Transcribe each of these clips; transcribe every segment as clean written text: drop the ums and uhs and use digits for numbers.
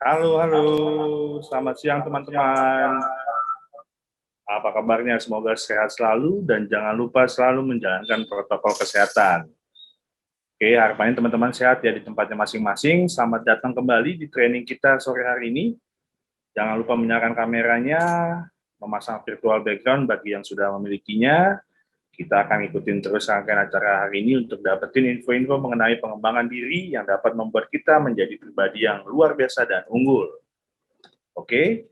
Halo, halo. Selamat siang teman-teman. Apa kabarnya? Semoga sehat selalu dan jangan lupa selalu menjalankan protokol kesehatan. Oke, harapannya teman-teman sehat ya di tempatnya masing-masing. Selamat datang kembali di training kita sore hari ini. Jangan lupa menyalakan kameranya, memasang virtual background bagi yang sudah memilikinya. Kita akan ikutin terus rangkaian acara hari ini untuk dapetin info-info mengenai pengembangan diri yang dapat membuat kita menjadi pribadi yang luar biasa dan unggul. Oke,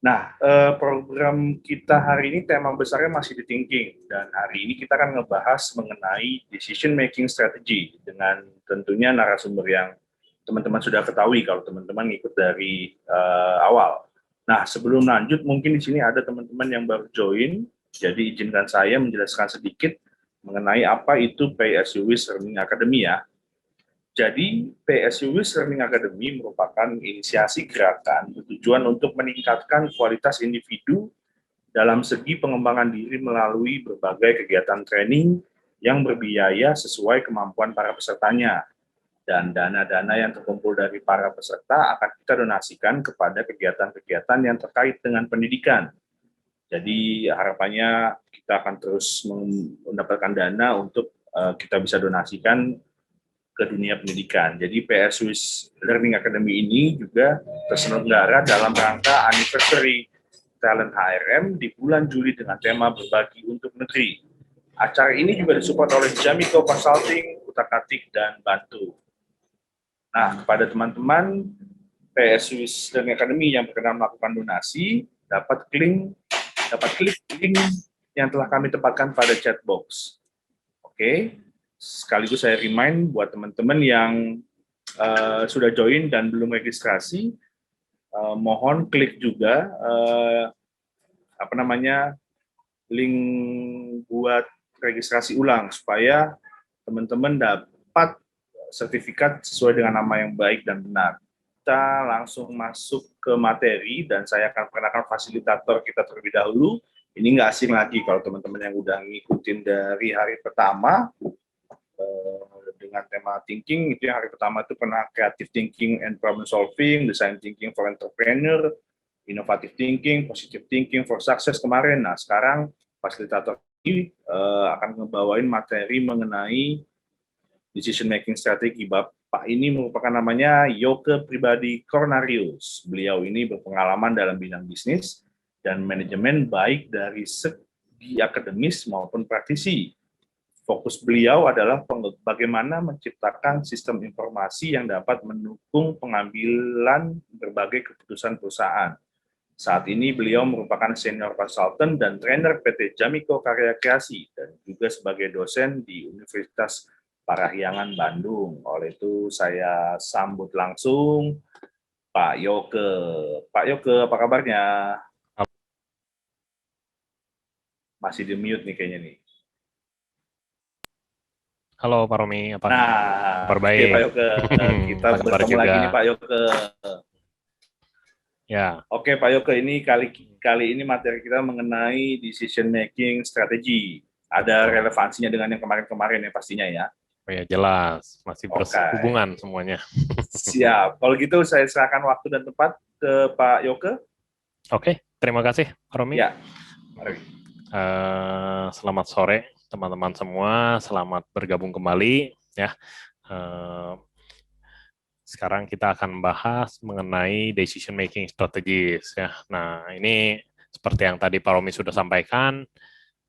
nah program kita hari ini tema besarnya masih di thinking, dan hari ini kita akan ngebahas mengenai decision making strategy dengan tentunya narasumber yang teman-teman sudah ketahui kalau teman-teman ngikut dari awal. Nah, sebelum lanjut mungkin di sini ada teman-teman yang baru join, jadi izinkan saya menjelaskan sedikit mengenai apa itu Pay As You Wish Learning Academy ya. Jadi, PSU Learning Academy merupakan inisiasi gerakan bertujuan untuk meningkatkan kualitas individu dalam segi pengembangan diri melalui berbagai kegiatan training yang berbiaya sesuai kemampuan para pesertanya. Dan dana-dana yang terkumpul dari para peserta akan kita donasikan kepada kegiatan-kegiatan yang terkait dengan pendidikan. Jadi harapannya kita akan terus mendapatkan dana untuk kita bisa donasikan ke dunia pendidikan. Jadi PS Swiss Learning Academy ini juga terselenggara dalam rangka anniversary Talent HRM di bulan Juli dengan tema berbagi untuk negeri. Acara ini juga disupport oleh Jamiko Consulting, Utak-Atik, dan Bantu. Nah, kepada teman-teman PS Swiss Learning Academy yang berkenan melakukan donasi, dapat klik link yang telah kami tempatkan pada chat box. Oke. Sekaligus saya remind buat teman-teman yang sudah join dan belum registrasi, mohon klik juga link buat registrasi ulang supaya teman-teman dapat sertifikat sesuai dengan nama yang baik dan benar. Kita langsung masuk ke materi dan saya akan perkenalkan fasilitator kita terlebih dahulu. Ini nggak asing lagi kalau teman-teman yang udah ngikutin dari hari pertama dengan tema thinking, itu yang hari pertama itu pernah creative thinking and problem solving, design thinking for entrepreneur, innovative thinking, positive thinking for success kemarin. Nah, sekarang fasilitator ini akan ngebawain materi mengenai decision making strategi. Bapak ini merupakan namanya Yoke Pribadi Cornarius. Beliau ini berpengalaman dalam bidang bisnis dan manajemen baik dari segi akademis maupun praktisi. Fokus beliau adalah bagaimana menciptakan sistem informasi yang dapat mendukung pengambilan berbagai keputusan perusahaan. Saat ini beliau merupakan senior consultant dan trainer PT Jamiko Karya Kreasi dan juga sebagai dosen di Universitas Parahyangan Bandung. Oleh itu saya sambut langsung Pak Yoke. Pak Yoke, apa kabarnya? Masih di mute nih kayaknya nih. Halo Pak Romi, apa Nah, kabar oke baik? Pak Yoke, kita Apa kabar bertemu juga? lagi nih Pak Yoke. Ya, Oke Pak Yoke, ini kali ini materi kita mengenai decision making strategy. Ada betul. relevansinya dengan yang kemarin-kemarin ya pastinya ya. Oh ya, jelas, masih Oke, berhubungan semuanya. siap. Kalau gitu saya serahkan waktu dan tempat ke Pak Yoke. Oke, terima kasih Pak Romi. Ya, mari. Selamat sore teman-teman semua, selamat bergabung kembali ya. Sekarang kita akan bahas mengenai decision making strategies ya. Nah, ini seperti yang tadi Pak Romi sudah sampaikan,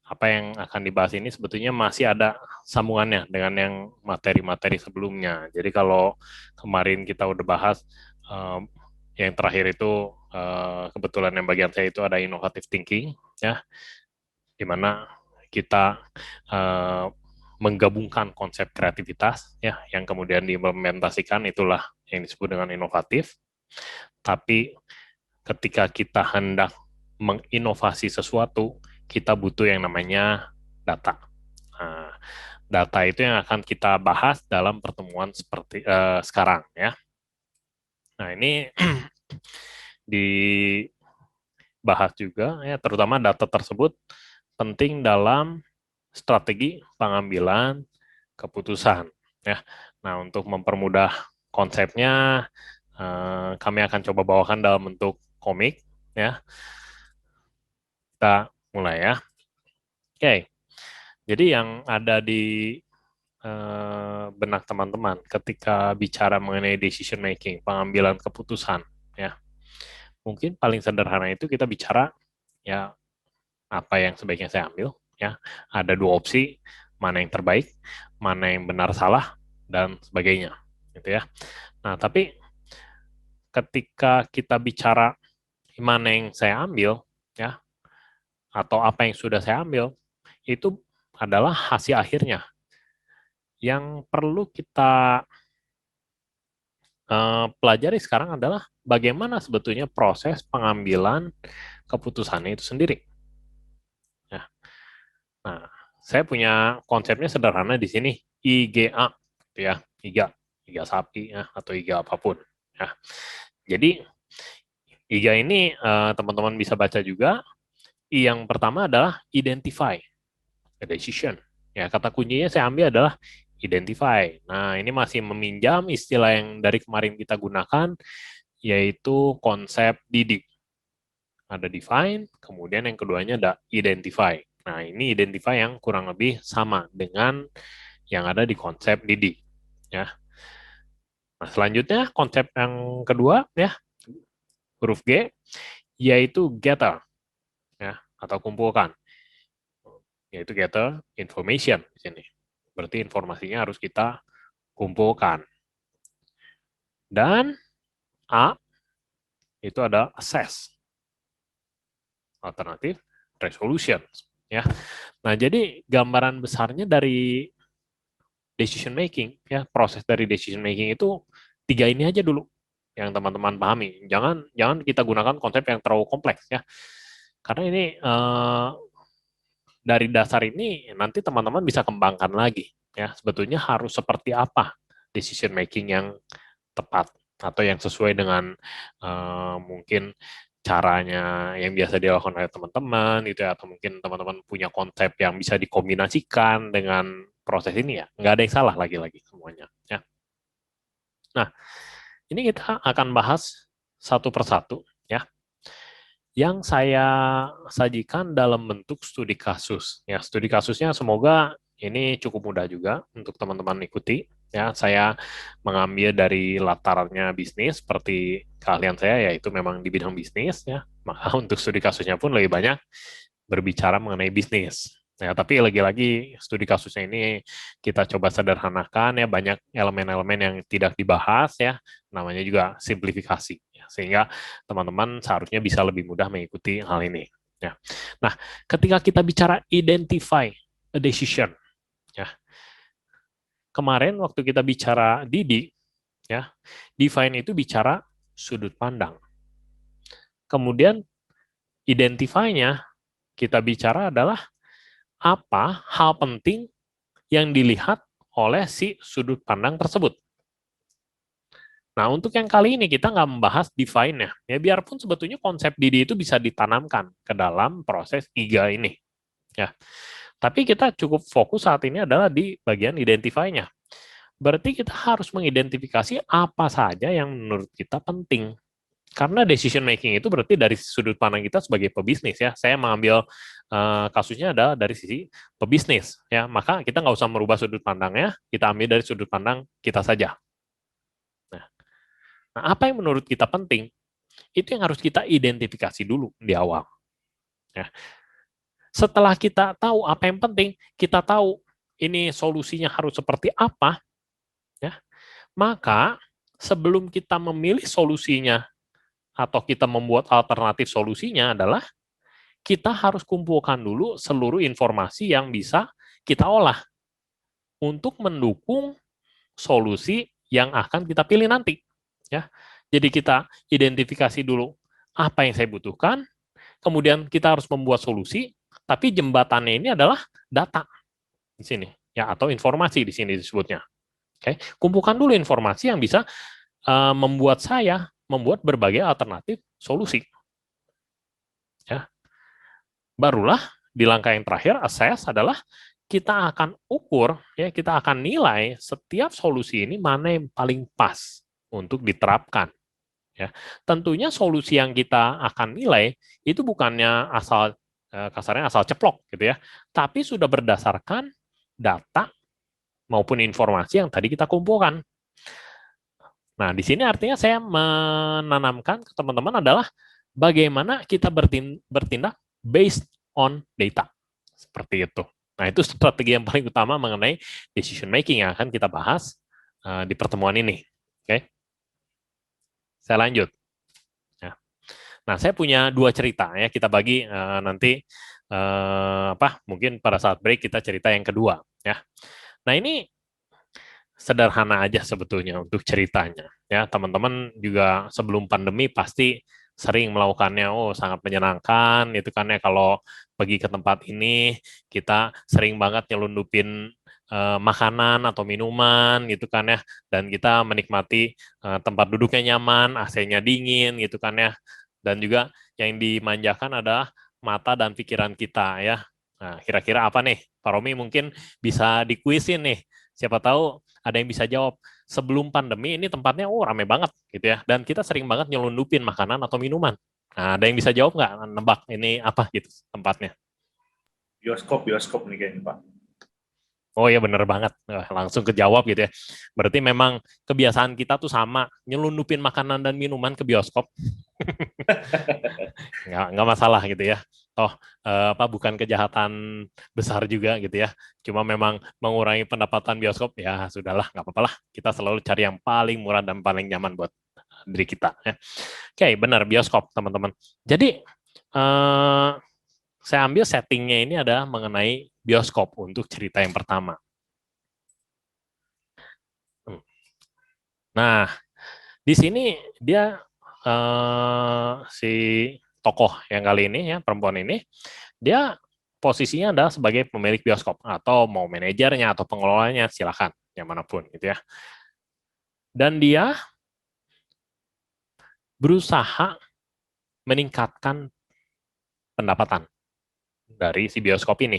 apa yang akan dibahas ini sebetulnya masih ada sambungannya dengan yang materi-materi sebelumnya. Jadi kalau kemarin kita udah bahas yang terakhir itu kebetulan yang bagian saya itu ada innovative thinking ya, di mana kita menggabungkan konsep kreativitas ya yang kemudian diimplementasikan, itulah yang disebut dengan inovatif. Tapi ketika kita hendak menginovasi sesuatu, kita butuh yang namanya data. Nah, data itu yang akan kita bahas dalam pertemuan seperti sekarang ya. Nah, ini dibahas juga ya, terutama data tersebut penting dalam strategi pengambilan keputusan ya. Nah, untuk mempermudah konsepnya, kami akan coba bawakan dalam bentuk komik, ya. Kita mulai ya. Oke, jadi yang ada di benak teman-teman ketika bicara mengenai decision making, pengambilan keputusan, ya. Mungkin paling sederhana itu kita bicara ya apa yang sebaiknya saya ambil, ya. Ada dua opsi, mana yang terbaik, mana yang benar salah dan sebagainya, gitu ya. Nah, tapi ketika kita bicara mana yang saya ambil, ya, atau apa yang sudah saya ambil, itu adalah hasil akhirnya. Yang perlu kita pelajari sekarang adalah bagaimana sebetulnya proses pengambilan keputusannya itu sendiri. Ya. Nah, saya punya konsepnya sederhana di sini, IGA, gitu ya, IGA sapi ya, atau IGA apapun. Ya. Jadi IGA ini teman-teman bisa baca juga. I yang pertama adalah identify, a decision. Ya, kata kuncinya saya ambil adalah identify. Nah, ini masih meminjam istilah yang dari kemarin kita gunakan, yaitu konsep didik. Ada define, kemudian yang keduanya ada identify. Nah, ini identify yang kurang lebih sama dengan yang ada di konsep didik. Ya. Nah, selanjutnya konsep yang kedua, ya, huruf G, yaitu gather, ya, atau kumpulkan. Yaitu gather information di sini. Berarti informasinya harus kita kumpulkan. Dan A itu ada assess, alternative resolution, ya. Nah, jadi gambaran besarnya dari decision making, ya, proses dari decision making itu tiga ini aja dulu yang teman-teman pahami. Jangan kita gunakan konsep yang terlalu kompleks, ya. Karena ini dari dasar ini nanti teman-teman bisa kembangkan lagi, ya. Sebetulnya harus seperti apa decision making yang tepat atau yang sesuai dengan mungkin caranya yang biasa dilakukan oleh teman-teman gitu ya, atau mungkin teman-teman punya konsep yang bisa dikombinasikan dengan proses ini, ya. Nggak ada yang salah lagi-lagi semuanya, ya. Nah, ini kita akan bahas satu persatu, ya, yang saya sajikan dalam bentuk studi kasus. Ya, studi kasusnya semoga ini cukup mudah juga untuk teman-teman ikuti. Ya, saya mengambil dari latarnya bisnis seperti keahlian saya, yaitu memang di bidang bisnis, ya. Maka untuk studi kasusnya pun lebih banyak berbicara mengenai bisnis. Ya, tapi lagi-lagi studi kasusnya ini kita coba sederhanakan, ya, banyak elemen-elemen yang tidak dibahas, ya, namanya juga simplifikasi, ya, sehingga teman-teman seharusnya bisa lebih mudah mengikuti hal ini. Ya. Nah, ketika kita bicara identify a decision, ya, kemarin waktu kita bicara Didi, ya, define itu bicara sudut pandang. Kemudian identify-nya kita bicara adalah apa hal penting yang dilihat oleh si sudut pandang tersebut. Nah, untuk yang kali ini kita nggak membahas define-nya. Ya, biarpun sebetulnya konsep Didi itu bisa ditanamkan ke dalam proses IGA ini. Ya. Tapi kita cukup fokus saat ini adalah di bagian identify-nya. Berarti kita harus mengidentifikasi apa saja yang menurut kita penting. Karena decision making itu berarti dari sudut pandang kita sebagai pebisnis, ya. Saya mengambil kasusnya adalah dari sisi pebisnis, ya. Maka kita nggak usah merubah sudut pandangnya, kita ambil dari sudut pandang kita saja. Nah, apa yang menurut kita penting itu yang harus kita identifikasi dulu di awal. Ya. Setelah kita tahu apa yang penting, kita tahu ini solusinya harus seperti apa, ya. Maka sebelum kita memilih solusinya atau kita membuat alternatif solusinya adalah kita harus kumpulkan dulu seluruh informasi yang bisa kita olah untuk mendukung solusi yang akan kita pilih nanti. Ya, jadi kita identifikasi dulu apa yang saya butuhkan, kemudian kita harus membuat solusi, tapi jembatannya ini adalah data di sini, ya, atau informasi di sini disebutnya. Oke, kumpulkan dulu informasi yang bisa membuat saya membuat berbagai alternatif solusi. Ya. Barulah di langkah yang terakhir, assess adalah kita akan ukur, ya, kita akan nilai setiap solusi ini mana yang paling pas untuk diterapkan Ya, tentunya solusi yang kita akan nilai itu bukannya asal kasarnya asal ceplok gitu ya, tapi sudah berdasarkan data maupun informasi yang tadi kita kumpulkan. Nah, di sini artinya saya menanamkan ke teman-teman adalah bagaimana kita bertindak based on data. Seperti itu. Nah, itu strategi yang paling utama mengenai decision making yang akan kita bahas di pertemuan ini. Oke, saya lanjut. Nah, saya punya dua cerita ya, kita bagi nanti mungkin pada saat break kita cerita yang kedua ya. Nah, ini sederhana aja sebetulnya untuk ceritanya ya. Teman-teman juga sebelum pandemi pasti sering melakukannya. Oh, sangat menyenangkan itu kan ya, kalau pergi ke tempat ini kita sering banget nyelundupin makanan atau minuman gitu kan ya, dan kita menikmati tempat duduknya nyaman, AC-nya dingin gitu kan ya, dan juga yang dimanjakan adalah mata dan pikiran kita ya. Nah, kira-kira apa nih Pak Romi, mungkin bisa dikuisin nih, siapa tahu ada yang bisa jawab. Sebelum pandemi ini tempatnya rame banget gitu ya, dan kita sering banget nyelundupin makanan atau minuman. Nah, ada yang bisa jawab nggak, nebak ini apa gitu tempatnya? Bioskop nih kayaknya, Pak. Oh ya, bener banget. Langsung kejawab gitu ya. Berarti memang kebiasaan kita tuh sama, nyelundupin makanan dan minuman ke bioskop. Nggak masalah gitu ya. Toh bukan kejahatan besar juga gitu ya. Cuma memang mengurangi pendapatan bioskop, ya sudahlah, nggak apa-apa lah. Kita selalu cari yang paling murah dan paling nyaman buat diri kita. Ya. Oke, benar, bioskop teman-teman. Jadi saya ambil settingnya ini adalah mengenai bioskop untuk cerita yang pertama. Nah, di sini dia si tokoh yang kali ini ya, perempuan ini, dia posisinya adalah sebagai pemilik bioskop atau mau manajernya atau pengelolanya, silakan yang manapun gitu ya. Dan dia berusaha meningkatkan pendapatan dari si bioskop ini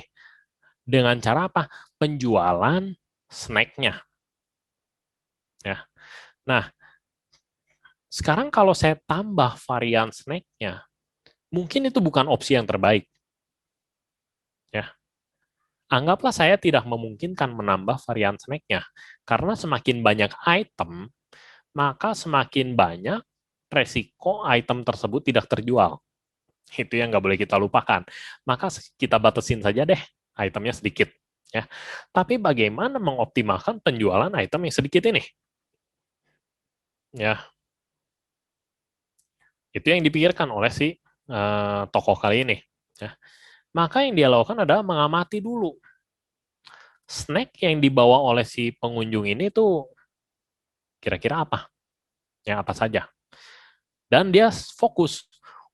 dengan cara apa? Penjualan snacknya. Ya. Nah, sekarang kalau saya tambah varian snacknya, mungkin itu bukan opsi yang terbaik. Ya. Anggaplah saya tidak memungkinkan menambah varian snacknya, karena semakin banyak item, maka semakin banyak resiko item tersebut tidak terjual. Itu yang nggak boleh kita lupakan. Maka kita batasin saja deh itemnya sedikit. Ya. Tapi bagaimana mengoptimalkan penjualan item yang sedikit ini? Ya, itu yang dipikirkan oleh si tokoh kali ini. Ya. Maka yang dia lakukan adalah mengamati dulu snack yang dibawa oleh si pengunjung ini tuh kira-kira apa? Yang apa saja? Dan dia fokus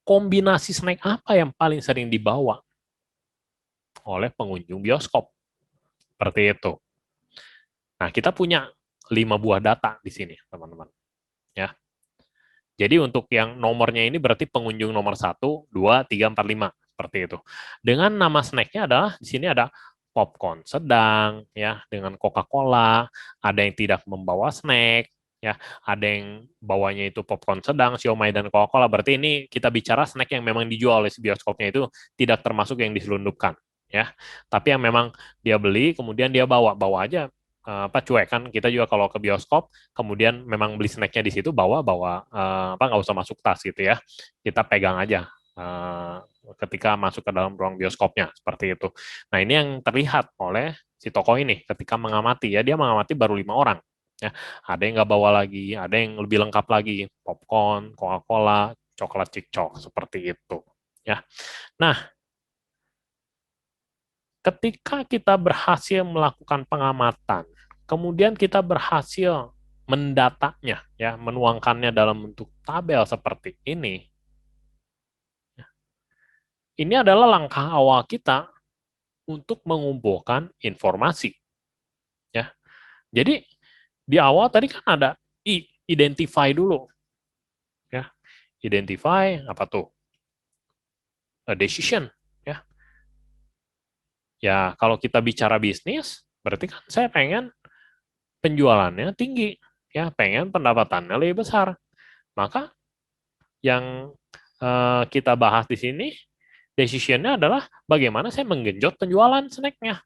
kombinasi snack apa yang paling sering dibawa oleh pengunjung bioskop. Seperti itu. Nah, kita punya 5 buah data di sini, teman-teman. Ya. Jadi untuk yang nomornya ini berarti pengunjung nomor 1, 2, 3, 4, 5. Seperti itu. Dengan nama snacknya adalah, di sini ada popcorn sedang, ya, dengan Coca-Cola, ada yang tidak membawa snack, ya, ada yang bawanya itu popcorn sedang, siomay dan Coca-Cola. Berarti ini kita bicara snack yang memang dijual oleh si bioskopnya itu tidak termasuk yang diselundupkan, ya. Tapi yang memang dia beli kemudian dia bawa aja, cuek kan, kita juga kalau ke bioskop kemudian memang beli snacknya di situ, bawa nggak usah masuk tas gitu ya, kita pegang aja ketika masuk ke dalam ruang bioskopnya, seperti itu. Nah, ini yang terlihat oleh si tokoh ini ketika mengamati, ya, dia mengamati baru 5 orang ya, ada yang nggak bawa lagi, ada yang lebih lengkap lagi, popcorn, Coca-Cola, coklat cicok, seperti itu ya. Nah, ketika kita berhasil melakukan pengamatan, kemudian kita berhasil mendatanya, ya, menuangkannya dalam bentuk tabel seperti ini. Ini adalah langkah awal kita untuk mengumpulkan informasi, ya. Jadi di awal tadi kan ada identify dulu, ya. Identify apa tuh? A decision, ya. Ya, kalau kita bicara bisnis, berarti kan saya pengen penjualannya tinggi, ya, pengen pendapatannya lebih besar. Maka yang kita bahas di sini, decision-nya adalah bagaimana saya menggenjot penjualan snack-nya.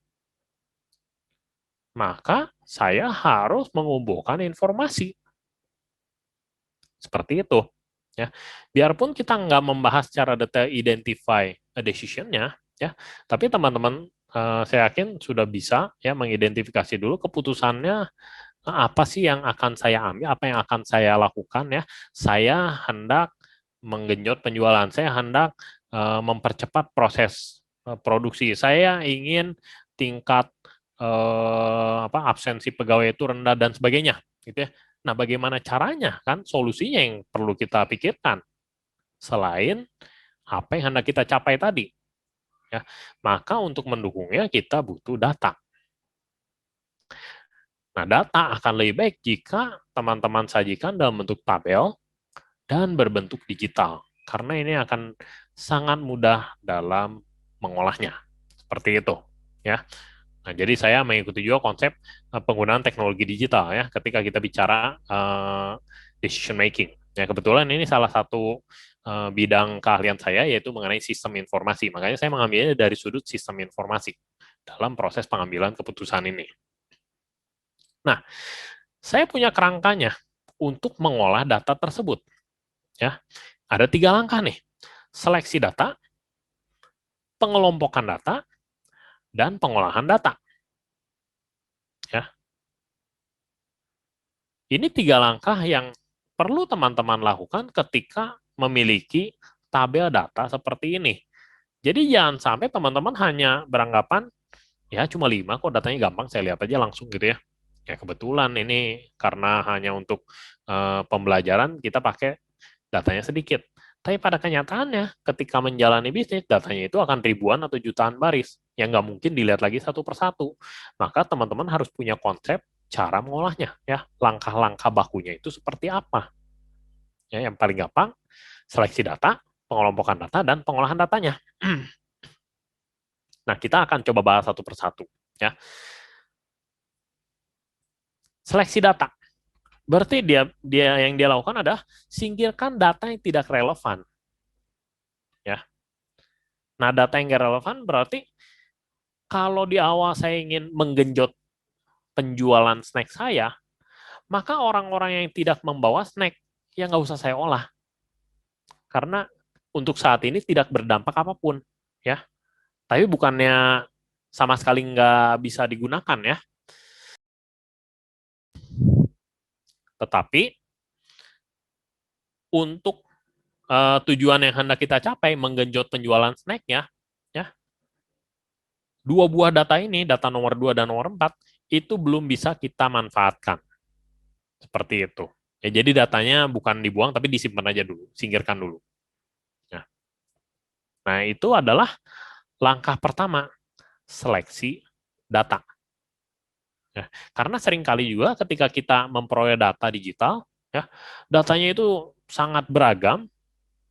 Maka saya harus mengumpulkan informasi. Seperti itu. Ya. Biarpun kita nggak membahas secara detail identify a decision-nya, ya, tapi teman-teman saya yakin sudah bisa ya mengidentifikasi dulu keputusannya apa sih yang akan saya ambil, apa yang akan saya lakukan ya. Saya hendak menggenjot penjualan, saya hendak mempercepat proses produksi, saya ingin tingkat absensi pegawai itu rendah dan sebagainya, gitu ya. Nah, bagaimana caranya kan solusinya yang perlu kita pikirkan selain apa yang hendak kita capai tadi, ya. Maka untuk mendukungnya kita butuh data. Nah, data akan lebih baik jika teman-teman sajikan dalam bentuk tabel dan berbentuk digital, karena ini akan sangat mudah dalam mengolahnya. Seperti itu, ya. Nah, jadi saya mengikuti juga konsep penggunaan teknologi digital ya ketika kita bicara decision making. Ya, kebetulan ini salah satu bidang keahlian saya yaitu mengenai sistem informasi. Makanya saya mengambilnya dari sudut sistem informasi dalam proses pengambilan keputusan ini. Nah, saya punya kerangkanya untuk mengolah data tersebut. Ya, ada 3 langkah nih: seleksi data, pengelompokan data, dan pengolahan data. Ya, ini 3 langkah yang perlu teman-teman lakukan ketika memiliki tabel data seperti ini. Jadi jangan sampai teman-teman hanya beranggapan ya cuma 5 kok datanya gampang, saya lihat aja langsung gitu ya. Ya kebetulan ini karena hanya untuk pembelajaran kita pakai datanya sedikit. Tapi pada kenyataannya ketika menjalani bisnis datanya itu akan ribuan atau jutaan baris yang nggak mungkin dilihat lagi satu persatu. Maka teman-teman harus punya konsep cara mengolahnya ya. Langkah-langkah bakunya itu seperti apa. Ya, yang paling gampang seleksi data, pengelompokan data dan pengolahan datanya. Nah, kita akan coba bahas satu persatu ya. Seleksi data. Berarti dia yang dia lakukan adalah singkirkan data yang tidak relevan. Ya. Nah, data yang tidak relevan berarti kalau di awal saya ingin menggenjot penjualan snack saya, maka orang-orang yang tidak membawa snack ya nggak usah saya olah. Karena untuk saat ini tidak berdampak apapun. Ya. Tapi bukannya sama sekali nggak bisa digunakan ya. Tetapi untuk tujuan yang hendak kita capai, menggenjot penjualan snacknya, ya, 2 buah data ini, data nomor 2 dan nomor 4, itu belum bisa kita manfaatkan. Seperti itu. Ya, jadi datanya bukan dibuang, tapi disimpan aja dulu, singkirkan dulu. Nah, itu adalah langkah pertama, seleksi data. Ya, karena seringkali juga ketika kita memperoleh data digital, ya, datanya itu sangat beragam,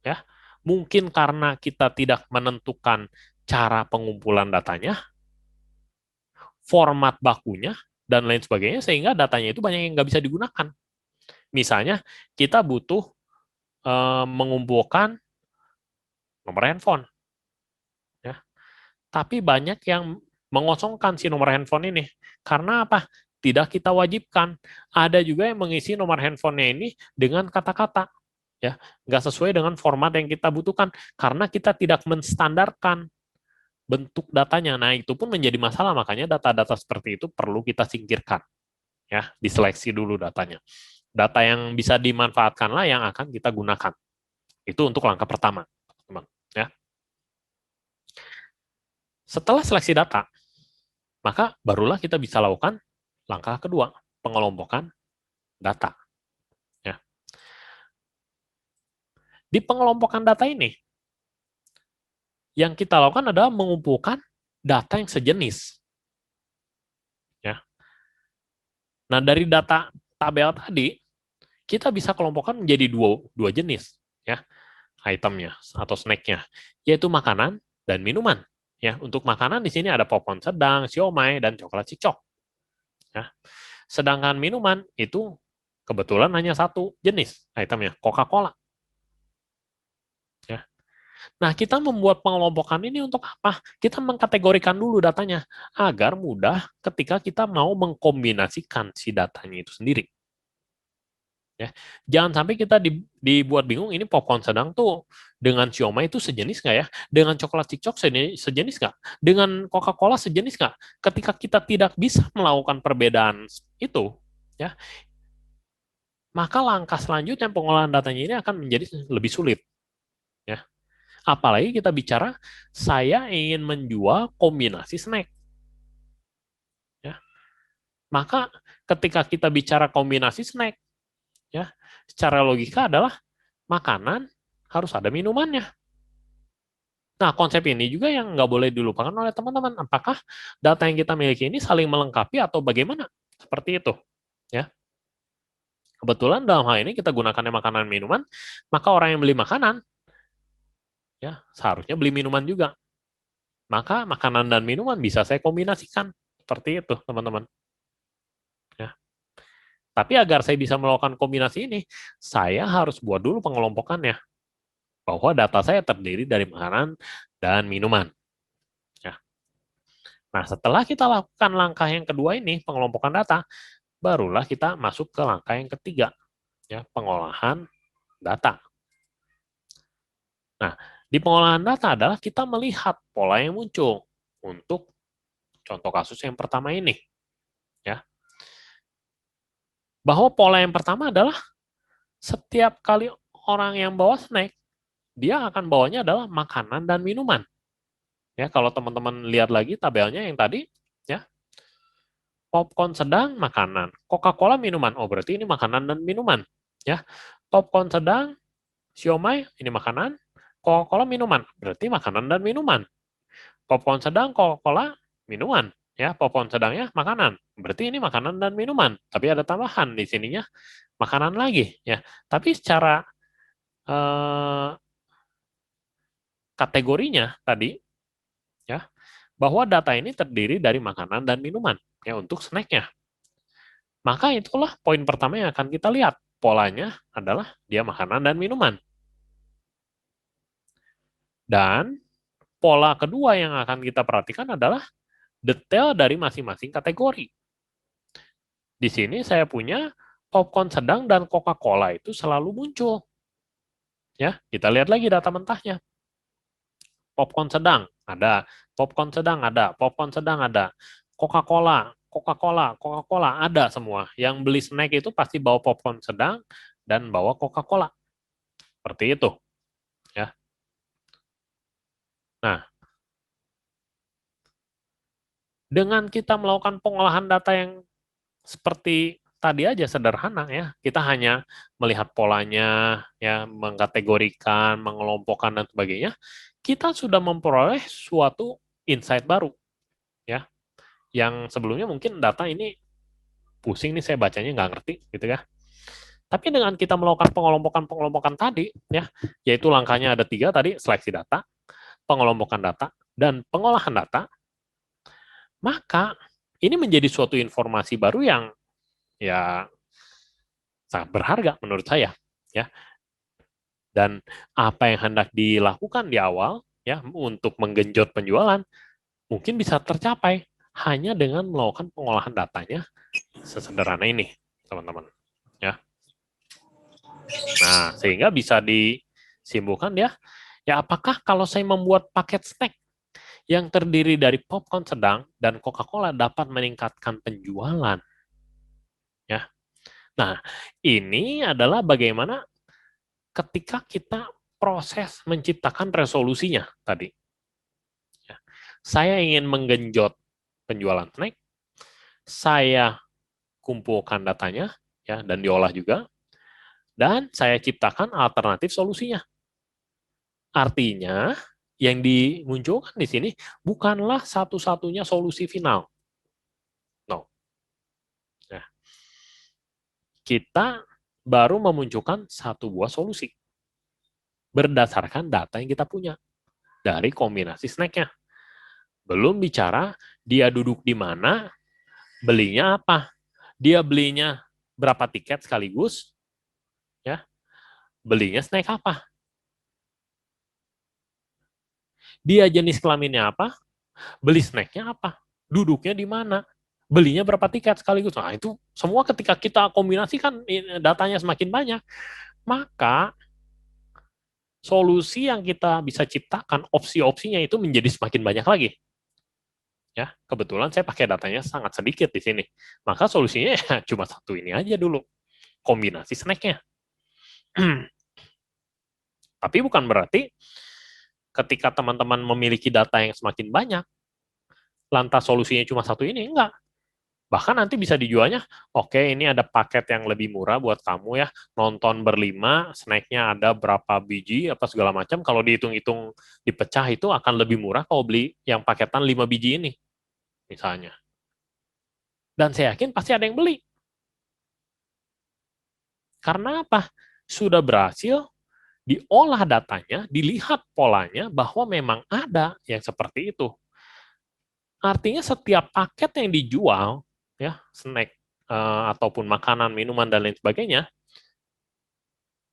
ya. Mungkin karena kita tidak menentukan cara pengumpulan datanya, format bakunya, dan lain sebagainya, sehingga datanya itu banyak yang nggak bisa digunakan. Misalnya, kita butuh mengumpulkan nomor handphone, ya. Tapi banyak yang mengosongkan si nomor handphone ini. Karena apa? Tidak kita wajibkan. Ada juga yang mengisi nomor handphonenya ini dengan kata-kata, ya, nggak sesuai dengan format yang kita butuhkan karena kita tidak menstandarkan bentuk datanya. Nah, itu pun menjadi masalah, makanya data-data seperti itu perlu kita singkirkan. Ya, diseleksi dulu datanya. Data yang bisa dimanfaatkanlah yang akan kita gunakan. Itu untuk langkah pertama, teman. Ya. Setelah seleksi data, maka barulah kita bisa lakukan langkah kedua, pengelompokan data. Ya. Di pengelompokan data ini, yang kita lakukan adalah mengumpulkan data yang sejenis. Ya. Nah, dari data tabel tadi, kita bisa kelompokkan menjadi dua jenis, ya, itemnya atau snacknya, yaitu makanan dan minuman. Ya, untuk makanan di sini ada popcorn sedang, siomay, dan coklat cicok. Ya. Sedangkan minuman itu kebetulan hanya satu jenis itemnya, Coca-Cola. Nah, kita membuat pengelompokan ini untuk apa? Kita mengkategorikan dulu datanya agar mudah ketika kita mau mengkombinasikan si datanya itu sendiri. Ya, jangan sampai kita dibuat bingung ini popcorn sedang tuh dengan siomay itu sejenis nggak ya? Dengan coklat cicok sejenis nggak? Dengan Coca-Cola sejenis nggak? Ketika kita tidak bisa melakukan perbedaan itu, ya, maka langkah selanjutnya pengolahan datanya ini akan menjadi lebih sulit. Ya, apalagi kita bicara saya ingin menjual kombinasi snack. Ya, maka ketika kita bicara kombinasi snack, ya, secara logika adalah makanan harus ada minumannya. Nah, konsep ini juga yang nggak boleh dilupakan oleh teman-teman. Apakah data yang kita miliki ini saling melengkapi atau bagaimana? Seperti itu. Ya. Kebetulan dalam hal ini kita gunakannya makanan minuman, maka orang yang beli makanan, ya seharusnya beli minuman juga. Maka makanan dan minuman bisa saya kombinasikan. Seperti itu, teman-teman. Ya. Tapi agar saya bisa melakukan kombinasi ini, saya harus buat dulu pengelompokannya. Bahwa data saya terdiri dari makanan dan minuman. Ya. Nah, setelah kita lakukan langkah yang kedua ini, pengelompokan data, barulah kita masuk ke langkah yang ketiga, ya, pengolahan data. Nah, di pengolahan data adalah kita melihat pola yang muncul untuk contoh kasus yang pertama ini. Ya. Bahwa pola yang pertama adalah setiap kali orang yang bawa snack, dia akan bawanya adalah makanan dan minuman. Ya, kalau teman-teman lihat lagi tabelnya yang tadi, ya, popcorn sedang makanan, Coca-Cola minuman. Oh, berarti ini makanan dan minuman, ya. Popcorn sedang, siomay ini makanan, Coca-Cola minuman. Berarti makanan dan minuman. Popcorn sedang, Coca-Cola minuman, ya. Popcorn sedangnya makanan. Berarti ini makanan dan minuman. Tapi ada tambahan di sininya makanan lagi, ya. Tapi secara kategorinya tadi, ya, bahwa data ini terdiri dari makanan dan minuman, ya, untuk snacknya. Maka itulah poin pertama yang akan kita lihat. Polanya adalah dia makanan dan minuman. Dan pola kedua yang akan kita perhatikan adalah detail dari masing-masing kategori. Di sini saya punya popcorn sedang dan Coca-Cola itu selalu muncul. Ya, kita lihat lagi data mentahnya. Popcorn sedang ada, popcorn sedang ada, popcorn sedang ada. Coca-Cola, Coca-Cola, Coca-Cola ada semua. Yang beli snack itu pasti bawa popcorn sedang dan bawa Coca-Cola. Seperti itu, ya. Nah, dengan kita melakukan pengolahan data yang seperti tadi aja sederhana ya, kita hanya melihat polanya, ya, mengkategorikan, mengelompokkan dan sebagainya, kita sudah memperoleh suatu insight baru, ya. Yang sebelumnya mungkin data ini pusing nih saya bacanya nggak ngerti gitu ya. Tapi dengan kita melakukan pengelompokan tadi, ya, yaitu langkahnya ada 3 tadi, seleksi data, pengelompokan data, dan pengolahan data, maka ini menjadi suatu informasi baru yang ya sangat berharga menurut saya, ya. Dan apa yang hendak dilakukan di awal, ya, untuk menggenjot penjualan mungkin bisa tercapai hanya dengan melakukan pengolahan datanya sesederhana ini, teman-teman, ya. Nah, sehingga bisa disimpulkan ya, ya apakah kalau saya membuat paket snack yang terdiri dari popcorn sedang dan Coca-Cola dapat meningkatkan penjualan, ya. Nah, ini adalah bagaimana ketika kita proses menciptakan resolusinya tadi. Ya. Saya ingin menggenjot penjualan snack, saya kumpulkan datanya, ya, dan diolah juga, dan saya ciptakan alternatif solusinya. Artinya, yang dimunculkan di sini bukanlah satu-satunya solusi final. No. Nah, kita baru memunculkan satu buah solusi berdasarkan data yang kita punya dari kombinasi snacknya. Belum bicara dia duduk di mana, belinya apa, dia belinya berapa tiket sekaligus, ya, belinya snack apa. dia jenis kelaminnya apa, beli snacknya apa, duduknya di mana, belinya berapa tiket sekaligus. Nah, itu semua ketika kita kombinasikan datanya semakin banyak, maka solusi yang kita bisa ciptakan, opsi-opsinya itu menjadi semakin banyak lagi. Ya, kebetulan saya pakai datanya sangat sedikit di sini. Maka solusinya ya cuma satu ini aja dulu, kombinasi snacknya. Tapi bukan berarti ketika teman-teman memiliki data yang semakin banyak, lantas solusinya cuma satu ini, enggak. Bahkan nanti bisa dijualnya, oke ini ada paket yang lebih murah buat kamu ya, nonton berlima, snacknya ada berapa biji, apa segala macam, kalau dihitung-hitung dipecah itu akan lebih murah kalau beli yang paketan 5 biji ini, misalnya. Dan saya yakin pasti ada yang beli. Karena apa? Sudah berhasil diolah datanya, dilihat polanya bahwa memang ada yang seperti itu. Artinya setiap paket yang dijual, ya snack ataupun makanan, minuman dan lain sebagainya,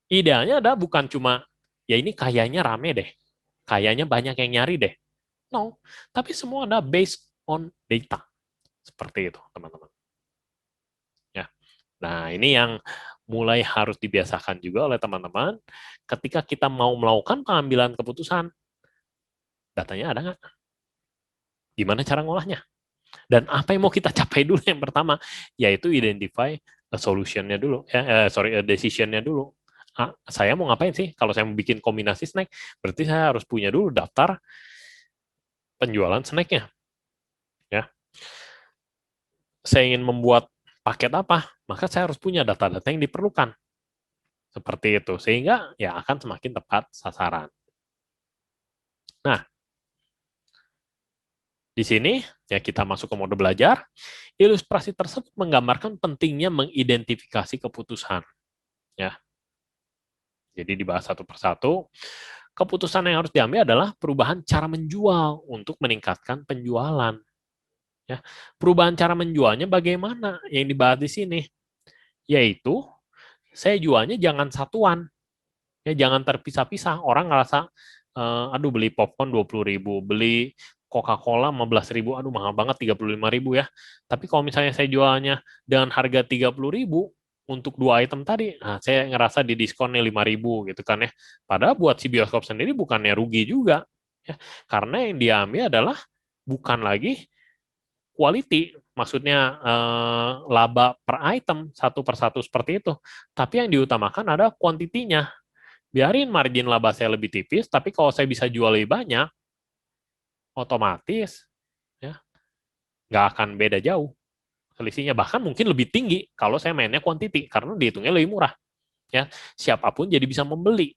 idealnya ada bukan cuma ya ini kayaknya rame deh, kayaknya banyak yang nyari deh. No, tapi semua ada based on data. Seperti itu, teman-teman. Ya. Nah, ini yang mulai harus dibiasakan juga oleh teman-teman ketika kita mau melakukan pengambilan keputusan. Datanya ada nggak? Gimana cara ngolahnya? Dan apa yang mau kita capai dulu yang pertama, yaitu identify a solution-nya dulu, a decision-nya dulu. Saya mau ngapain sih? Kalau saya mau bikin kombinasi snack, berarti saya harus punya dulu daftar penjualan snacknya. Ya, saya ingin membuat paket apa, maka saya harus punya data-data yang diperlukan. Seperti itu, sehingga ya akan semakin tepat sasaran. Nah, di sini ya kita masuk ke mode belajar. Ilustrasi tersebut menggambarkan pentingnya mengidentifikasi keputusan. Ya, jadi dibahas satu persatu. Keputusan yang harus diambil adalah perubahan cara menjual untuk meningkatkan penjualan. Ya, perubahan cara menjualnya bagaimana? Yang dibahas di sini, yaitu saya jualnya jangan satuan, ya jangan terpisah-pisah. Orang ngerasa, aduh beli popcorn 20.000, beli Coca-Cola 15.000, aduh mahal banget 35.000 ya. Tapi kalau misalnya saya jualnya dengan harga 30.000 untuk 2 item tadi, nah saya ngerasa di diskonnya 5.000 gitu kan ya. Padahal buat si bioskop sendiri bukannya rugi juga, ya. Karena yang diambil adalah bukan lagi quality, maksudnya laba per item satu per satu seperti itu. Tapi yang diutamakan ada kuantitinya. Biarin margin laba saya lebih tipis, tapi kalau saya bisa jual lebih banyak, otomatis ya nggak akan beda jauh selisihnya. Bahkan mungkin lebih tinggi kalau saya mainnya quantity, karena dihitungnya lebih murah. Ya, siapapun jadi bisa membeli.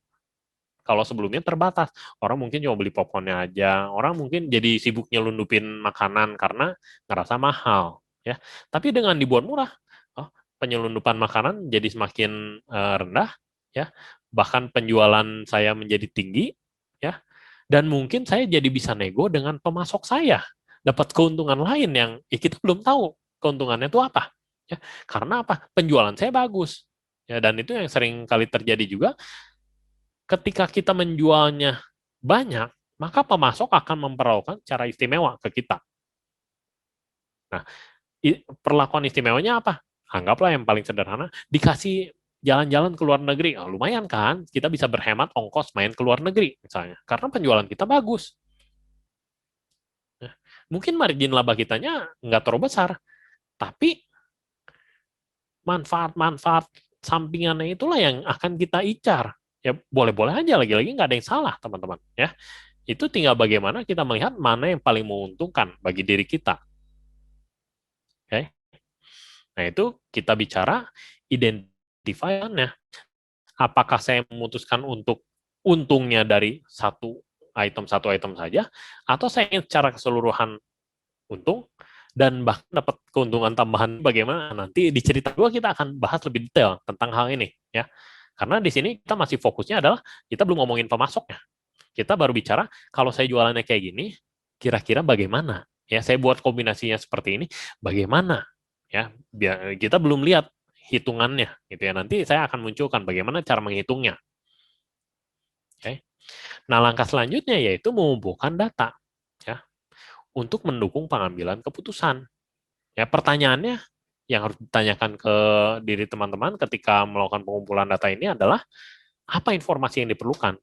Kalau sebelumnya terbatas, orang mungkin cuma beli popcornnya aja, orang mungkin jadi sibuk nyelundupin makanan karena ngerasa mahal. Ya, tapi dengan dibuat murah, oh, penyelundupan makanan jadi semakin rendah. Ya, bahkan penjualan saya menjadi tinggi. Ya, dan mungkin saya jadi bisa nego dengan pemasok saya, dapat keuntungan lain yang kita belum tahu keuntungannya itu apa. Ya, karena apa? Penjualan saya bagus. Ya, dan itu yang sering kali terjadi juga ketika kita menjualnya banyak, maka pemasok akan memperlakukan cara istimewa ke kita. Nah, perlakuan istimewanya apa? Anggaplah yang paling sederhana, dikasih jalan-jalan ke luar negeri. Oh, lumayan kan, kita bisa berhemat ongkos main ke luar negeri misalnya, karena penjualan kita bagus. Nah, mungkin margin laba kitanya nggak terlalu besar, tapi manfaat-manfaat sampingannya itulah yang akan kita incar. Ya boleh-boleh aja, lagi-lagi nggak ada yang salah teman-teman. Ya, itu tinggal bagaimana kita melihat mana yang paling menguntungkan bagi diri kita. Oke, nah itu kita bicara identifiannya. Apakah saya memutuskan untuk untungnya dari satu item saja, atau saya ingin secara keseluruhan untung dan bahkan dapat keuntungan tambahan bagaimana nanti di cerita 2 kita akan bahas lebih detail tentang hal ini ya. Karena di sini kita masih fokusnya adalah kita belum ngomongin pemasoknya. Kita baru bicara kalau saya jualannya kayak gini, kira-kira bagaimana? Ya, saya buat kombinasinya seperti ini, bagaimana? Ya, biar kita belum lihat hitungannya gitu ya. Nanti saya akan munculkan bagaimana cara menghitungnya. Oke. Nah, langkah selanjutnya yaitu mengumpulkan data ya untuk mendukung pengambilan keputusan. Ya, pertanyaannya yang harus ditanyakan ke diri teman-teman ketika melakukan pengumpulan data ini adalah apa informasi yang diperlukan?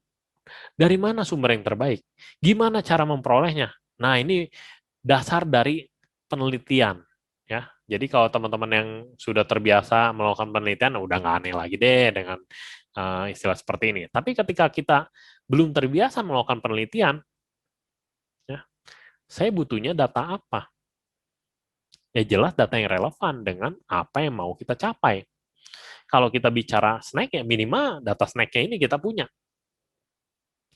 Dari mana sumber yang terbaik? Gimana cara memperolehnya? Nah, ini dasar dari penelitian. Ya, jadi kalau teman-teman yang sudah terbiasa melakukan penelitian, udah nggak aneh lagi deh dengan istilah seperti ini. Tapi ketika kita belum terbiasa melakukan penelitian, ya, saya butuhnya data apa? Ya jelas data yang relevan dengan apa yang mau kita capai. Kalau kita bicara snack, ya minimal data snacknya ini kita punya.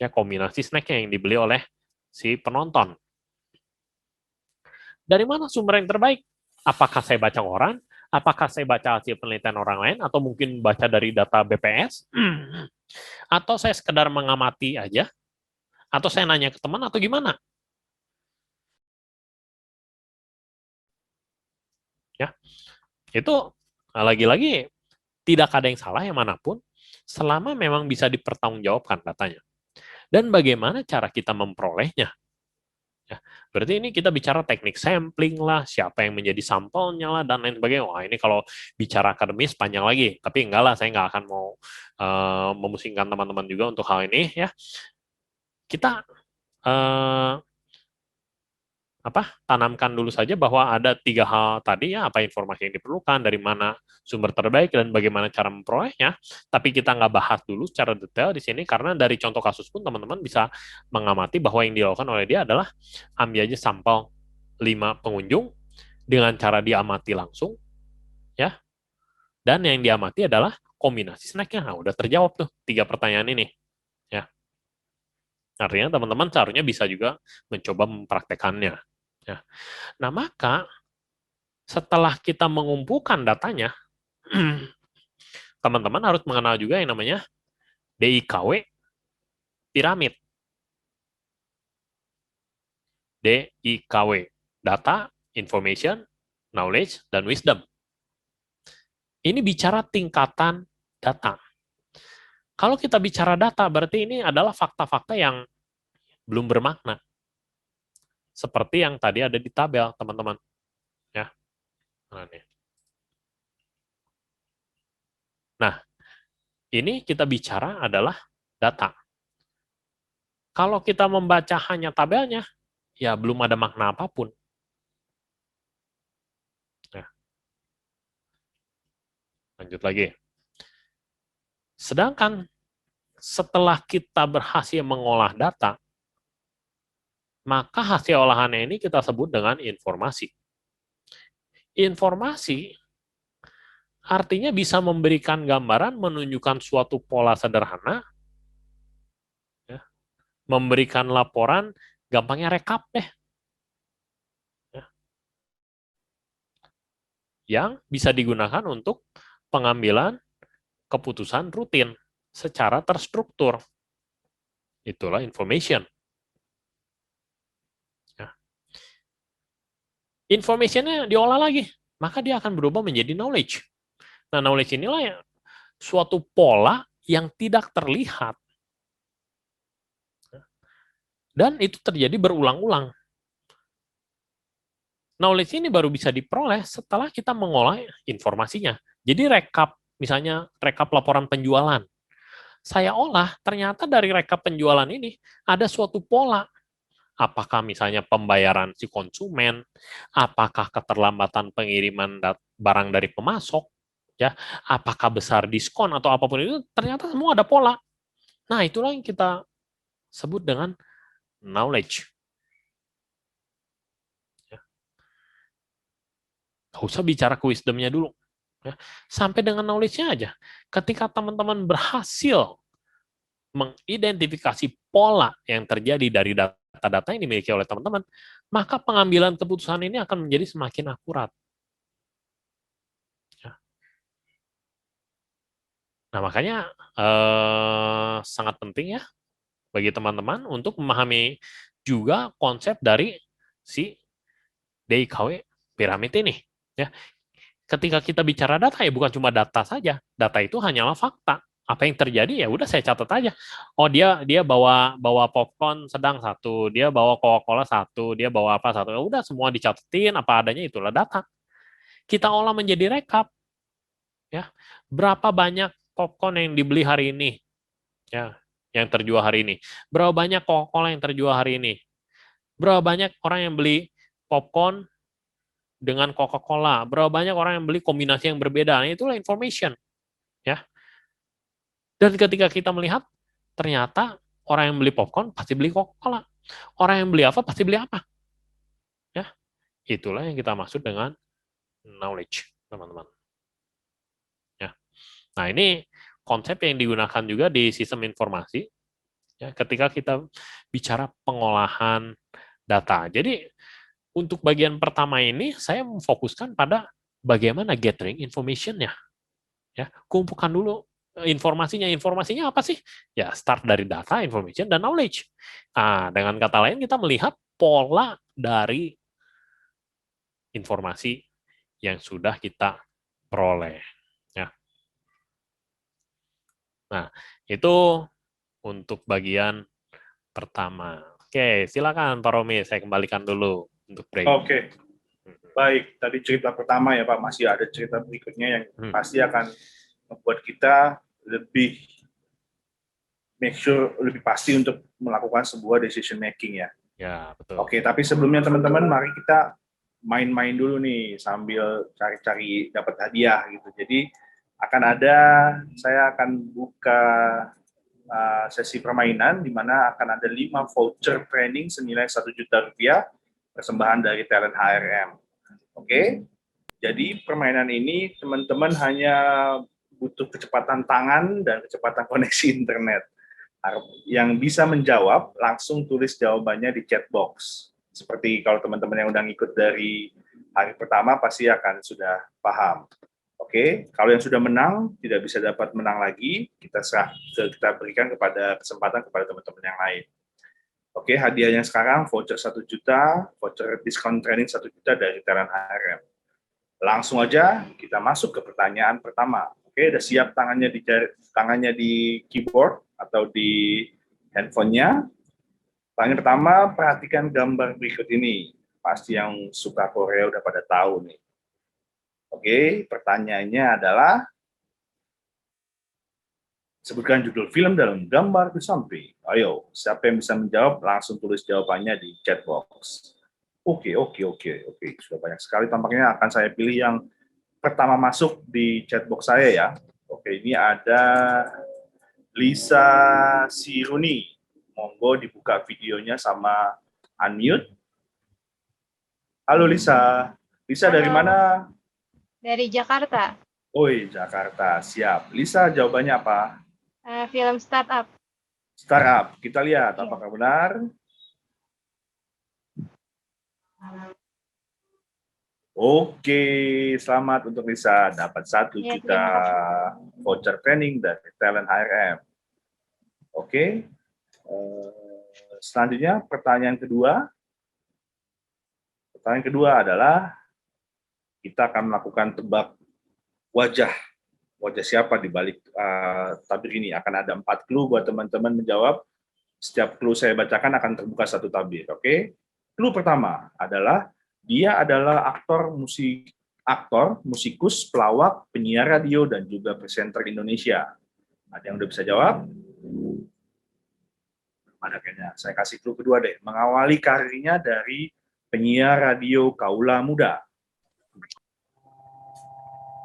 Ya, kombinasi snacknya yang dibeli oleh si penonton. Dari mana sumber yang terbaik? Apakah saya baca koran? Apakah saya baca hasil penelitian orang lain? Atau mungkin baca dari data BPS? Atau saya sekedar mengamati aja? Atau saya nanya ke teman atau gimana? Ya, itu lagi-lagi tidak ada yang salah yang manapun selama memang bisa dipertanggungjawabkan datanya. Dan bagaimana cara kita memperolehnya? Ya, berarti ini kita bicara teknik sampling lah, siapa yang menjadi sampelnya lah, dan lain sebagainya. Wah, ini kalau bicara akademis panjang lagi. Tapi enggak lah, saya nggak akan mau memusingkan teman-teman juga untuk hal ini. Ya, kita uh, tanamkan dulu saja bahwa ada 3 hal tadi ya, apa informasi yang diperlukan, dari mana sumber terbaik, dan bagaimana cara memperolehnya. Tapi kita nggak bahas dulu secara detail di sini, karena dari contoh kasus pun teman-teman bisa mengamati bahwa yang dilakukan oleh dia adalah ambil aja sampel 5 pengunjung dengan cara diamati langsung, ya. Dan yang diamati adalah kombinasi snacknya. Nah, udah terjawab tuh 3 pertanyaan ini, ya. Artinya teman-teman seharusnya bisa juga mencoba mempraktekannya. Ya. Nah, maka setelah kita mengumpulkan datanya, teman-teman harus mengenal juga yang namanya DIKW piramid. DIKW, Data, Information, Knowledge, dan Wisdom. Ini bicara tingkatan data. Kalau kita bicara data, berarti ini adalah fakta-fakta yang belum bermakna. Seperti yang tadi ada di tabel, teman-teman. Ya. Nah, ini kita bicara adalah data. Kalau kita membaca hanya tabelnya, ya belum ada makna apapun. Ya. Lanjut lagi. Sedangkan setelah kita berhasil mengolah data, maka hasil olahannya ini kita sebut dengan informasi. Informasi artinya bisa memberikan gambaran, menunjukkan suatu pola sederhana, ya, memberikan laporan, gampangnya rekap deh, ya, yang bisa digunakan untuk pengambilan keputusan rutin secara terstruktur. Itulah information. Ya. Informationnya diolah lagi, maka dia akan berubah menjadi knowledge. Nah, knowledge inilah yang suatu pola yang tidak terlihat. Dan itu terjadi berulang-ulang. Knowledge ini baru bisa diperoleh setelah kita mengolah informasinya. Jadi misalnya rekap laporan penjualan. Saya olah, ternyata dari rekap penjualan ini ada suatu pola. Apakah misalnya pembayaran si konsumen, apakah keterlambatan pengiriman barang dari pemasok, ya, apakah besar diskon atau apapun itu, ternyata semua ada pola. Nah, itulah yang kita sebut dengan knowledge. Ya. Gak usah bicara ke wisdomnya dulu. Ya. Sampai dengan knowledge-nya aja. Ketika teman-teman berhasil mengidentifikasi pola yang terjadi dari data-data yang dimiliki oleh teman-teman, maka pengambilan keputusan ini akan menjadi semakin akurat. Ya. Nah, makanya sangat penting ya bagi teman-teman untuk memahami juga konsep dari si DIKW piramid ini. Ya. Ketika kita bicara data, ya bukan cuma data saja. Data itu hanyalah fakta. apa yang terjadi ya udah saya catat aja. Oh dia bawa popcorn sedang satu, dia bawa Coca-Cola satu, dia bawa apa satu. Ya udah semua dicatetin apa adanya, itulah data. Kita olah menjadi rekap ya. Berapa banyak popcorn yang dibeli hari ini ya, yang terjual hari ini. Berapa banyak Coca-Cola yang terjual hari ini. Berapa banyak orang yang beli popcorn dengan Coca-Cola. Berapa banyak orang yang beli kombinasi yang berbeda. Nah, itulah information ya. Dan ketika kita melihat, ternyata orang yang beli popcorn pasti beli Coca-Cola. Orang yang beli apa pasti beli apa. Ya, itulah yang kita maksud dengan knowledge, teman-teman. Ya. Nah, ini konsep yang digunakan juga di sistem informasi. Ya, ketika kita bicara pengolahan data. Jadi, untuk bagian pertama ini, saya memfokuskan pada bagaimana gathering information-nya. Ya, kumpulkan dulu informasinya. Informasinya apa sih? Ya, start dari data, information, dan knowledge. Nah, dengan kata lain, kita melihat pola dari informasi yang sudah kita peroleh. Ya. Nah, itu untuk bagian pertama. Oke, silakan Pak Romi, saya kembalikan dulu untuk break. Oke, baik. Tadi cerita pertama ya Pak, masih ada cerita berikutnya yang pasti akan membuat kita lebih make sure, lebih pasti untuk melakukan sebuah decision making ya. Ya, betul. Oke, tapi sebelumnya teman-teman, mari kita main-main dulu nih sambil cari-cari dapat hadiah gitu. Jadi saya akan buka sesi permainan di mana akan ada 5 voucher training senilai 1 juta rupiah persembahan dari Talent HRM. Oke, jadi permainan ini teman-teman hanya butuh kecepatan tangan dan kecepatan koneksi internet. Yang bisa menjawab langsung tulis jawabannya di chat box. Seperti kalau teman-teman yang udah ngikut dari hari pertama pasti akan sudah paham. Oke, kalau yang sudah menang tidak bisa dapat menang lagi, kita berikan kesempatan kepada teman-teman yang lain. Oke, hadiahnya sekarang voucher 1 juta, voucher diskon training 1 juta dari Talent HRM. Langsung aja kita masuk ke pertanyaan pertama. Oke, udah siap tangannya di keyboard atau di handphonenya. Pertanyaan pertama, perhatikan gambar berikut ini. Pasti yang suka Korea udah pada tahu nih. Oke, pertanyaannya adalah sebutkan judul film dalam gambar di samping. Ayo, siapa yang bisa menjawab langsung tulis jawabannya di chat box. Oke. Sudah banyak sekali, tampaknya akan saya pilih yang pertama masuk di chat box saya ya. Oke, ini ada Lisa Siruni. Monggo dibuka videonya sama unmute. Halo Lisa. Lisa dari mana? Dari Jakarta. Oi, Jakarta. Siap. Lisa, jawabannya apa? Film startup. Startup. Kita lihat apakah benar. Oke, selamat untuk Lisa. Dapat 1 juta voucher training dari Talent HRM. Oke. Selanjutnya, pertanyaan kedua. Pertanyaan kedua adalah kita akan melakukan tebak wajah siapa di balik tabir ini. Akan ada 4 clue buat teman-teman menjawab. Setiap clue saya bacakan akan terbuka 1 tabir. Oke. Clue pertama adalah dia adalah aktor, musikus, pelawak, penyiar radio, dan juga presenter Indonesia. Ada yang udah bisa jawab? Ada kayaknya. Saya kasih clue kedua deh. Mengawali karirnya dari penyiar radio kaula muda.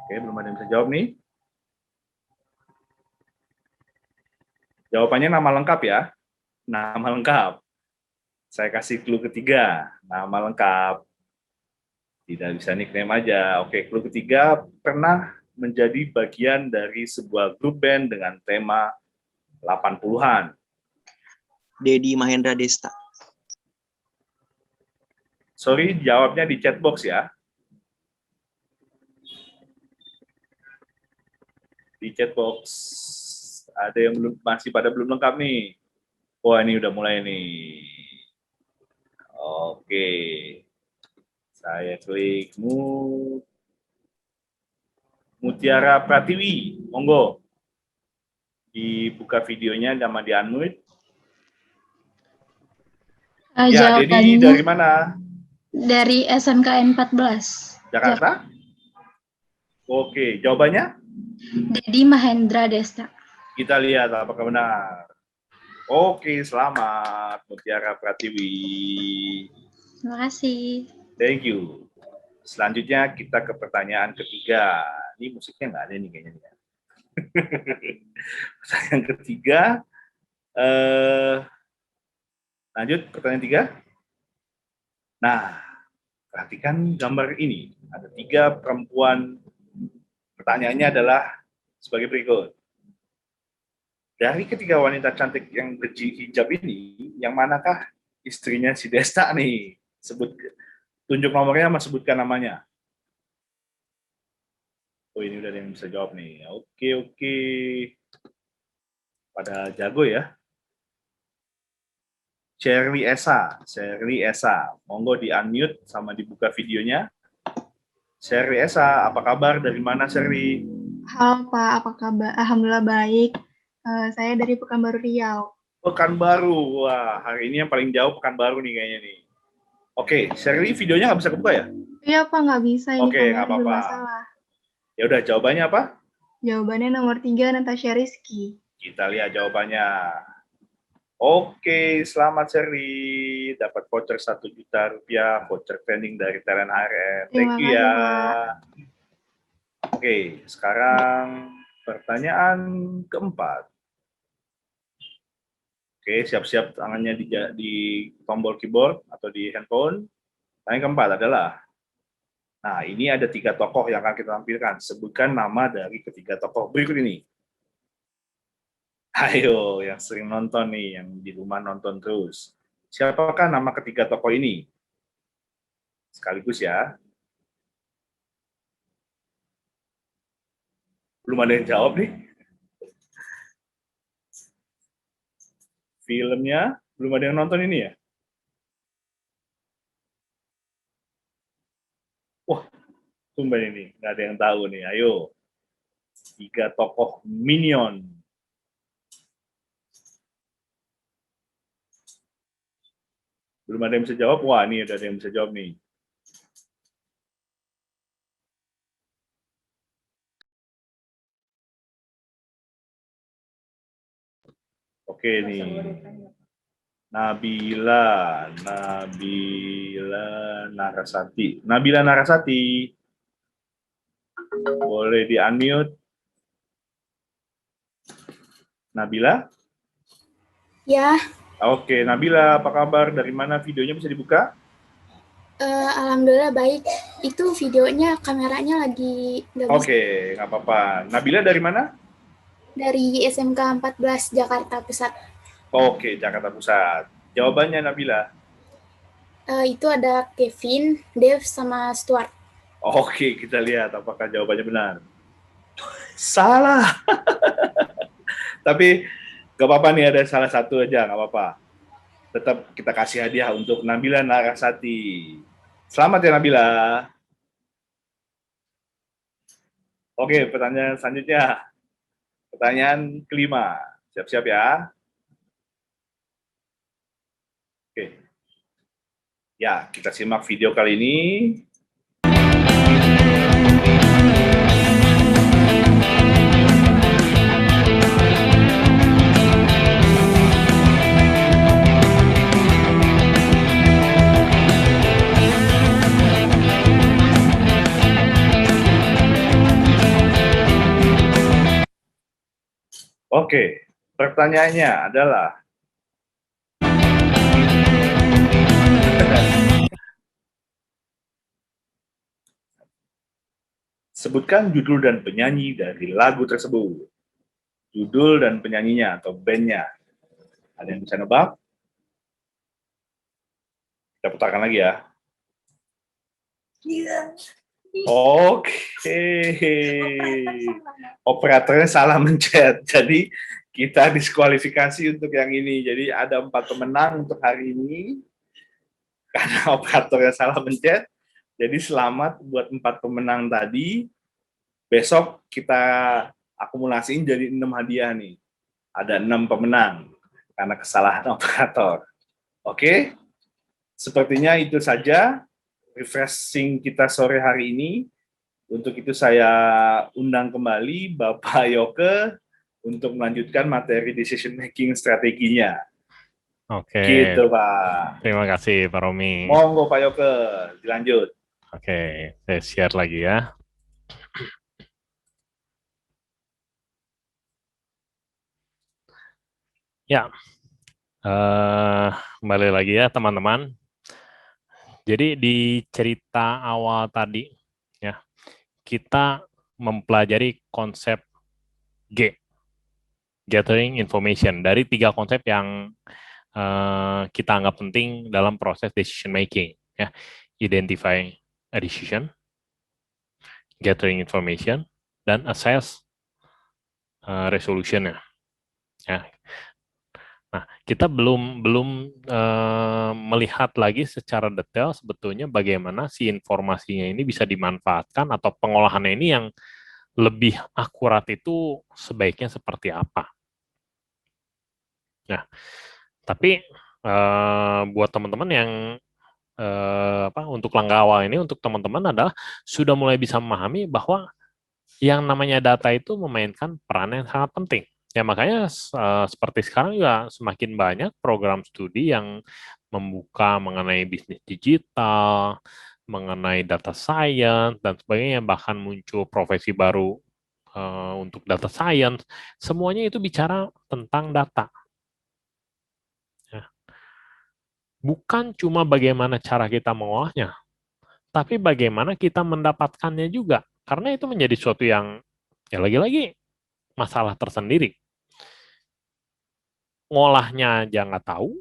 Oke, belum ada yang bisa jawab nih. Jawabannya nama lengkap ya. Nama lengkap. Saya kasih clue ketiga. Nama lengkap. Tidak bisa nickname aja. Oke, clue ketiga, pernah menjadi bagian dari sebuah grup band dengan tema 80-an. Dedi Mahendra Desta. Sorry, jawabnya di chat box ya. Di chat box. Ada yang masih pada belum lengkap nih. Wah, ini udah mulai nih. Oke. Saya klik Mutiara Pratiwi. Monggo. Dibuka videonya sama di-unmute. Ya, Dedi Jawabannya dari mana? dari SMKN 14. Jakarta? Oke, jawabannya? Dedi Mahendra Desta. Kita lihat apakah benar. Oke, selamat Mutiara Pratiwi. Terima kasih. Thank you. Selanjutnya kita ke pertanyaan ketiga. Ini musiknya nggak ada nih kayaknya. Pertanyaan ketiga. Lanjut, pertanyaan 3. Nah, perhatikan gambar ini. Ada 3 perempuan. Pertanyaannya adalah sebagai berikut. Dari ketiga wanita cantik yang berhijab ini, yang manakah istrinya si Desta nih? Tunjuk nomornya sama sebutkan namanya. Oh, ini udah ada yang bisa jawab nih. Oke. Pada jago ya. Sherly Esa. Monggo di-unmute sama dibuka videonya. Sherly Esa, apa kabar? Dari mana, Sherly? Halo Pak, apa kabar? Alhamdulillah baik. Saya dari Pekanbaru Riau. Pekanbaru. Wah, hari ini yang paling jauh Pekanbaru nih kayaknya nih. Oke, Sherly videonya nggak bisa kebuka ya? Iya Pak, nggak bisa ini. Oke, nggak kamera apa-apa. bermasalah. Ya udah, jawabannya apa? Jawabannya nomor 3, Natasha Rizky. Kita lihat jawabannya. Oke, selamat Sherly. Dapat voucher 1 juta rupiah, voucher training dari Talent HRM. Thank Terima you kasih, ya. Pak. Oke, sekarang pertanyaan keempat. Oke, siap-siap tangannya di tombol keyboard atau di handphone. Pertanyaan keempat adalah, nah ini ada 3 tokoh yang akan kita tampilkan. Sebutkan nama dari ketiga tokoh berikut ini. Ayo, yang sering nonton nih, yang di rumah nonton terus. Siapakah nama ketiga tokoh ini? Sekaligus ya. Belum ada yang jawab nih. Filmnya belum ada yang nonton ini ya? Wah, tumben ini, nggak ada yang tahu nih. Ayo, 3 tokoh Minion. Belum ada yang bisa jawab? Wah, ini udah ada yang bisa jawab nih. Oke nih. Nabila Narasati. Boleh di-unmute. Nabila? Ya, Oke, Nabila, apa kabar? Dari mana videonya bisa dibuka? alhamdulillah baik. Itu videonya kameranya lagi nggak bisa. Oke, nggak apa-apa. Nabila dari mana? Dari SMK 14 Jakarta Pusat. Oke, Jakarta Pusat. Jawabannya Nabila. Itu ada Kevin, Dev, sama Stuart. Oke, kita lihat apakah jawabannya benar. Salah. Tapi nggak apa-apa nih, ada salah satu aja, nggak apa-apa. Tetap kita kasih hadiah untuk Nabila Narasati. Selamat ya Nabila. Oke, pertanyaan selanjutnya. Pertanyaan kelima. Siap-siap ya. Oke. Ya, kita simak video kali ini. Oke, pertanyaannya adalah sebutkan judul dan penyanyi dari lagu tersebut. Judul dan penyanyinya atau bandnya. Ada yang bisa nebak? Kita putarkan lagi ya. Oke. Operatornya salah mencet. Jadi kita diskualifikasi untuk yang ini. Jadi ada 4 pemenang untuk hari ini. Karena operatornya salah mencet. Jadi selamat buat 4 pemenang tadi. Besok kita akumulasiin jadi 6 hadiah nih. ada 6 pemenang karena kesalahan operator. Oke, sepertinya itu saja refreshing kita sore hari ini. Untuk itu saya undang kembali Bapak Yoke untuk melanjutkan materi decision making strateginya. Oke, Gitu Pak. terima kasih Pak Romi. Monggo Pak Yoke, dilanjut. Oke, saya share lagi ya. Ya, kembali lagi ya teman-teman. Jadi di cerita awal tadi, ya, kita mempelajari konsep G, gathering information, dari 3 konsep yang kita anggap penting dalam proses decision making. Ya. Identify a decision, gathering information, dan assess resolution-nya. Ya. Nah, kita belum melihat lagi secara detail sebetulnya bagaimana si informasinya ini bisa dimanfaatkan atau pengolahannya ini yang lebih akurat itu sebaiknya seperti apa. Nah, tapi buat teman-teman yang untuk langkah awal ini untuk teman-teman adalah sudah mulai bisa memahami bahwa yang namanya data itu memainkan peran yang sangat penting. Ya makanya seperti sekarang juga semakin banyak program studi yang membuka mengenai bisnis digital, mengenai data science dan sebagainya, bahkan muncul profesi baru untuk data science. Semuanya itu bicara tentang data. Ya. Bukan cuma bagaimana cara kita mengolahnya, tapi bagaimana kita mendapatkannya juga. Karena itu menjadi suatu yang ya lagi-lagi masalah tersendiri. Ngolahnya aja nggak tahu,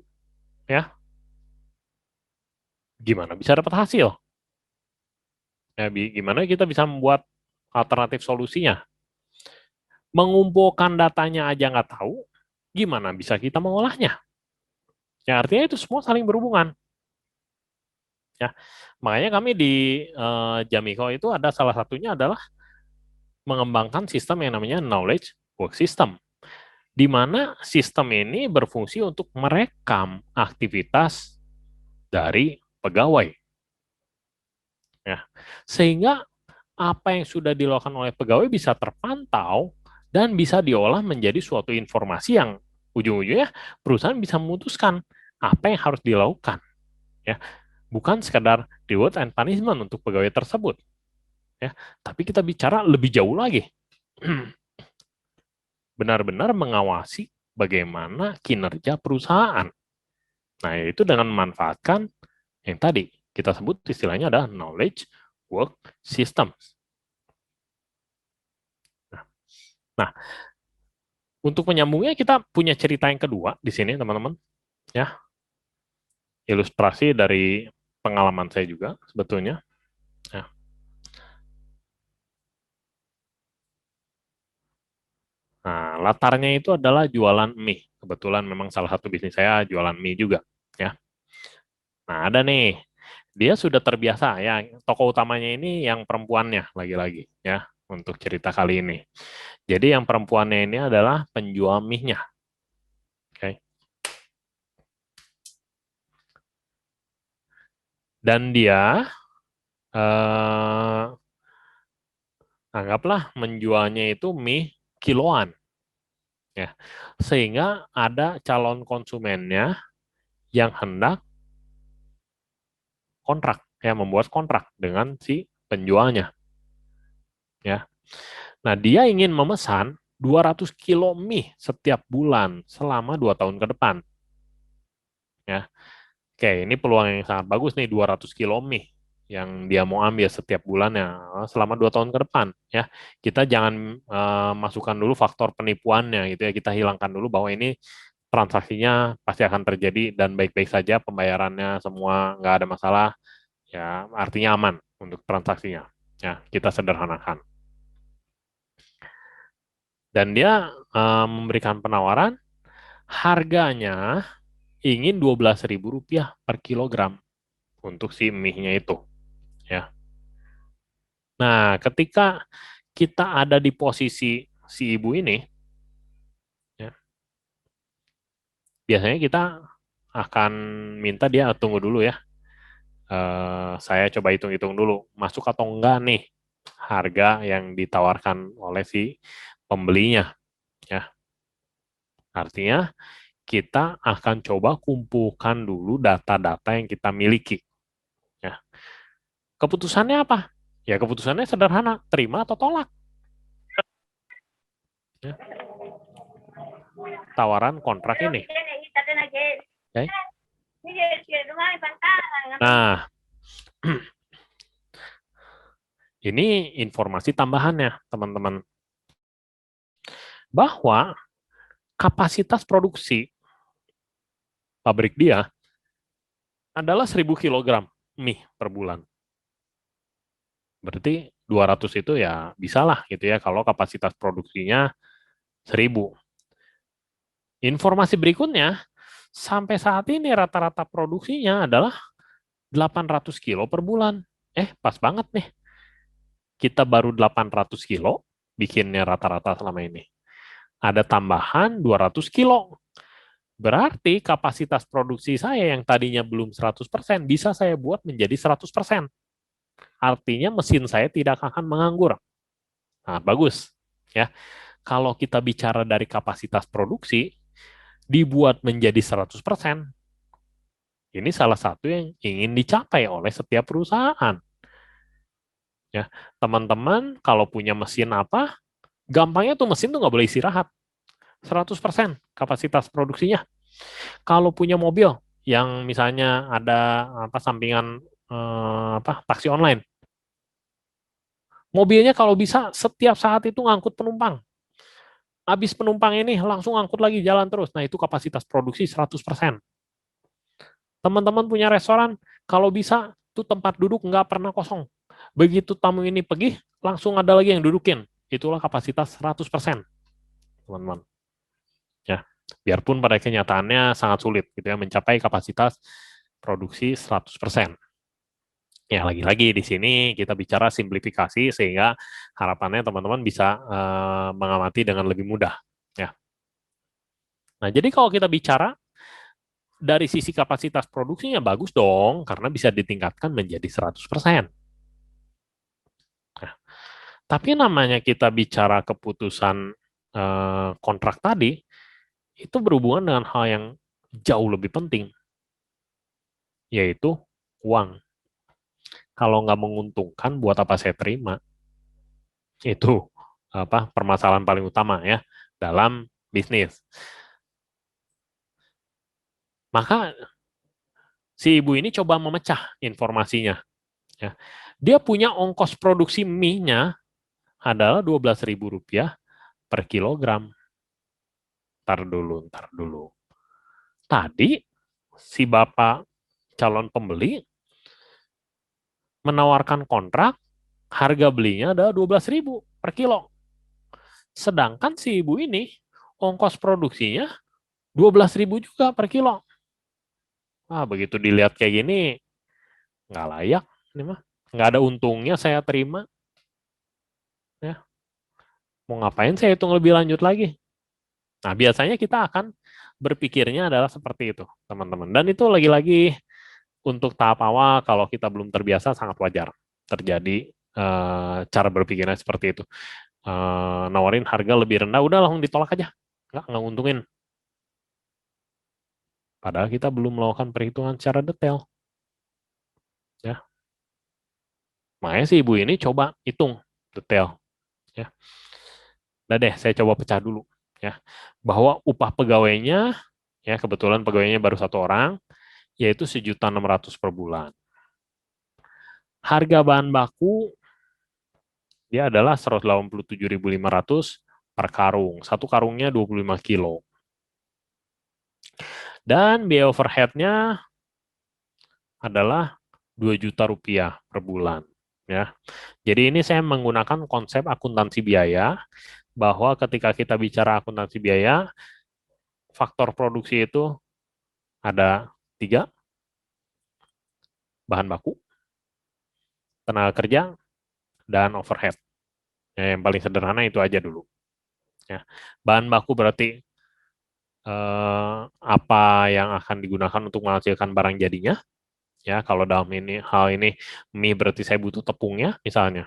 ya gimana bisa dapat hasil? Ya, gimana kita bisa membuat alternatif solusinya? Mengumpulkan datanya aja nggak tahu, gimana bisa kita mengolahnya? Ya artinya itu semua saling berhubungan. Ya, makanya kami di Jamiko itu ada salah satunya adalah mengembangkan sistem yang namanya knowledge work system, di mana sistem ini berfungsi untuk merekam aktivitas dari pegawai. Ya. Sehingga apa yang sudah dilakukan oleh pegawai bisa terpantau dan bisa diolah menjadi suatu informasi yang ujung-ujungnya perusahaan bisa memutuskan apa yang harus dilakukan. Ya. Bukan sekadar reward and punishment untuk pegawai tersebut. Ya. Tapi kita bicara lebih jauh lagi. Benar-benar mengawasi bagaimana kinerja perusahaan. Nah, itu dengan memanfaatkan yang tadi kita sebut istilahnya adalah knowledge work systems. Nah, untuk menyambungnya kita punya cerita yang kedua di sini, teman-teman. Ya, ilustrasi dari pengalaman saya juga sebetulnya. Ya. Nah, latarnya itu adalah jualan mie. Kebetulan memang salah satu bisnis saya jualan mie juga. Ya. Nah, ada nih. Dia sudah terbiasa ya. Tokoh utamanya ini yang perempuannya lagi-lagi ya untuk cerita kali ini. Jadi yang perempuannya ini adalah penjual mie-nya. Oke. Dan dia anggaplah menjualnya itu mie kiloan. Ya. Sehingga ada calon konsumennya yang hendak kontrak, ya membuat kontrak dengan si penjualnya. Ya. Nah, dia ingin memesan 200 kilo mie setiap bulan selama 2 tahun ke depan. Ya. Oke, ini peluang yang sangat bagus nih, 200 kilo mie yang dia mau ambil setiap bulannya selama 2 tahun ke depan. Ya, kita jangan masukkan dulu faktor penipuannya gitu ya. Kita hilangkan dulu bahwa ini transaksinya pasti akan terjadi dan baik-baik saja, pembayarannya semua nggak ada masalah. Ya, artinya aman untuk transaksinya. Ya, kita sederhanakan. Dan dia memberikan penawaran harganya ingin Rp12.000 per kilogram untuk si mie-nya itu. Ya. Nah, ketika kita ada di posisi si ibu ini, ya, biasanya kita akan minta dia tunggu dulu ya. Saya coba hitung-hitung dulu, masuk atau enggak nih harga yang ditawarkan oleh si pembelinya. Ya. Artinya kita akan coba kumpulkan dulu data-data yang kita miliki. Ya. Keputusannya apa? Ya keputusannya sederhana, terima atau tolak. Ya. Tawaran kontrak ini. Okay. Nah, ini informasi tambahannya, teman-teman. Bahwa kapasitas produksi pabrik dia adalah 1.000 kg mie per bulan. Berarti 200 itu ya bisalah gitu ya kalau kapasitas produksinya 1.000. Informasi berikutnya, sampai saat ini rata-rata produksinya adalah 800 kilo per bulan. Pas banget nih. Kita baru 800 kilo bikinnya rata-rata selama ini. Ada tambahan 200 kilo. Berarti kapasitas produksi saya yang tadinya belum 100% bisa saya buat menjadi 100%. Artinya mesin saya tidak akan menganggur. Nah, bagus. Ya. Kalau kita bicara dari kapasitas produksi, dibuat menjadi 100%, ini salah satu yang ingin dicapai oleh setiap perusahaan. Ya, teman-teman kalau punya mesin apa, gampangnya tuh mesin tuh nggak boleh istirahat. 100% kapasitas produksinya. Kalau punya mobil yang misalnya ada sampingan taksi online, mobilnya kalau bisa setiap saat itu ngangkut penumpang. Habis penumpang ini langsung angkut lagi jalan terus. Nah, itu kapasitas produksi 100%. Teman-teman punya restoran, kalau bisa tuh tempat duduk nggak pernah kosong. Begitu tamu ini pergi, langsung ada lagi yang dudukin. Itulah kapasitas 100%. Teman-teman. Ya, biarpun pada kenyataannya sangat sulit gitu ya mencapai kapasitas produksi 100%. Ya, lagi-lagi di sini kita bicara simplifikasi sehingga harapannya teman-teman bisa mengamati dengan lebih mudah. Ya. Nah, jadi kalau kita bicara dari sisi kapasitas produksinya bagus dong, karena bisa ditingkatkan menjadi 100%. Nah, tapi namanya kita bicara keputusan kontrak tadi, itu berhubungan dengan hal yang jauh lebih penting, yaitu uang. Kalau nggak menguntungkan, buat apa saya terima? Itu permasalahan paling utama ya dalam bisnis. Maka si ibu ini coba memecah informasinya. Ya. Dia punya ongkos produksi mie-nya adalah Rp12.000 per kilogram. Ntar dulu. Tadi si bapak calon pembeli menawarkan kontrak, harga belinya adalah 12.000 per kilo. Sedangkan si ibu ini ongkos produksinya 12.000 juga per kilo. Begitu dilihat kayak gini, nggak layak. Ini mah nggak ada untungnya saya terima. Ya. Mau ngapain saya hitung lebih lanjut lagi? Nah, biasanya kita akan berpikirnya adalah seperti itu, teman-teman. Dan itu lagi-lagi untuk tahap awal, kalau kita belum terbiasa, sangat wajar terjadi cara berpikirnya seperti itu. Nawarin harga lebih rendah, udah langsung ditolak aja. Nggak untungin. Padahal kita belum melakukan perhitungan secara detail. Ya. Makanya si ibu ini coba hitung detail. Ya. Udah deh, saya coba pecah dulu. Ya. Bahwa upah pegawainya, ya kebetulan pegawainya baru 1 orang, yaitu 1.600.000 per bulan. Harga bahan baku dia adalah 187.500 per karung. Satu karungnya 25 kilo. Dan biaya overhead-nya adalah Rp2.000.000 per bulan. Ya. Jadi ini saya menggunakan konsep akuntansi biaya, bahwa ketika kita bicara akuntansi biaya, faktor produksi itu ada 3, bahan baku, tenaga kerja, dan overhead. Ya, yang paling sederhana itu aja dulu. Ya. Bahan baku berarti apa yang akan digunakan untuk menghasilkan barang jadinya. Ya, kalau dalam hal ini mie berarti saya butuh tepungnya misalnya.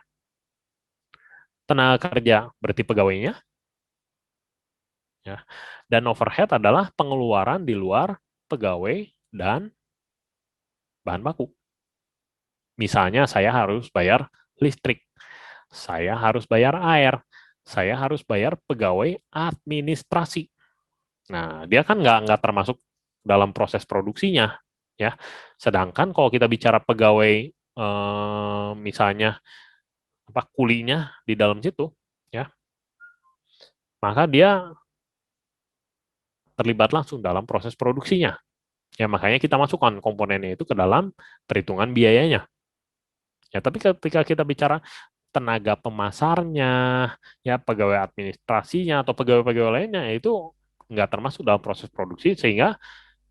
Tenaga kerja berarti pegawainya. Ya. Dan overhead adalah pengeluaran di luar pegawai dan bahan baku. Misalnya saya harus bayar listrik, saya harus bayar air, saya harus bayar pegawai administrasi. Nah, dia kan nggak termasuk dalam proses produksinya, ya. Sedangkan kalau kita bicara pegawai, misalnya apa kulinya di dalam situ, ya, maka dia terlibat langsung dalam proses produksinya. Ya, makanya kita masukkan komponennya itu ke dalam perhitungan biayanya. Ya, tapi ketika kita bicara tenaga pemasarnya, ya pegawai administrasinya atau pegawai-pegawai lainnya itu nggak termasuk dalam proses produksi sehingga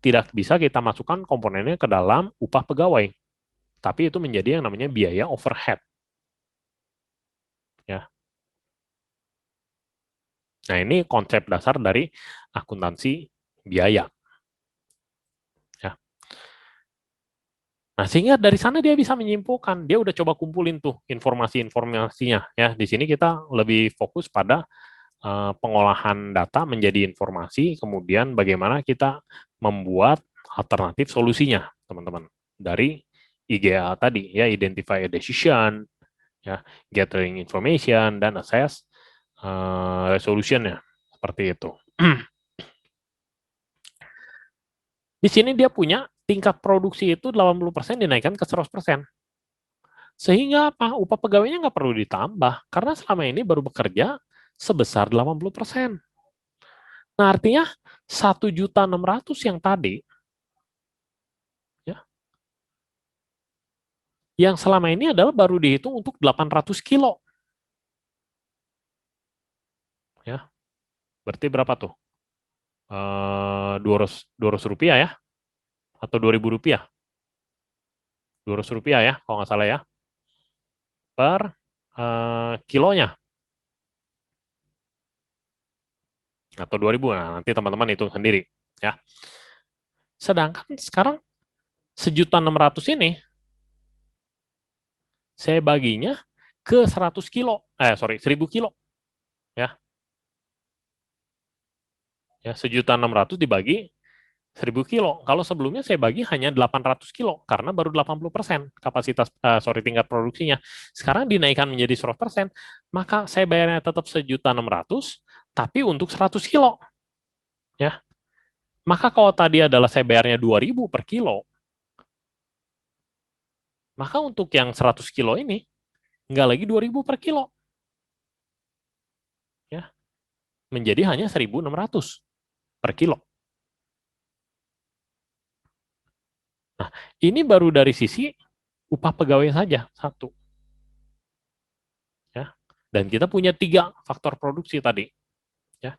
tidak bisa kita masukkan komponennya ke dalam upah pegawai. Tapi itu menjadi yang namanya biaya overhead. Ya. Nah, ini konsep dasar dari akuntansi biaya. Ya. Nah, sehingga dari sana dia bisa menyimpulkan, dia udah coba kumpulin tuh informasi-informasinya. Ya, di sini kita lebih fokus pada pengolahan data menjadi informasi, kemudian bagaimana kita membuat alternatif solusinya, teman-teman. Dari IGA tadi, ya, identify a decision, ya, gathering information, dan assess resolution-nya. Seperti itu. Di sini dia punya tingkat produksi itu 80% dinaikkan ke 100%. Sehingga apa? Upah pegawainya nggak perlu ditambah, karena selama ini baru bekerja sebesar 80%. Nah, artinya 1.600.000 yang tadi, ya, yang selama ini adalah baru dihitung untuk 800 kilo. Ya, berarti berapa tuh? 200 rupiah ya? Atau 2.000 rupiah? 200 rupiah ya, kalau nggak salah ya. Per kilonya. Atau 2.000, nah nanti teman-teman hitung sendiri. Ya. Sedangkan sekarang 1.600.000 ini, saya baginya ke 100 kilo. 1.000 kilo. Ya. Ya, 1.600.000 dibagi 1.000 kilo. Kalau sebelumnya saya bagi hanya 800 kilo, karena baru 80% kapasitas, tingkat produksinya. Sekarang dinaikkan menjadi 100%, maka saya bayarnya tetap 1.600.000, tapi untuk 100 kilo. Ya. Maka kalau tadi adalah saya bayarnya 2.000 per kilo, maka untuk yang 100 kilo ini, nggak lagi 2.000 per kilo. Ya. Menjadi hanya 1.600 per kilo. Nah, ini baru dari sisi upah pegawai saja, satu. Ya. Dan kita punya 3 faktor produksi tadi. Ya.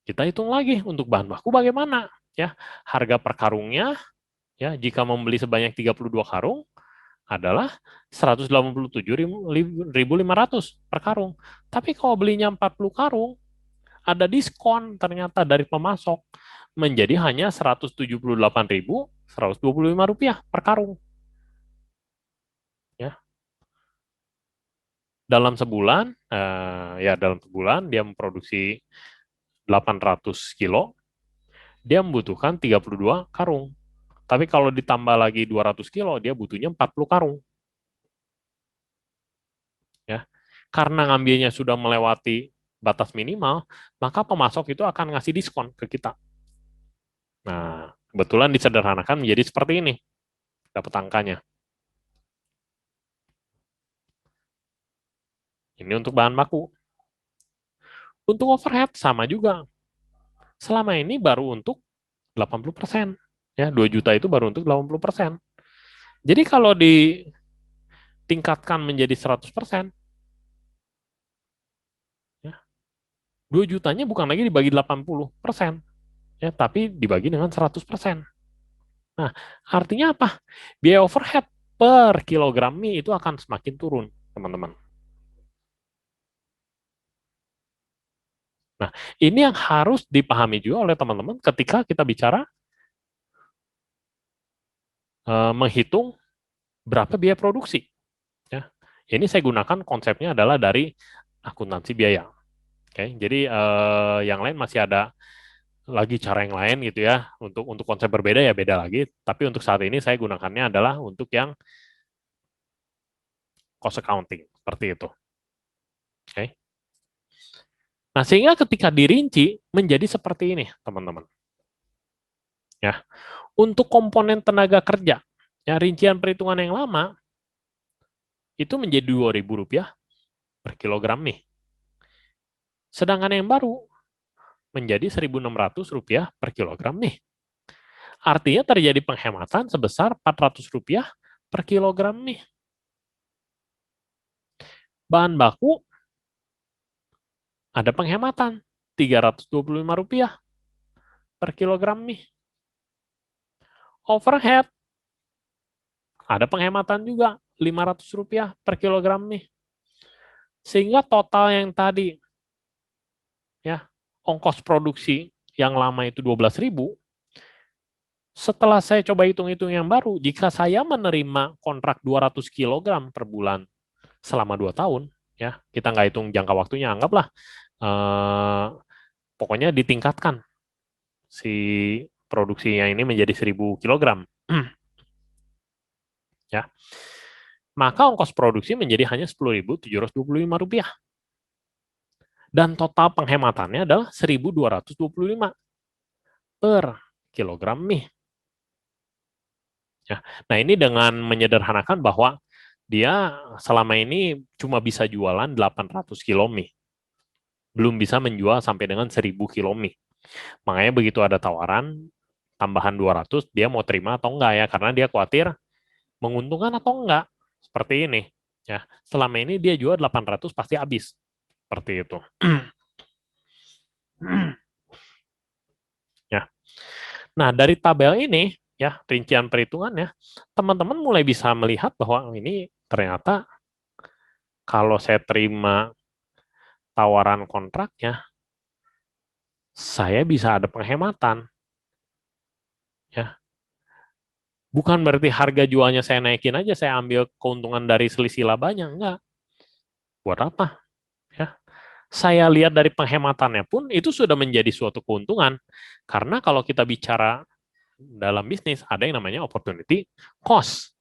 Kita hitung lagi untuk bahan baku bagaimana. Ya. Harga per karungnya, ya, jika membeli sebanyak 32 karung, adalah 187.500 per karung. Tapi kalau belinya 40 karung, ada diskon ternyata dari pemasok menjadi hanya 178.125 rupiah per karung. Ya. Dalam sebulan, dalam sebulan dia memproduksi 800 kilo, dia membutuhkan 32 karung. Tapi kalau ditambah lagi 200 kilo, dia butuhnya 40 karung. Ya. Karena ngambilnya sudah melewati batas minimal, maka pemasok itu akan ngasih diskon ke kita. Nah, kebetulan disederhanakan menjadi seperti ini. Dapat angkanya. Ini untuk bahan baku. Untuk overhead sama juga. Selama ini baru untuk 80%. Ya, 2 juta itu baru untuk 80%. Jadi kalau ditingkatkan menjadi 100%, ya, 2 jutanya bukan lagi dibagi 80%, ya, tapi dibagi dengan 100%. Nah, artinya apa? Biaya overhead per kilogram mie itu akan semakin turun, teman-teman. Nah, ini yang harus dipahami juga oleh teman-teman ketika kita bicara menghitung berapa biaya produksi. Ya. Ini saya gunakan konsepnya adalah dari akuntansi biaya. Oke, jadi yang lain masih ada lagi cara yang lain gitu ya. Untuk konsep berbeda ya beda lagi. Tapi untuk saat ini saya gunakannya adalah untuk yang cost accounting seperti itu. Oke. Nah, sehingga ketika dirinci menjadi seperti ini, teman-teman. Ya. Untuk komponen tenaga kerja, ya rincian perhitungan yang lama itu menjadi Rp2.000 per kilogram nih. Sedangkan yang baru menjadi Rp1.600 per kilogram nih. Artinya terjadi penghematan sebesar Rp400 per kilogram nih. Bahan baku ada penghematan Rp325 per kilogram nih. Overhead ada penghematan juga Rp500 per kilogram nih. Sehingga total yang tadi ya ongkos produksi yang lama itu 12.000. Setelah saya coba hitung-hitung yang baru, jika saya menerima kontrak 200 kg per bulan selama 2 tahun, ya kita nggak hitung jangka waktunya, anggaplah pokoknya ditingkatkan si produksinya ini menjadi 1.000 kg. Ya. Maka ongkos produksi menjadi hanya Rp10.725. Dan total penghematannya adalah 1.225 per kilogram mie. Ya. Nah, ini dengan menyederhanakan bahwa dia selama ini cuma bisa jualan 800 kilo mie. Belum bisa menjual sampai dengan 1.000 kilo mie. Makanya begitu ada tawaran tambahan 200, dia mau terima atau enggak ya, karena dia khawatir menguntungkan atau enggak. Seperti ini. Ya. Selama ini dia jual 800 pasti habis. Seperti itu. Ya. Nah, dari tabel ini, ya rincian perhitungannya, teman-teman mulai bisa melihat bahwa ini ternyata kalau saya terima tawaran kontraknya, saya bisa ada penghematan. Ya. Bukan berarti harga jualnya saya naikin aja, saya ambil keuntungan dari selisih labanya, enggak. Buat apa? Ya. Saya lihat dari penghematannya pun itu sudah menjadi suatu keuntungan. Karena kalau kita bicara dalam bisnis, ada yang namanya opportunity cost.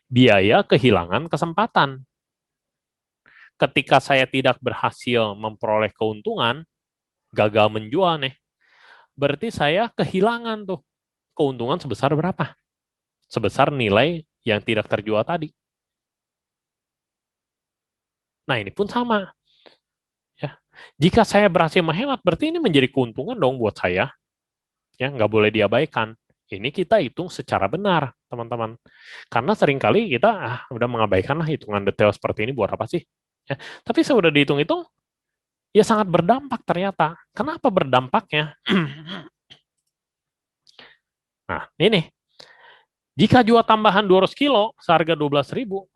Biaya kehilangan kesempatan. Ketika saya tidak berhasil memperoleh keuntungan, gagal menjual nih, berarti saya kehilangan tuh keuntungan sebesar berapa? Sebesar nilai yang tidak terjual tadi. Nah, ini pun sama. Ya. Jika saya berhasil menghemat, berarti ini menjadi keuntungan dong buat saya. Ya, nggak boleh diabaikan. Ini kita hitung secara benar, teman-teman. Karena seringkali kita udah mengabaikan lah hitungan detail seperti ini buat apa sih? Ya. Tapi saya udah dihitung-hitung, ya sangat berdampak ternyata. Kenapa berdampaknya? Nah, ini. Jika jual tambahan 200 kilo, seharga 12.000,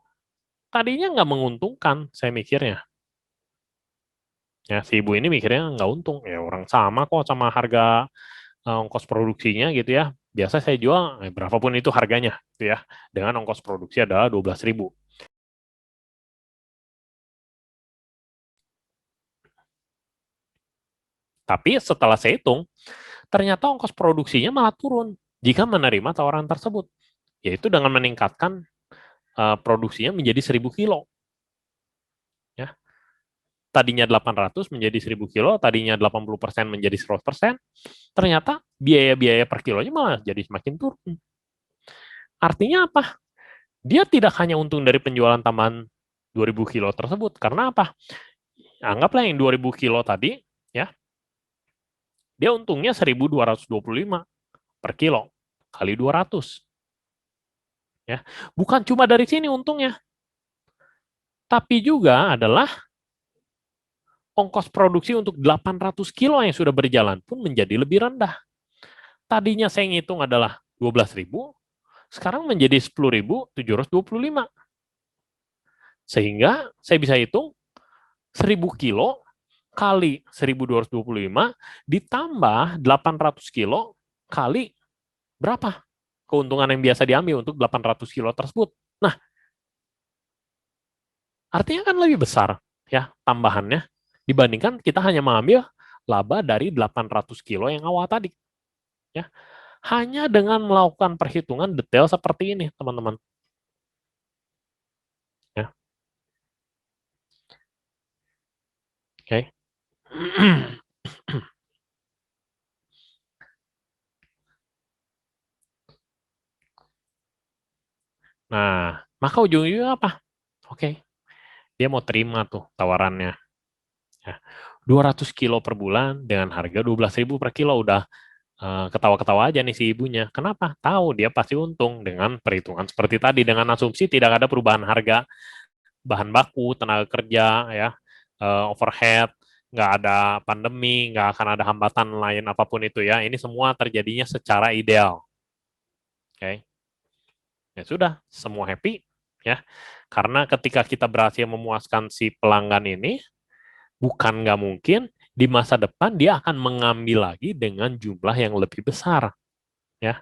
tadinya nggak menguntungkan, saya mikirnya. Ya, si ibu ini mikirnya nggak untung. Ya, orang sama kok sama harga ongkos produksinya gitu ya. Biasa saya jual berapapun itu harganya gitu ya. Dengan ongkos produksi adalah 12.000. Tapi setelah saya hitung, ternyata ongkos produksinya malah turun jika menerima tawaran tersebut. Yaitu dengan meningkatkan produksinya menjadi 1.000 kilo. Ya. Tadinya 800 menjadi 1.000 kilo, tadinya 80% menjadi 100%, ternyata biaya-biaya per kilonya malah jadi semakin turun. Artinya apa? Dia tidak hanya untung dari penjualan tambahan 2.000 kilo tersebut. Karena apa? Anggaplah yang 2.000 kilo tadi, ya, dia untungnya 1.225 per kilo, kali 200. Ya. Bukan cuma dari sini untungnya, tapi juga adalah ongkos produksi untuk 800 kilo yang sudah berjalan pun menjadi lebih rendah. Tadinya saya ngitung adalah 12.000, sekarang menjadi 10.725. Sehingga saya bisa hitung 1.000 kilo kali 1225 ditambah 800 kilo kali berapa keuntungan yang biasa diambil untuk 800 kilo tersebut. Nah, artinya kan lebih besar ya tambahannya dibandingkan kita hanya mengambil laba dari 800 kilo yang awal tadi. Ya. Hanya dengan melakukan perhitungan detail seperti ini, teman-teman. Ya. Oke. Nah, maka ujung-ujungnya apa? Oke. Dia mau terima tuh tawarannya. Ya. 200 kilo per bulan dengan harga 12.000 per kilo udah ketawa-ketawa aja nih si ibunya. Kenapa? Tahu dia pasti untung dengan perhitungan seperti tadi, dengan asumsi tidak ada perubahan harga bahan baku, tenaga kerja, ya, overhead, nggak ada pandemi, nggak akan ada hambatan lain apapun itu ya. Ini semua terjadinya secara ideal. Oke. Ya sudah, semua happy ya. Karena ketika kita berhasil memuaskan si pelanggan ini, bukan nggak mungkin di masa depan dia akan mengambil lagi dengan jumlah yang lebih besar. Ya.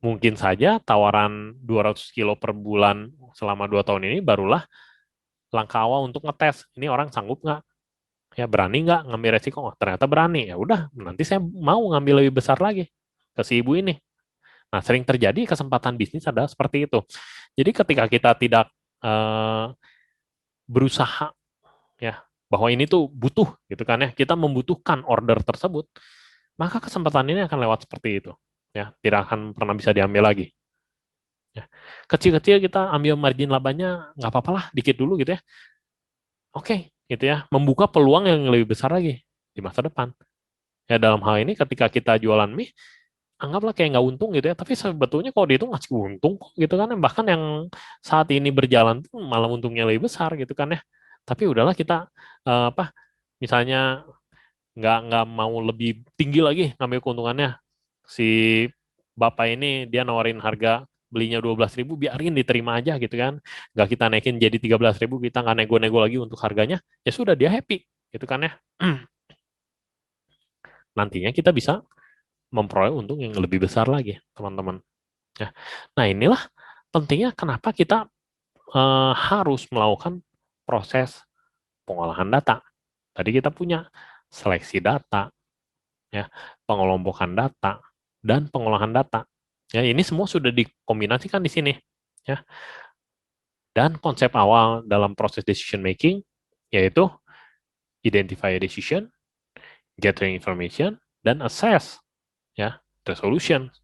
Mungkin saja tawaran 200 kilo per bulan selama 2 tahun ini barulah langkah awal untuk ngetes. Ini orang sanggup nggak? Ya berani nggak ngambil resiko? Oh, ternyata berani. Ya udah, nanti saya mau ngambil lebih besar lagi ke si ibu ini. Nah, sering terjadi kesempatan bisnis adalah seperti itu. Jadi ketika kita tidak berusaha ya bahwa ini tuh butuh gitu kan ya, kita membutuhkan order tersebut, maka kesempatan ini akan lewat seperti itu ya, tidak akan pernah bisa diambil lagi ya. Kecil-kecil kita ambil margin labanya nggak apa-apa lah, dikit dulu gitu ya, oke gitu ya, membuka peluang yang lebih besar lagi di masa depan ya. Dalam hal ini ketika kita jualan mie, anggaplah kayak nggak untung gitu ya, tapi sebetulnya kalau dia itu ngasih untung gitu kan, bahkan yang saat ini berjalan pun malah untungnya lebih besar gitu kan ya. Tapi udahlah kita misalnya nggak mau lebih tinggi lagi ngambil keuntungannya. Si bapak ini dia nawarin harga belinya 12.000, biarin diterima aja gitu kan. Nggak kita naikin jadi 13.000, kita nggak nego-nego lagi untuk harganya, ya sudah dia happy gitu kan ya. Nantinya kita bisa memperoleh untung yang lebih besar lagi, teman-teman. Ya. Nah, inilah pentingnya kenapa kita harus melakukan proses pengolahan data. Tadi kita punya seleksi data, ya, pengelompokan data, dan pengolahan data. Ya, ini semua sudah dikombinasikan di sini. Ya. Dan konsep awal dalam proses decision making yaitu identify a decision, gathering information, dan assess, ya, the solution.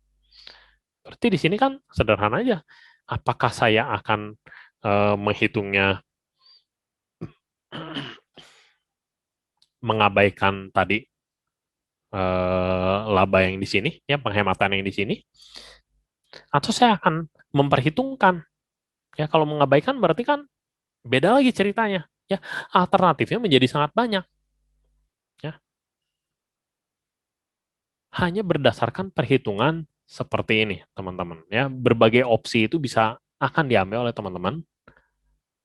Berarti di sini kan sederhana aja. Apakah saya akan menghitungnya mengabaikan tadi laba yang di sini, ya, penghematan yang di sini, atau saya akan memperhitungkan, ya, kalau mengabaikan berarti kan beda lagi ceritanya, ya, alternatifnya menjadi sangat banyak, ya, hanya berdasarkan perhitungan seperti ini, teman-teman, ya, berbagai opsi itu bisa akan diambil oleh teman-teman,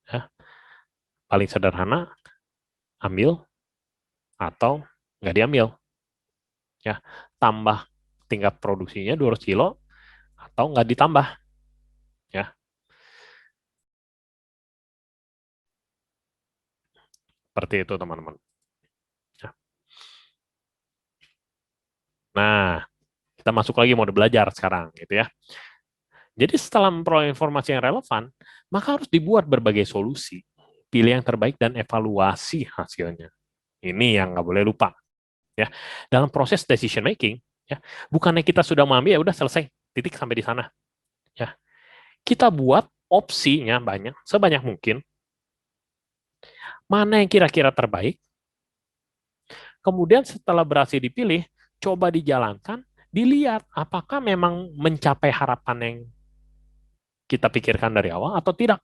ya, paling sederhana ambil atau nggak diambil. Ya, tambah tingkat produksinya 200 kilo atau nggak ditambah. Ya. Seperti itu, teman-teman. Ya. Nah, kita masuk lagi mode belajar sekarang, gitu ya. Jadi setelah memperoleh informasi yang relevan, maka harus dibuat berbagai solusi, pilih yang terbaik dan evaluasi hasilnya. Ini yang nggak boleh lupa. Ya, dalam proses decision making, ya, bukannya kita sudah mengambil ya udah selesai, titik sampai di sana. Ya, kita buat opsinya banyak, sebanyak mungkin. Mana yang kira-kira terbaik? Kemudian setelah berhasil dipilih, coba dijalankan, dilihat apakah memang mencapai harapan yang kita pikirkan dari awal atau tidak.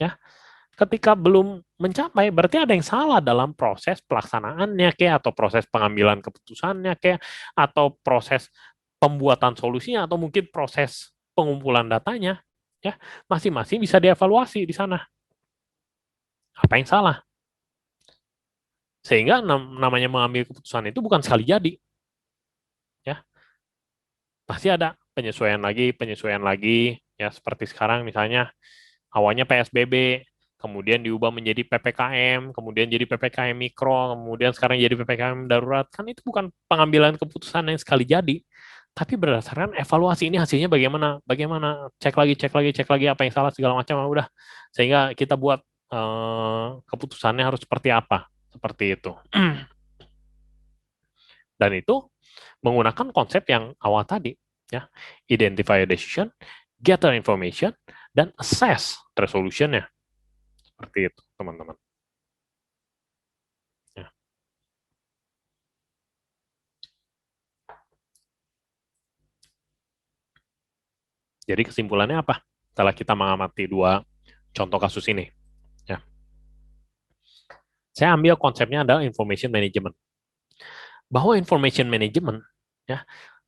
Ya, ketika belum mencapai, berarti ada yang salah dalam proses pelaksanaannya, kayak, atau proses pengambilan keputusannya, kayak, atau proses pembuatan solusinya, atau mungkin proses pengumpulan datanya. Ya, masing-masing bisa dievaluasi di sana. Apa yang salah? Sehingga namanya mengambil keputusan itu bukan sekali jadi. Ya. Pasti ada penyesuaian lagi, ya seperti sekarang misalnya awalnya PSBB, kemudian diubah menjadi PPKM, kemudian jadi PPKM mikro, kemudian sekarang jadi PPKM darurat. Kan itu bukan pengambilan keputusan yang sekali jadi, tapi berdasarkan evaluasi ini hasilnya bagaimana, cek lagi apa yang salah segala macam, udah. Sehingga kita buat keputusannya harus seperti apa, seperti itu. Dan itu menggunakan konsep yang awal tadi, ya, identify a decision, gather information, dan assess resolution-nya. Seperti itu, teman-teman. Ya. Jadi kesimpulannya apa? Setelah kita mengamati dua contoh kasus ini, ya. Saya ambil konsepnya adalah information management. Bahwa information management, ya,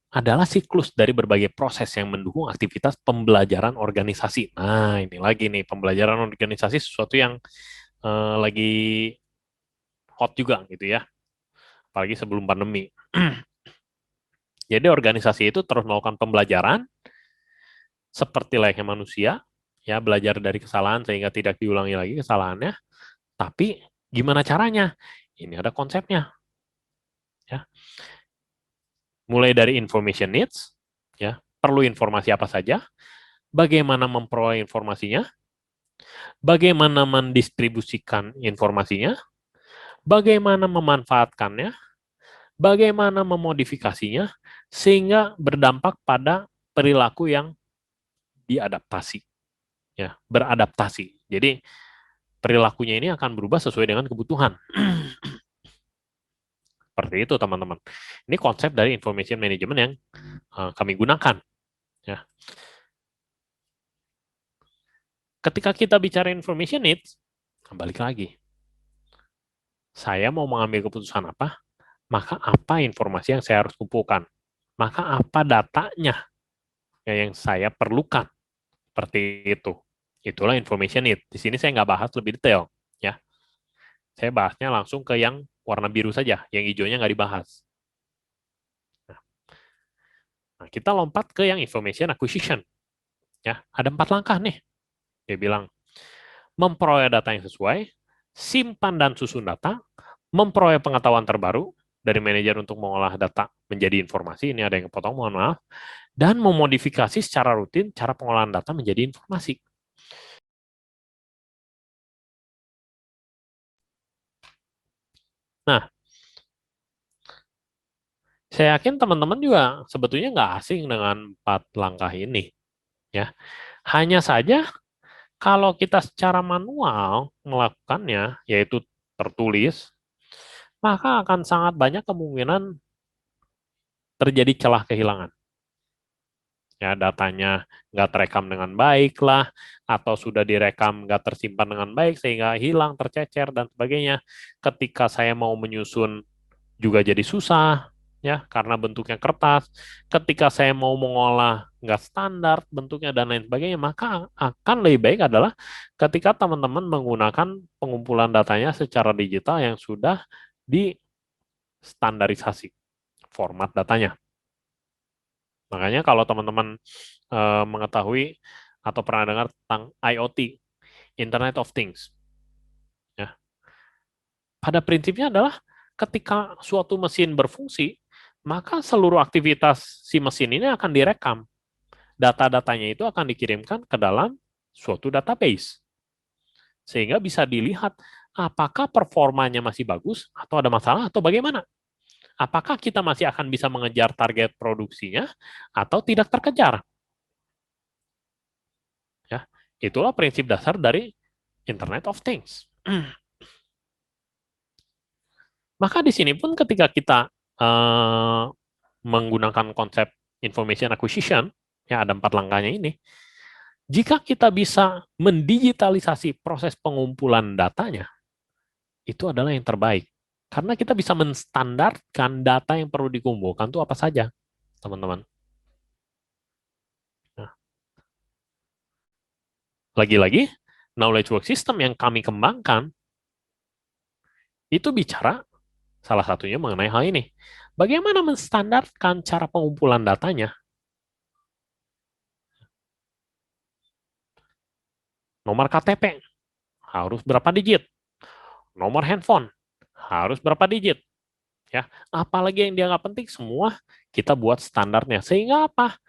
adalah siklus dari berbagai proses yang mendukung aktivitas pembelajaran organisasi. Nah, ini lagi nih, pembelajaran organisasi sesuatu yang lagi hot juga gitu ya, apalagi sebelum pandemi. Jadi organisasi itu terus melakukan pembelajaran seperti layaknya manusia, ya, belajar dari kesalahan sehingga tidak diulangi lagi kesalahannya. Tapi gimana caranya? Ini ada konsepnya. Ya. Mulai dari information needs, ya, perlu informasi apa saja, bagaimana memperoleh informasinya, bagaimana mendistribusikan informasinya, bagaimana memanfaatkannya, bagaimana memodifikasinya, sehingga berdampak pada perilaku yang diadaptasi, ya, beradaptasi. Jadi perilakunya ini akan berubah sesuai dengan kebutuhan. Seperti itu, teman-teman. Ini konsep dari information management yang kami gunakan. Ya. Ketika kita bicara information needs, balik lagi. Saya mau mengambil keputusan apa, maka apa informasi yang saya harus kumpulkan? Maka apa datanya yang saya perlukan? Seperti itu. Itulah information need. Di sini saya nggak bahas lebih detail. Ya. Saya bahasnya langsung ke yang warna biru saja, yang hijaunya nggak dibahas. Nah, kita lompat ke yang information acquisition. Ya, ada 4 langkah nih. Dia bilang, memperoleh data yang sesuai, simpan dan susun data, memperoleh pengetahuan terbaru dari manajer untuk mengolah data menjadi informasi, ini ada yang kepotong, mohon maaf, dan memodifikasi secara rutin cara pengolahan data menjadi informasi. Nah, saya yakin teman-teman juga sebetulnya nggak asing dengan 4 langkah ini. Ya, hanya saja kalau kita secara manual melakukannya, yaitu tertulis, maka akan sangat banyak kemungkinan terjadi celah kehilangan. Ya, datanya nggak terekam dengan baik lah, atau sudah direkam nggak tersimpan dengan baik sehingga hilang, tercecer, dan sebagainya. Ketika saya mau menyusun juga jadi susah, ya, karena bentuknya kertas. Ketika saya mau mengolah nggak standar bentuknya dan lain sebagainya, maka akan lebih baik adalah ketika teman-teman menggunakan pengumpulan datanya secara digital yang sudah distandarisasi format datanya. Makanya kalau teman-teman mengetahui atau pernah dengar tentang IoT, Internet of Things, ya, pada prinsipnya adalah ketika suatu mesin berfungsi, maka seluruh aktivitas si mesin ini akan direkam. Data-datanya itu akan dikirimkan ke dalam suatu database. Sehingga bisa dilihat apakah performanya masih bagus atau ada masalah atau bagaimana. Apakah kita masih akan bisa mengejar target produksinya atau tidak terkejar. Ya, itulah prinsip dasar dari Internet of Things. Maka di sini pun ketika kita menggunakan konsep information acquisition, ya ada 4 langkahnya ini, jika kita bisa mendigitalisasi proses pengumpulan datanya, itu adalah yang terbaik. Karena kita bisa menstandarkan data yang perlu dikumpulkan itu apa saja, teman-teman. Nah, lagi-lagi, knowledge work system yang kami kembangkan, itu bicara Salah satunya mengenai hal ini. Bagaimana menstandarkan cara pengumpulan datanya? Nomor KTP harus berapa digit? Nomor handphone harus berapa digit? Ya, apalagi yang dianggap penting semua kita buat standarnya. Sehingga apa?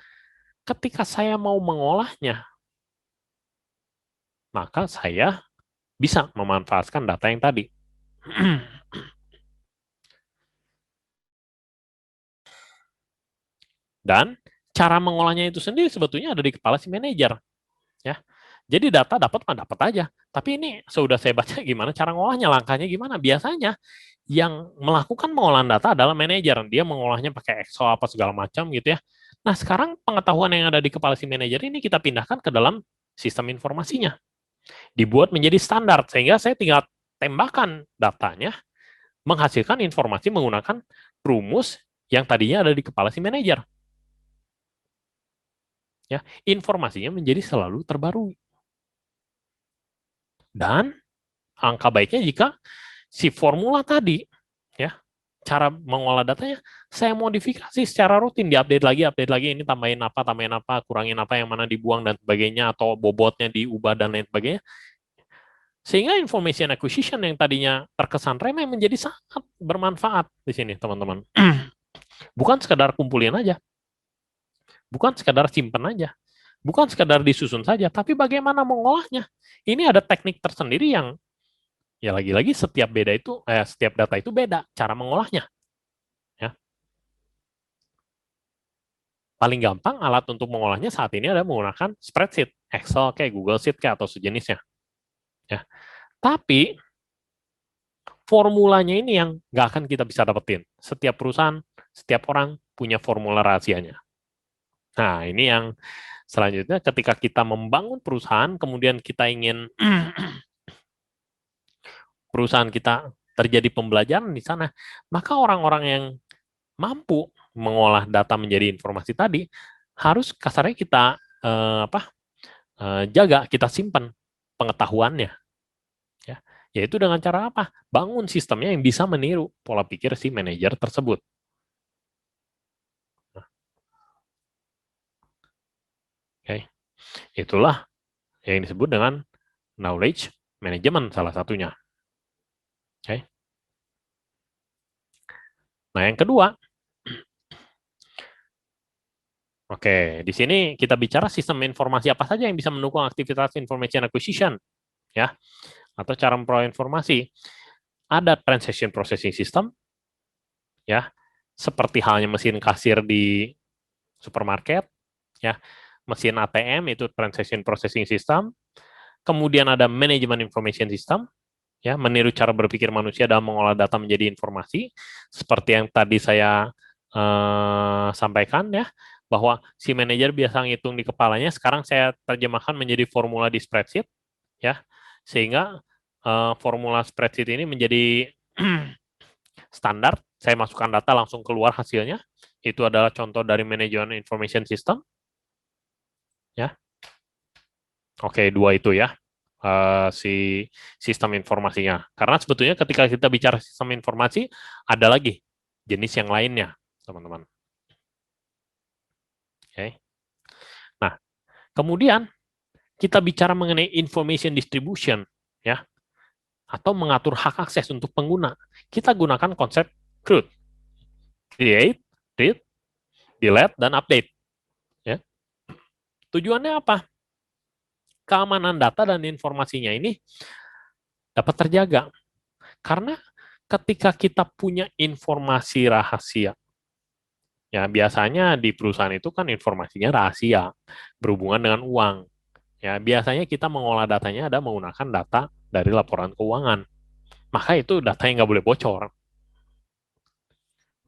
Ketika saya mau mengolahnya, maka saya bisa memanfaatkan data yang tadi. Dan cara mengolahnya itu sendiri sebetulnya ada di kepala si manajer. Ya, jadi data dapat mah dapat aja. Tapi ini sudah saya baca gimana cara ngolahnya, langkahnya gimana. Biasanya yang melakukan pengolahan data adalah manajer. Dia mengolahnya pakai Excel apa segala macam gitu ya. Nah, sekarang pengetahuan yang ada di kepala si manajer ini kita pindahkan ke dalam sistem informasinya. Dibuat menjadi standar sehingga saya tinggal tembakan datanya menghasilkan informasi menggunakan rumus yang tadinya ada di kepala si manajer. Ya, informasinya menjadi selalu terbaru. Dan angka baiknya jika si formula tadi, ya, cara mengolah datanya, saya modifikasi secara rutin, update lagi, ini tambahin apa, kurangin apa, yang mana dibuang dan sebagainya, atau bobotnya diubah dan lain sebagainya. Sehingga information acquisition yang tadinya terkesan remeh menjadi sangat bermanfaat di sini, teman-teman. Bukan sekadar kumpulin aja, bukan sekadar simpen aja, bukan sekadar disusun saja, tapi bagaimana mengolahnya. Ini ada teknik tersendiri yang ya lagi-lagi setiap data itu beda cara mengolahnya. Ya. Paling gampang alat untuk mengolahnya saat ini adalah menggunakan spreadsheet, Excel kayak Google Sheet kayak atau sejenisnya. Ya. Tapi formulanya ini yang nggak akan kita bisa dapetin. Setiap perusahaan, setiap orang punya formula rahasianya. Nah, ini yang selanjutnya ketika kita membangun perusahaan, kemudian kita ingin perusahaan kita terjadi pembelajaran di sana, maka orang-orang yang mampu mengolah data menjadi informasi tadi harus kasarnya kita jaga, kita simpan pengetahuannya. Ya, yaitu dengan cara apa? Bangun sistemnya yang bisa meniru pola pikir si manajer tersebut. Oke. Itulah yang disebut dengan knowledge management salah satunya. Oke. Nah, yang kedua, oke, di sini kita bicara sistem informasi apa saja yang bisa mendukung aktivitas information acquisition, ya, atau cara memperoleh informasi. Ada transaction processing system, ya, seperti halnya mesin kasir di supermarket, ya, mesin ATM itu transaction processing system. Kemudian ada management information system, ya, meniru cara berpikir manusia dalam mengolah data menjadi informasi, seperti yang tadi saya sampaikan, ya, bahwa si manajer biasa ngitung di kepalanya, sekarang saya terjemahkan menjadi formula di spreadsheet, ya, sehingga formula spreadsheet ini menjadi standar, saya masukkan data langsung keluar hasilnya, itu adalah contoh dari management information system, ya. Oke, dua itu ya, si sistem informasinya. Karena sebetulnya ketika kita bicara sistem informasi, ada lagi jenis yang lainnya, teman-teman. Oke. Nah, kemudian kita bicara mengenai information distribution, ya, atau mengatur hak akses untuk pengguna. Kita gunakan konsep CRUD, create, read, delete, dan update. Ya. Tujuannya apa? Keamanan data dan informasinya ini dapat terjaga. Karena ketika kita punya informasi rahasia, ya biasanya di perusahaan itu kan informasinya rahasia, berhubungan dengan uang. Ya, biasanya kita mengolah datanya ada menggunakan data dari laporan keuangan. Maka itu data yang nggak boleh bocor.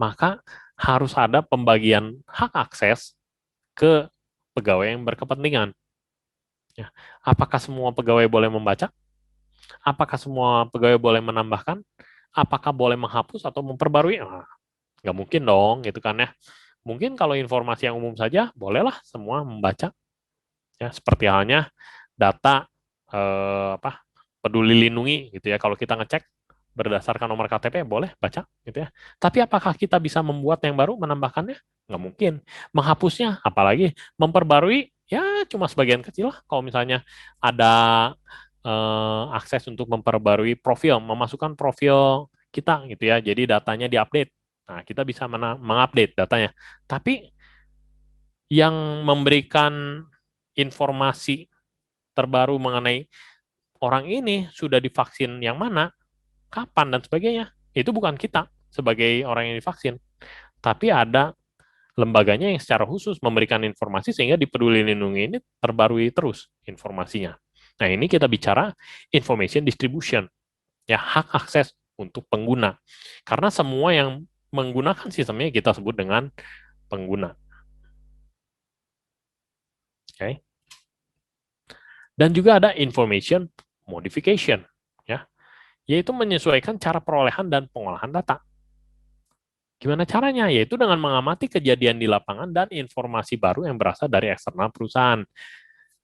Maka harus ada pembagian hak akses ke pegawai yang berkepentingan. Ya. Apakah semua pegawai boleh membaca? Apakah semua pegawai boleh menambahkan? Apakah boleh menghapus atau memperbarui? Nah, nggak mungkin dong, gitu kan ya. Mungkin kalau informasi yang umum saja, bolehlah semua membaca. Ya, seperti halnya data peduli lindungi, gitu ya. Kalau kita ngecek berdasarkan nomor KTP boleh baca gitu ya. Tapi apakah kita bisa membuat yang baru, menambahkannya? Nggak mungkin. Menghapusnya, apalagi memperbarui, ya cuma sebagian kecil lah. Kalau misalnya ada akses untuk memperbarui profil, memasukkan profil kita gitu ya. Jadi datanya diupdate. Nah, kita bisa mengupdate datanya. Tapi yang memberikan informasi terbaru mengenai orang ini sudah divaksin yang mana, kapan, dan sebagainya, itu bukan kita sebagai orang yang divaksin. Tapi ada lembaganya yang secara khusus memberikan informasi sehingga di Peduli Lindungi ini terbarui terus informasinya. Nah, ini kita bicara information distribution, ya, hak akses untuk pengguna. Karena semua yang menggunakan sistemnya kita sebut dengan pengguna. Oke. Dan juga ada information modification, ya, yaitu menyesuaikan cara perolehan dan pengolahan data. Gimana caranya? Yaitu dengan mengamati kejadian di lapangan dan informasi baru yang berasal dari eksternal perusahaan.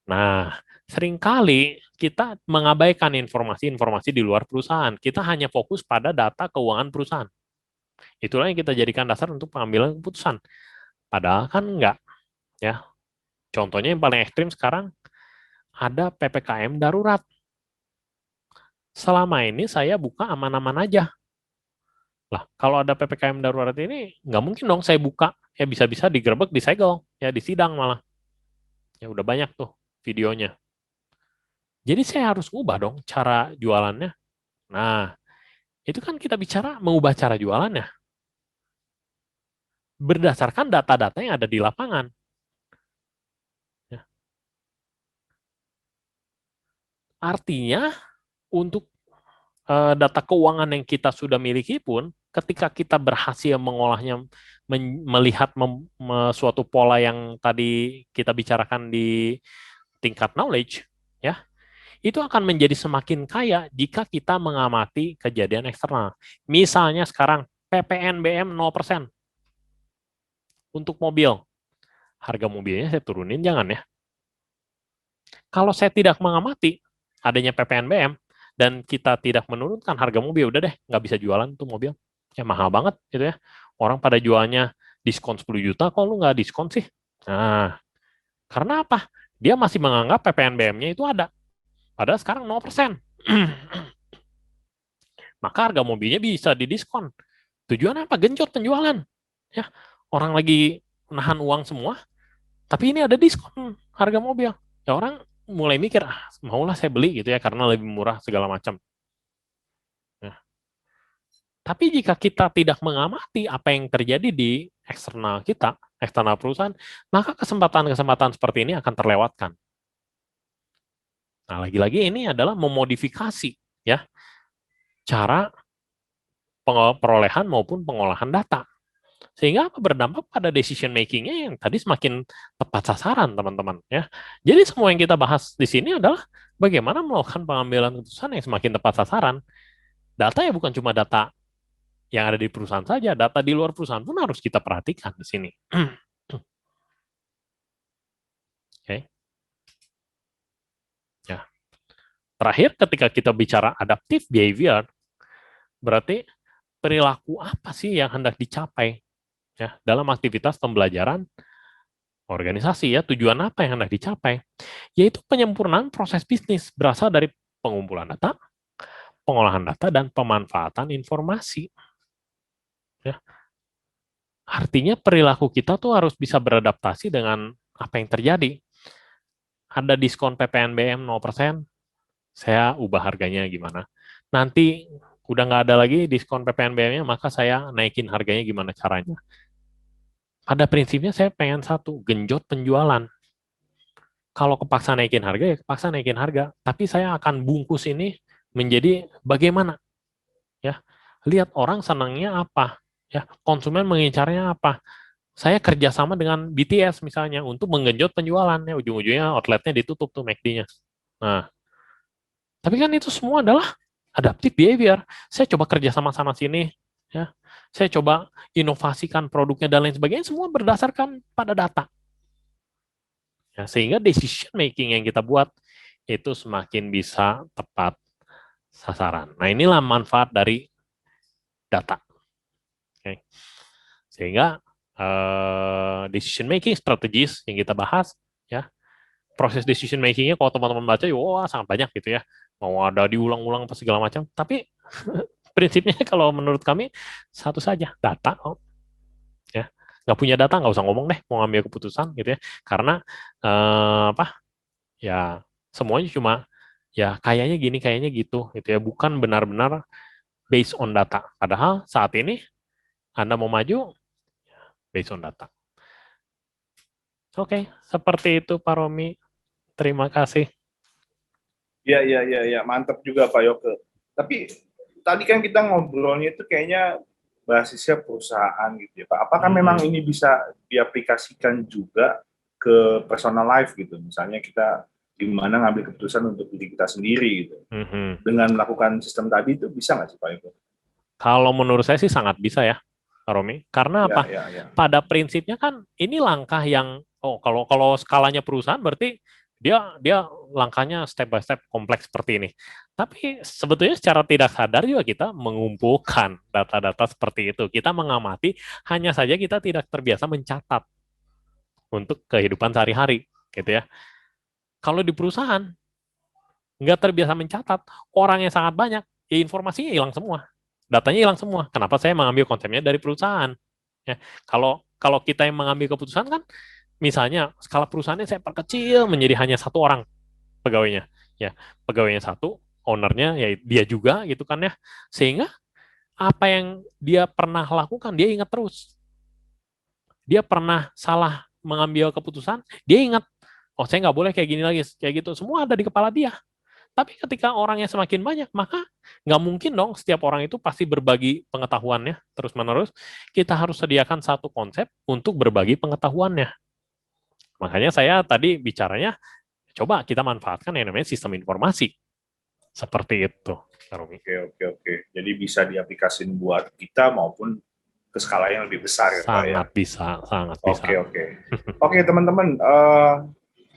Nah, seringkali kita mengabaikan informasi-informasi di luar perusahaan. Kita hanya fokus pada data keuangan perusahaan. Itulah yang kita jadikan dasar untuk pengambilan keputusan. Padahal kan enggak. Ya. Contohnya yang paling ekstrim sekarang, ada PPKM darurat. Selama ini saya buka aman-aman aja. Lah, kalau ada PPKM darurat ini, nggak mungkin dong saya buka. Ya bisa-bisa digerebek, disegel, ya disidang malah. Ya udah banyak tuh videonya. Jadi saya harus ubah dong cara jualannya. Nah, itu kan kita bicara mengubah cara jualannya. Berdasarkan data-data yang ada di lapangan. Ya. Artinya, untuk data keuangan yang kita sudah miliki pun, ketika kita berhasil mengolahnya, melihat suatu pola yang tadi kita bicarakan di tingkat knowledge, ya, itu akan menjadi semakin kaya jika kita mengamati kejadian eksternal. Misalnya sekarang PPNBM 0% untuk mobil. Harga mobilnya saya turunin jangan ya. Kalau saya tidak mengamati adanya PPNBM, dan kita tidak menurunkan harga mobil, udah deh, nggak bisa jualan tuh mobil. Ya mahal banget gitu ya. Orang pada jualnya diskon 10 juta, kok lu nggak diskon sih? Nah, karena apa? Dia masih menganggap PPNBM-nya itu ada. Padahal sekarang 0%. Maka harga mobilnya bisa didiskon. Tujuan apa? Genjot penjualan. Ya, orang lagi nahan uang semua, tapi ini ada diskon harga mobil. Ya orang mulai mikir, maulah saya beli gitu ya, karena lebih murah segala macam. Nah, tapi jika kita tidak mengamati apa yang terjadi di eksternal kita, eksternal perusahaan, maka kesempatan-kesempatan seperti ini akan terlewatkan. Nah, lagi-lagi ini adalah memodifikasi ya cara perolehan maupun pengolahan data. Sehingga berdampak pada decision making-nya yang tadi semakin tepat sasaran, teman-teman. Ya. Jadi semua yang kita bahas di sini adalah bagaimana melakukan pengambilan keputusan yang semakin tepat sasaran. Data ya bukan cuma data yang ada di perusahaan saja, data di luar perusahaan pun harus kita perhatikan di sini. Oke. Ya. Terakhir, ketika kita bicara adaptive behavior, berarti perilaku apa sih yang hendak dicapai? Ya, dalam aktivitas pembelajaran organisasi ya, tujuan apa yang hendak dicapai? Yaitu penyempurnaan proses bisnis berasal dari pengumpulan data, pengolahan data, dan pemanfaatan informasi. Ya. Artinya perilaku kita tuh harus bisa beradaptasi dengan apa yang terjadi. Ada diskon PPNBM 0%, saya ubah harganya gimana? Nanti udah nggak ada lagi diskon PPNBM-nya, maka saya naikin harganya gimana caranya? Pada prinsipnya saya pengen satu, genjot penjualan. Kalau kepaksa naikin harga, ya kepaksa naikin harga. Tapi saya akan bungkus ini menjadi bagaimana. Ya, lihat orang senangnya apa. Ya, konsumen mengincarnya apa. Saya kerjasama dengan BTS misalnya untuk menggenjot penjualan. Ya, ujung-ujungnya outletnya ditutup tuh McD-nya. Nah, tapi kan itu semua adalah adaptive behavior. Saya coba kerjasama sana sini. Ya, saya coba inovasikan produknya dan lain sebagainya, semua berdasarkan pada data. Ya, sehingga decision making yang kita buat itu semakin bisa tepat sasaran. Nah, inilah manfaat dari data. Oke. Sehingga decision making strategies yang kita bahas, ya, proses decision makingnya kalau teman-teman baca, wah sangat banyak gitu ya. Mau ada diulang-ulang apa segala macam. Tapi prinsipnya kalau menurut kami satu saja, data. Ya, nggak punya data nggak usah ngomong deh mau ngambil keputusan gitu ya. Karena ya semuanya cuma ya kayaknya gini kayaknya gitu ya. Bukan benar-benar based on data. Padahal saat ini Anda mau maju based on data. Oke, seperti itu Pak Romi. Terima kasih. Iya, mantap juga Pak Yoke. Tapi tadi kan kita ngobrolnya itu kayaknya basisnya perusahaan gitu ya Pak. Apakah memang ini bisa diaplikasikan juga ke personal life gitu? Misalnya kita gimana ngambil keputusan untuk diri kita sendiri gitu. Dengan melakukan sistem tadi itu bisa nggak sih Pak Yoke? Kalau menurut saya sih sangat bisa ya, Pak Romi. Karena apa? Ya. Pada prinsipnya kan ini langkah yang kalau skalanya perusahaan berarti dia langkahnya step by step kompleks seperti ini. Tapi sebetulnya secara tidak sadar juga kita mengumpulkan data-data seperti itu. Kita mengamati, hanya saja kita tidak terbiasa mencatat untuk kehidupan sehari-hari, gitu ya. Kalau di perusahaan nggak terbiasa mencatat, orangnya sangat banyak, ya informasinya hilang semua, datanya hilang semua. Kenapa saya mengambil konsepnya dari perusahaan? Ya, kalau kita yang mengambil keputusan kan, misalnya skala perusahaannya saya perkecil menjadi hanya 1 orang pegawainya, ya pegawainya 1, ownernya ya dia juga gitu kan ya, sehingga apa yang dia pernah lakukan dia ingat terus. Dia pernah salah mengambil keputusan, dia ingat, oh saya nggak boleh kayak gini lagi, kayak gitu, semua ada di kepala dia. Tapi ketika orangnya semakin banyak, maka nggak mungkin dong setiap orang itu pasti berbagi pengetahuannya terus-menerus. Kita harus sediakan satu konsep untuk berbagi pengetahuannya. Makanya saya tadi bicaranya, coba kita manfaatkan yang namanya sistem informasi. Seperti itu, Rumi. Oke. Jadi bisa diaplikasikan buat kita maupun ke skala yang lebih besar ya Pak ya? Sangat bisa. Oke teman-teman,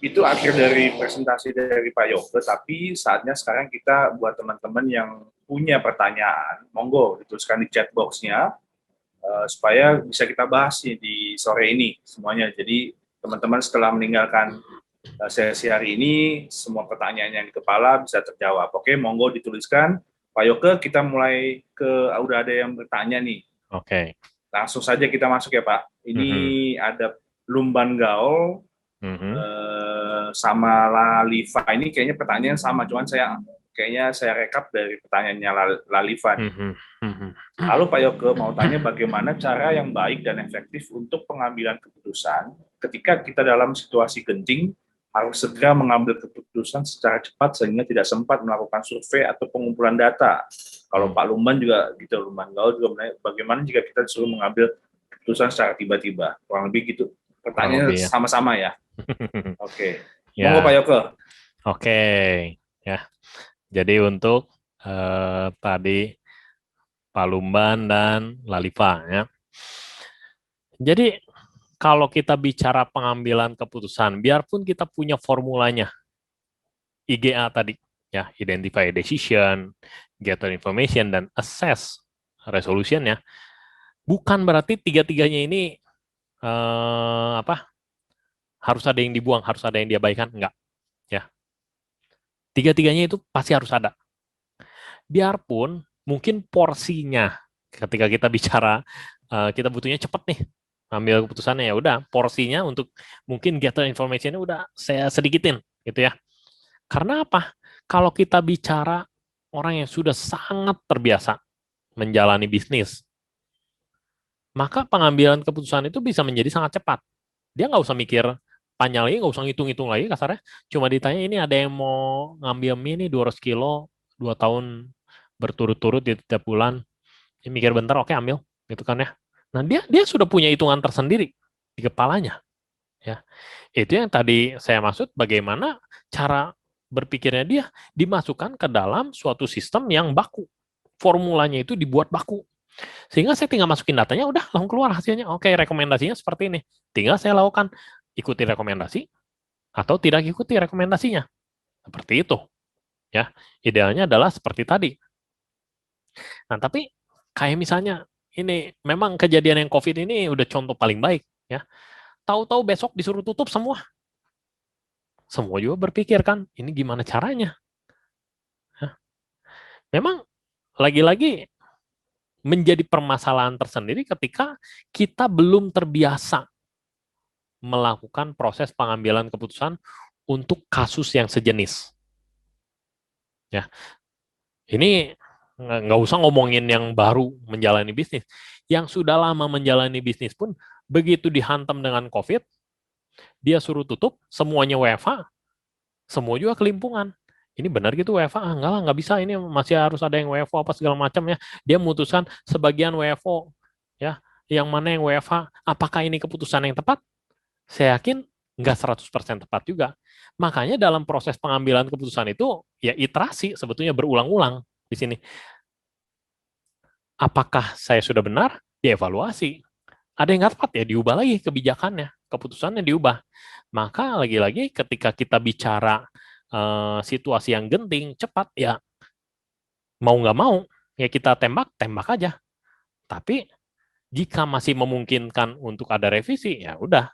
itu akhir dari presentasi dari Pak Yoke, tapi saatnya sekarang kita buat teman-teman yang punya pertanyaan, monggo dituliskan di chat box-nya, supaya bisa kita bahas nih di sore ini semuanya. Jadi teman-teman setelah meninggalkan sesi hari ini, semua pertanyaan yang di kepala bisa terjawab. Oke, monggo dituliskan. Pak Yoke, kita mulai udah ada yang bertanya nih. Oke. Langsung saja kita masuk ya Pak. Ini ada Lumban Gaul sama Lalifa. Ini kayaknya pertanyaan sama, cuman saya rekap dari pertanyaannya Lalifa. Lalu Pak Yoke mau tanya bagaimana cara yang baik dan efektif untuk pengambilan keputusan ketika kita dalam situasi genting harus segera mengambil keputusan secara cepat sehingga tidak sempat melakukan survei atau pengumpulan data. Kalau Pak Lumban juga gitu, Lumban Gaul juga menanya bagaimana jika kita disuruh mengambil keputusan secara tiba-tiba. Kurang lebih gitu. Pertanyaannya sama-sama ya. Oke. Monggo Pak Yoke. Oke. Ya. Jadi untuk tadi Pak Lumban dan Lalifa ya. Jadi kalau kita bicara pengambilan keputusan, biarpun kita punya formulanya, IGA tadi, ya, identify decision, gather information, dan assess resolution-nya, bukan berarti tiga-tiganya ini harus ada yang dibuang, harus ada yang diabaikan, enggak, ya. Tiga-tiganya itu pasti harus ada. Biarpun mungkin porsinya, ketika kita bicara, kita butuhnya cepat nih, ambil keputusannya, ya udah porsinya untuk mungkin gather information-nya udah saya sedikitin gitu ya. Karena apa? Kalau kita bicara orang yang sudah sangat terbiasa menjalani bisnis, maka pengambilan keputusan itu bisa menjadi sangat cepat. Dia nggak usah mikir panjang lagi, nggak usah ngitung-ngitung lagi kasarnya. Cuma ditanya ini ada yang mau ngambil mie nih 200 kilo 2 tahun berturut-turut di tiap bulan. Dia mikir bentar, oke ambil gitu kan ya. Nah, dia sudah punya hitungan tersendiri di kepalanya. Ya. Itu yang tadi saya maksud, bagaimana cara berpikirnya dia dimasukkan ke dalam suatu sistem yang baku. Formulanya itu dibuat baku. Sehingga saya tinggal masukin datanya, udah langsung keluar hasilnya. Oke, rekomendasinya seperti ini. Tinggal saya lakukan, ikuti rekomendasi atau tidak ikuti rekomendasinya. Seperti itu. Ya, idealnya adalah seperti tadi. Nah, tapi kayak misalnya ini memang kejadian yang COVID ini udah contoh paling baik, ya. Tahu-tahu besok disuruh tutup semua. Semua juga berpikir kan, ini gimana caranya? Hah? Memang lagi-lagi menjadi permasalahan tersendiri ketika kita belum terbiasa melakukan proses pengambilan keputusan untuk kasus yang sejenis. Ya, ini nggak usah ngomongin yang baru menjalani bisnis. Yang sudah lama menjalani bisnis pun begitu dihantam dengan COVID, dia suruh tutup, semuanya WFH, semua juga kelimpungan. Ini benar gitu WFH? Ah, enggak lah, nggak bisa. Ini masih harus ada yang WFO apa segala macam ya. Dia memutuskan sebagian WFO, ya. Yang mana yang WFH? Apakah ini keputusan yang tepat? Saya yakin nggak 100% tepat juga. Makanya dalam proses pengambilan keputusan itu ya iterasi sebetulnya berulang-ulang di sini. Apakah saya sudah benar? Dievaluasi. Ada yang nggak tepat ya diubah lagi kebijakannya, keputusannya diubah. Maka lagi-lagi ketika kita bicara situasi yang genting, cepat ya mau nggak mau ya kita tembak aja. Tapi jika masih memungkinkan untuk ada revisi, ya udah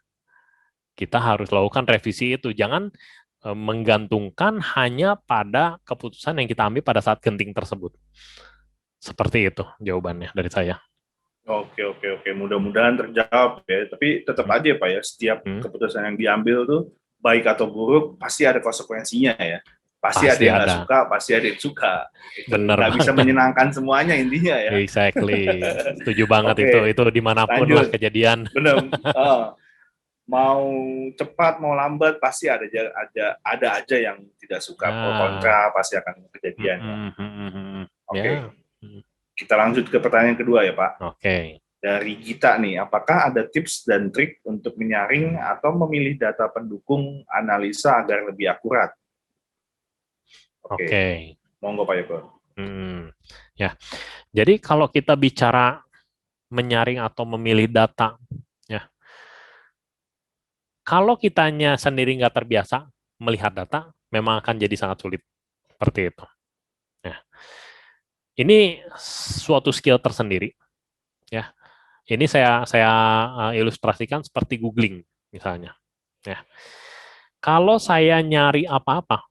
kita harus lakukan revisi itu. Jangan menggantungkan hanya pada keputusan yang kita ambil pada saat genting tersebut. Seperti itu jawabannya dari saya. Oke. Mudah-mudahan terjawab ya. Tapi tetap aja Pak ya, setiap keputusan yang diambil tuh baik atau buruk pasti ada konsekuensinya ya. Pasti ada yang nggak suka, pasti ada yang suka. Benar nggak bisa menyenangkan semuanya intinya ya. Exactly. Setuju banget itu dimanapun lah kejadian. Benar. Mau cepat mau lambat pasti ada aja yang tidak suka, pro kontra pasti akan kejadian. Oke. Kita lanjut ke pertanyaan kedua ya Pak. Oke. Dari Gita nih, apakah ada tips dan trik untuk menyaring atau memilih data pendukung analisa agar lebih akurat? Oke. Monggo Pak Yoko. Ya. Jadi kalau kita bicara menyaring atau memilih data, ya. Kalau kitanya sendiri nggak terbiasa melihat data, memang akan jadi sangat sulit. Seperti itu. Ya. Ini suatu skill tersendiri. Ya. Ini saya ilustrasikan seperti googling misalnya. Ya. Kalau saya nyari apa-apa,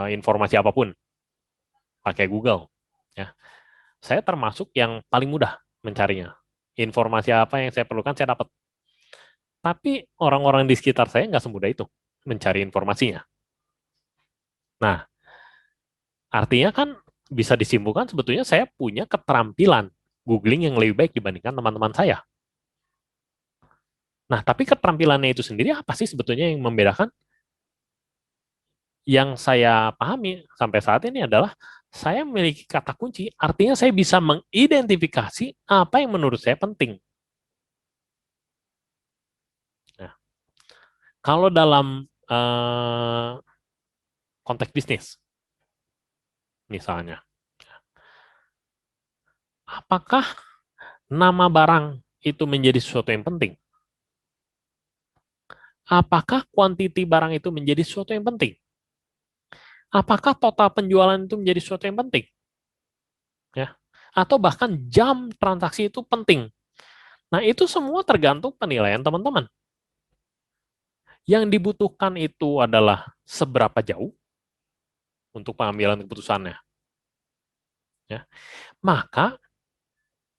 informasi apapun, pakai Google, ya, saya termasuk yang paling mudah mencarinya. Informasi apa yang saya perlukan, saya dapat. Tapi orang-orang di sekitar saya nggak semudah itu mencari informasinya. Nah, artinya kan bisa disimpulkan sebetulnya saya punya keterampilan googling yang lebih baik dibandingkan teman-teman saya. Nah, tapi keterampilannya itu sendiri apa sih sebetulnya yang membedakan? Yang saya pahami sampai saat ini adalah saya memiliki kata kunci, artinya saya bisa mengidentifikasi apa yang menurut saya penting. Nah, kalau dalam konteks bisnis, misalnya, apakah nama barang itu menjadi sesuatu yang penting? Apakah kuantiti barang itu menjadi sesuatu yang penting? Apakah total penjualan itu menjadi sesuatu yang penting? Ya. Atau bahkan jam transaksi itu penting. Nah, itu semua tergantung penilaian teman-teman. Yang dibutuhkan itu adalah seberapa jauh untuk pengambilan keputusannya. Ya. Maka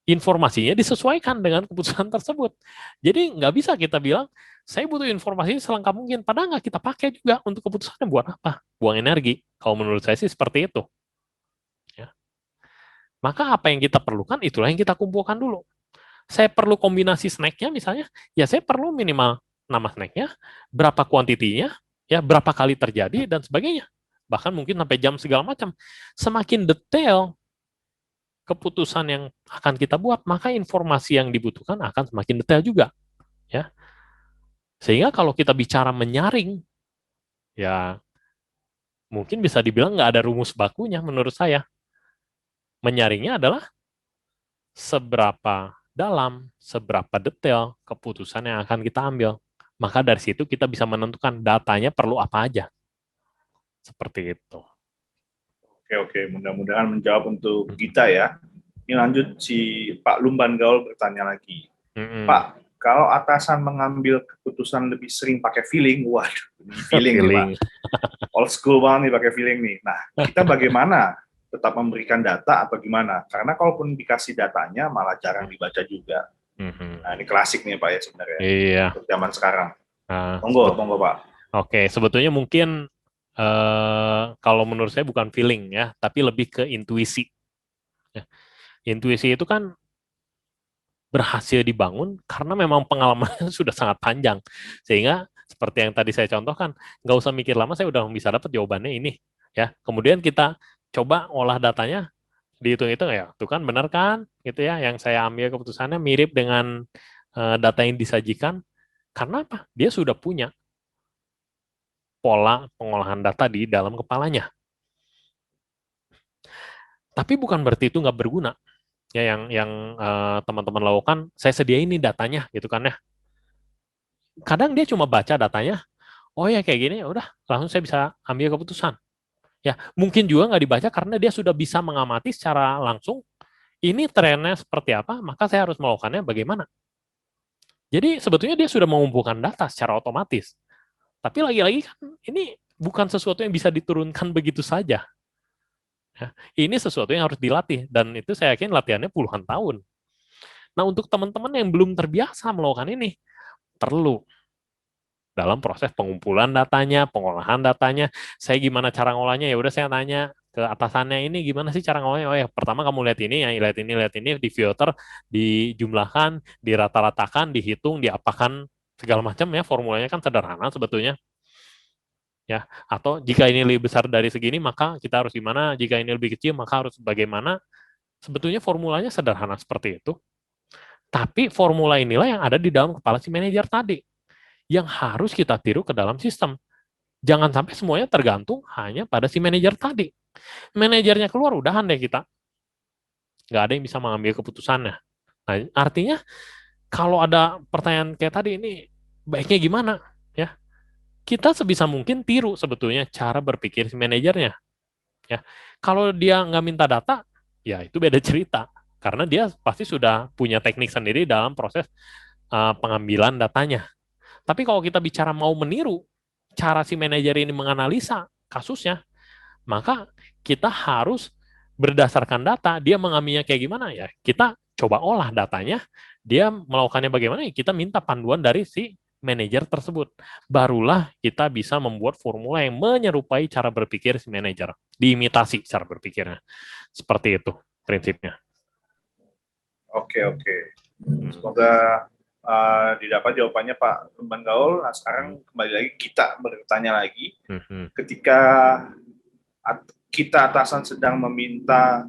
informasinya disesuaikan dengan keputusan tersebut. Jadi nggak bisa kita bilang, saya butuh informasi selengkap mungkin, padahal nggak kita pakai juga untuk keputusannya buat apa? Buang energi. Kalau menurut saya sih seperti itu. Ya. Maka apa yang kita perlukan, itulah yang kita kumpulkan dulu. Saya perlu kombinasi snacknya misalnya, ya saya perlu minimal nama snacknya, berapa kuantitinya, ya berapa kali terjadi, dan sebagainya. Bahkan mungkin sampai jam segala macam. Semakin detail keputusan yang akan kita buat, maka informasi yang dibutuhkan akan semakin detail juga. Ya. Sehingga kalau kita bicara menyaring, ya mungkin bisa dibilang nggak ada rumus bakunya menurut saya. Menyaringnya adalah seberapa dalam, seberapa detail keputusan yang akan kita ambil. Maka dari situ kita bisa menentukan datanya perlu apa aja. Seperti itu. Oke, mudah-mudahan menjawab untuk kita ya. Ini lanjut si Pak Lumban Gaul bertanya lagi. Pak, kalau atasan mengambil keputusan lebih sering pakai feeling, waduh, ini feeling nih Pak. Old school banget nih pakai feeling nih. Nah, kita bagaimana? Tetap memberikan data atau gimana? Karena kalaupun dikasih datanya malah jarang dibaca juga. Nah, ini klasik nih Pak ya sebenarnya. Iya. Untuk zaman sekarang. Nah, Monggo Pak. Oke, sebetulnya mungkin kalau menurut saya bukan feeling ya, tapi lebih ke intuisi. Ya. Intuisi itu kan berhasil dibangun karena memang pengalamannya sudah sangat panjang. Sehingga seperti yang tadi saya contohkan, nggak usah mikir lama, saya udah bisa dapat jawabannya ini. Ya, kemudian kita coba olah datanya, dihitung-hitung ya, itu kan benar kan, gitu ya. Yang saya ambil keputusannya mirip dengan data yang disajikan. Karena apa? Dia sudah punya pola pengolahan data di dalam kepalanya. Tapi bukan berarti itu nggak berguna. Ya, yang teman-teman lakukan, saya sediain ini datanya, gitu kan ya. Kadang dia cuma baca datanya, oh ya kayak gini, ya udah langsung saya bisa ambil keputusan. Ya, mungkin juga nggak dibaca karena dia sudah bisa mengamati secara langsung, ini trennya seperti apa, maka saya harus melakukannya bagaimana. Jadi sebetulnya dia sudah mengumpulkan data secara otomatis. Tapi lagi-lagi kan ini bukan sesuatu yang bisa diturunkan begitu saja. Ya, ini sesuatu yang harus dilatih, dan itu saya yakin latihannya puluhan tahun. Nah, untuk teman-teman yang belum terbiasa melakukan ini, perlu dalam proses pengumpulan datanya, pengolahan datanya, saya gimana cara ngolahnya, ya udah saya tanya ke atasannya, ini gimana sih cara ngolahnya, oh ya pertama kamu lihat ini, ya lihat ini, di filter, dijumlahkan, dirata-ratakan, dihitung, diapakan, segala macam ya, formulanya kan sederhana sebetulnya. Ya, atau jika ini lebih besar dari segini maka kita harus gimana, jika ini lebih kecil maka harus bagaimana. Sebetulnya formulanya sederhana seperti itu, tapi formula inilah yang ada di dalam kepala si manajer tadi yang harus kita tiru ke dalam sistem. Jangan sampai semuanya tergantung hanya pada si manajer tadi. Manajernya keluar, udahan deh kita, nggak ada yang bisa mengambil keputusannya. Nah, artinya kalau ada pertanyaan kayak tadi, ini baiknya gimana ya, kita sebisa mungkin tiru sebetulnya cara berpikir si manajernya. Ya, kalau dia nggak minta data, ya itu beda cerita. Karena dia pasti sudah punya teknik sendiri dalam proses pengambilan datanya. Tapi kalau kita bicara mau meniru cara si manajer ini menganalisa kasusnya, maka kita harus berdasarkan data, dia mengambilnya kayak gimana ya, kita coba olah datanya, dia melakukannya bagaimana, ya kita minta panduan dari si manajer tersebut. Barulah kita bisa membuat formula yang menyerupai cara berpikir si manajer, diimitasi cara berpikirnya. Seperti itu prinsipnya. Oke. Semoga didapat jawabannya Pak Lumban Gaul. Nah, sekarang kembali lagi kita bertanya lagi. Ketika atasan sedang meminta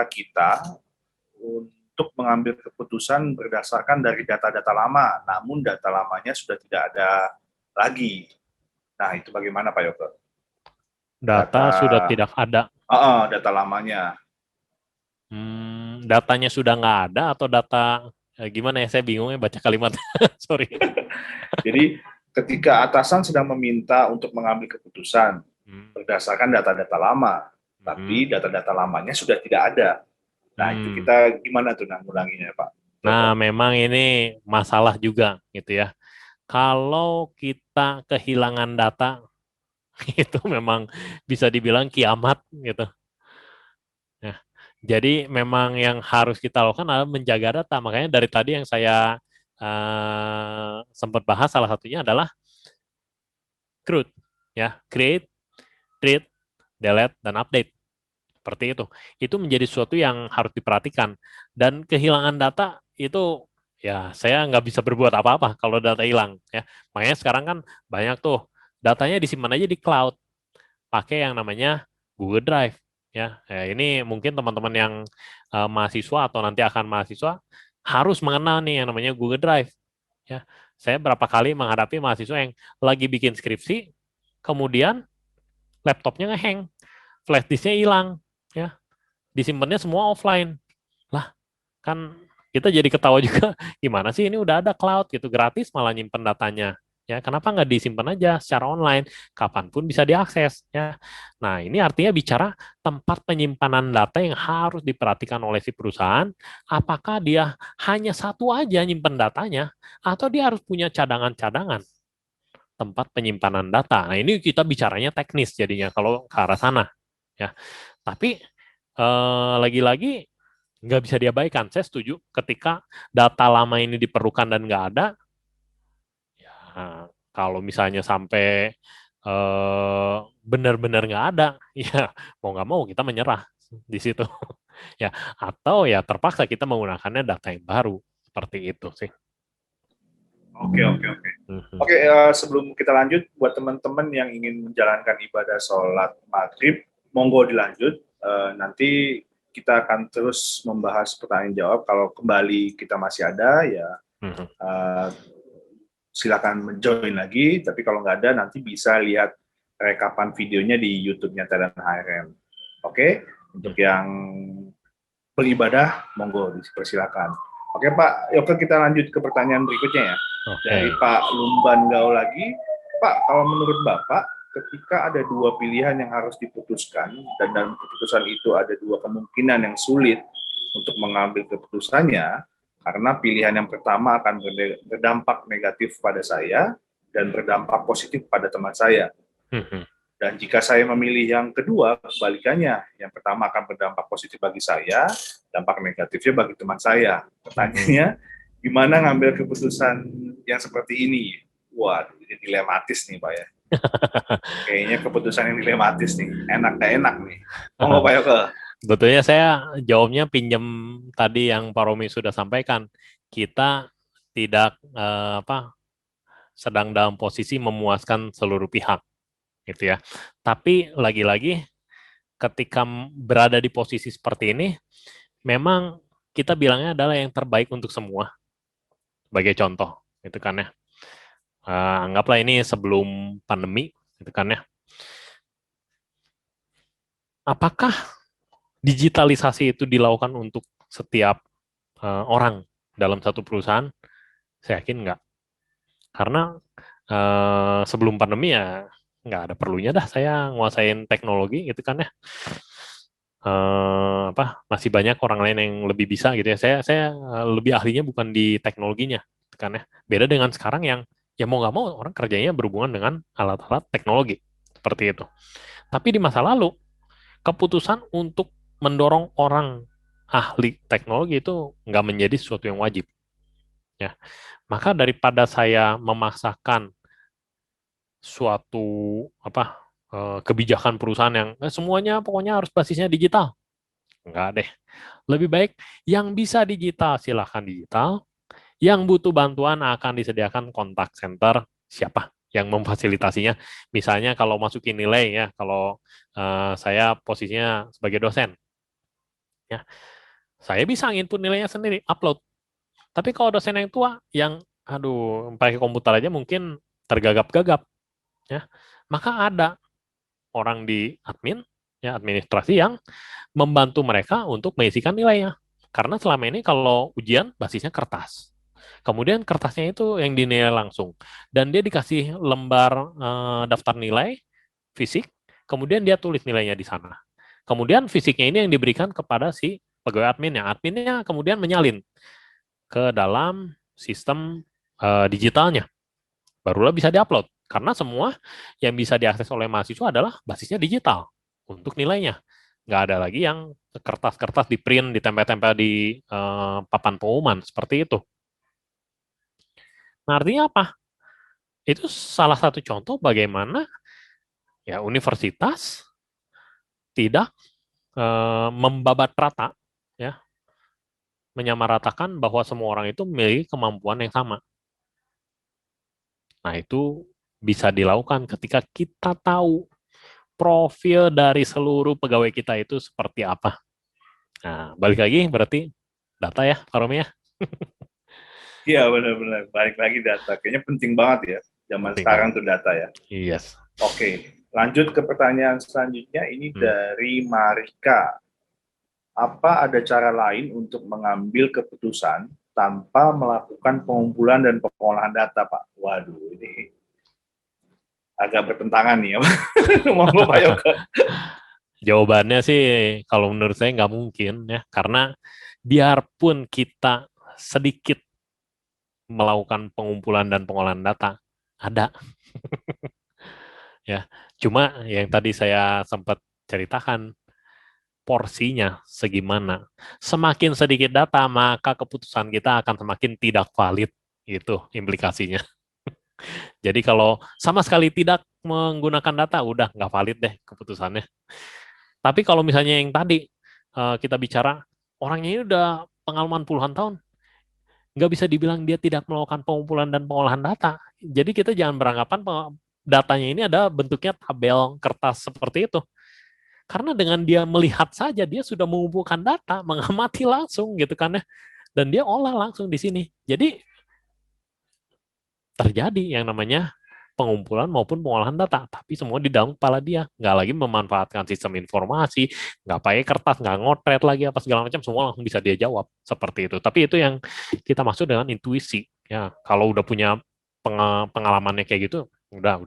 kita untuk mengambil keputusan berdasarkan dari data-data lama, namun data lamanya sudah tidak ada lagi. Nah, itu bagaimana Pak Yoko? Data sudah tidak ada. Data lamanya. Datanya sudah nggak ada atau data gimana ya? Saya bingung ya baca kalimat. Sorry. Jadi ketika atasan sedang meminta untuk mengambil keputusan berdasarkan data-data lama, tapi data-data lamanya sudah tidak ada. Nah, itu kita gimana tuh nanggulanginya, Pak? Nah, memang ini masalah juga gitu ya. Kalau kita kehilangan data, itu memang bisa dibilang kiamat gitu. Nah, jadi memang yang harus kita lakukan adalah menjaga data. Makanya dari tadi yang saya sempat bahas, salah satunya adalah CRUD, ya, create, treat, delete, dan update. Seperti itu. Itu menjadi sesuatu yang harus diperhatikan. Dan kehilangan data itu, ya saya nggak bisa berbuat apa-apa kalau data hilang. Ya. Makanya sekarang kan banyak tuh, datanya disimpan aja di cloud. Pakai yang namanya Google Drive. Ya, ini mungkin teman-teman yang mahasiswa atau nanti akan mahasiswa harus mengenal nih yang namanya Google Drive. Ya, saya berapa kali menghadapi mahasiswa yang lagi bikin skripsi, kemudian laptopnya ngehang, flash disknya hilang, ya, disimpannya semua offline. Lah, kan kita jadi ketawa juga, gimana sih ini udah ada cloud gitu, gratis malah nyimpen datanya. Ya, kenapa nggak disimpan aja secara online? Kapanpun bisa diakses. Ya. Nah, ini artinya bicara tempat penyimpanan data yang harus diperhatikan oleh si perusahaan. Apakah dia hanya satu aja nyimpan datanya, atau dia harus punya cadangan-cadangan tempat penyimpanan data. Nah, ini kita bicaranya teknis jadinya kalau ke arah sana. Ya, tapi lagi-lagi nggak bisa diabaikan. Saya setuju ketika data lama ini diperlukan dan nggak ada, ya, kalau misalnya sampai benar-benar nggak ada, ya mau nggak mau kita menyerah di situ. Ya, atau ya terpaksa kita menggunakannya data yang baru. Seperti itu sih. Oke. Oke, sebelum kita lanjut, buat teman-teman yang ingin menjalankan ibadah sholat maghrib, monggo dilanjut. Nanti kita akan terus membahas pertanyaan jawab. Kalau kembali kita masih ada, ya silakan menjoin lagi. Tapi kalau nggak ada, nanti bisa lihat rekapan videonya di YouTube Nyata dan HRM. Oke, untuk yang beribadah, monggo dipersilakan. Oke Pak, Yoke, kita lanjut ke pertanyaan berikutnya ya. Dari Pak Lumban Gao lagi, Pak, kalau menurut Bapak, ketika ada dua pilihan yang harus diputuskan, dan dalam keputusan itu ada dua kemungkinan yang sulit untuk mengambil keputusannya, karena pilihan yang pertama akan berdampak negatif pada saya, dan berdampak positif pada teman saya. Dan jika saya memilih yang kedua, kebalikannya. Yang pertama akan berdampak positif bagi saya, dampak negatifnya bagi teman saya. Pertanyaannya, gimana ngambil keputusan yang seperti ini? Waduh, ini dilematis nih Pak ya. Kayaknya keputusan yang dilematis nih. Enak gak enak nih. Monggo Pak Yoke. Sebetulnya saya jawabnya pinjam tadi yang Pak Romi sudah sampaikan. Kita tidak sedang dalam posisi memuaskan seluruh pihak. Gitu ya. Tapi lagi-lagi ketika berada di posisi seperti ini, memang kita bilangnya adalah yang terbaik untuk semua. Sebagai contoh, gitu kan ya. Anggaplah ini sebelum pandemi, gitu kan ya. Apakah digitalisasi itu dilakukan untuk setiap orang dalam satu perusahaan? Saya yakin enggak. Karena sebelum pandemi ya nggak ada perlunya dah saya nguasain teknologi gitu kan ya. Masih banyak orang lain yang lebih bisa gitu ya. Saya lebih ahlinya bukan di teknologinya gitu kan ya. Beda dengan sekarang yang ya mau nggak mau orang kerjanya berhubungan dengan alat-alat teknologi seperti itu. Tapi di masa lalu keputusan untuk mendorong orang ahli teknologi itu nggak menjadi sesuatu yang wajib ya. Maka daripada saya memaksakan suatu kebijakan perusahaan yang semuanya pokoknya harus basisnya digital. Enggak deh. Lebih baik yang bisa digital silahkan digital, yang butuh bantuan akan disediakan kontak center siapa yang memfasilitasinya. Misalnya kalau masukin nilai ya, kalau saya posisinya sebagai dosen, ya saya bisa input nilainya sendiri, upload. Tapi kalau dosen yang tua, yang pakai komputer aja mungkin tergagap-gagap, ya maka ada orang di admin, ya administrasi yang membantu mereka untuk mengisikan nilainya. Karena selama ini kalau ujian basisnya kertas. Kemudian kertasnya itu yang dinilai langsung. Dan dia dikasih lembar daftar nilai fisik, kemudian dia tulis nilainya di sana. Kemudian fisiknya ini yang diberikan kepada si pegawai adminnya. Adminnya kemudian menyalin ke dalam sistem digitalnya. Barulah bisa diupload. Karena semua yang bisa diakses oleh mahasiswa adalah basisnya digital untuk nilainya. Nggak ada lagi yang kertas-kertas di print, ditempel-tempel di papan pengumuman, seperti itu. Nah, artinya apa? Itu salah satu contoh bagaimana ya universitas tidak membabat rata, ya, menyamaratakan bahwa semua orang itu memiliki kemampuan yang sama. Nah, itu bisa dilakukan ketika kita tahu profil dari seluruh pegawai kita itu seperti apa. Nah, balik lagi berarti data ya, Pak Romi ya? Iya, benar-benar. Balik lagi data. Kayaknya penting banget ya, zaman Penting sekarang banget. tuh data ya. Yes. Oke, lanjut ke pertanyaan selanjutnya. Ini dari Marika. Apa ada cara lain untuk mengambil keputusan tanpa melakukan pengumpulan dan pengolahan data, Pak? Waduh, ini agak bertentangan nih. Monggo Pak Yoga. Jawabannya sih kalau menurut saya nggak mungkin ya, karena biarpun kita sedikit melakukan pengumpulan dan pengolahan data, ada. Ya, cuma yang tadi saya sempat ceritakan, porsinya segimana. Semakin sedikit data, maka keputusan kita akan semakin tidak valid. Itu implikasinya. Jadi kalau sama sekali tidak menggunakan data, udah nggak valid deh keputusannya. Tapi kalau misalnya yang tadi kita bicara, orangnya ini udah pengalaman puluhan tahun, nggak bisa dibilang dia tidak melakukan pengumpulan dan pengolahan data. Jadi kita jangan beranggapan datanya ini ada bentuknya tabel kertas seperti itu. Karena dengan dia melihat saja, dia sudah mengumpulkan data, mengamati langsung gitu kan ya. Dan dia olah langsung di sini. Jadi terjadi yang namanya pengumpulan maupun pengolahan data. Tapi semua di dalam kepala dia. Nggak lagi memanfaatkan sistem informasi, nggak pakai kertas, nggak ngotret lagi, apa segala macam, semua langsung bisa dia jawab. Seperti itu. Tapi itu yang kita maksud dengan intuisi. Ya, kalau udah punya pengalamannya kayak gitu, udah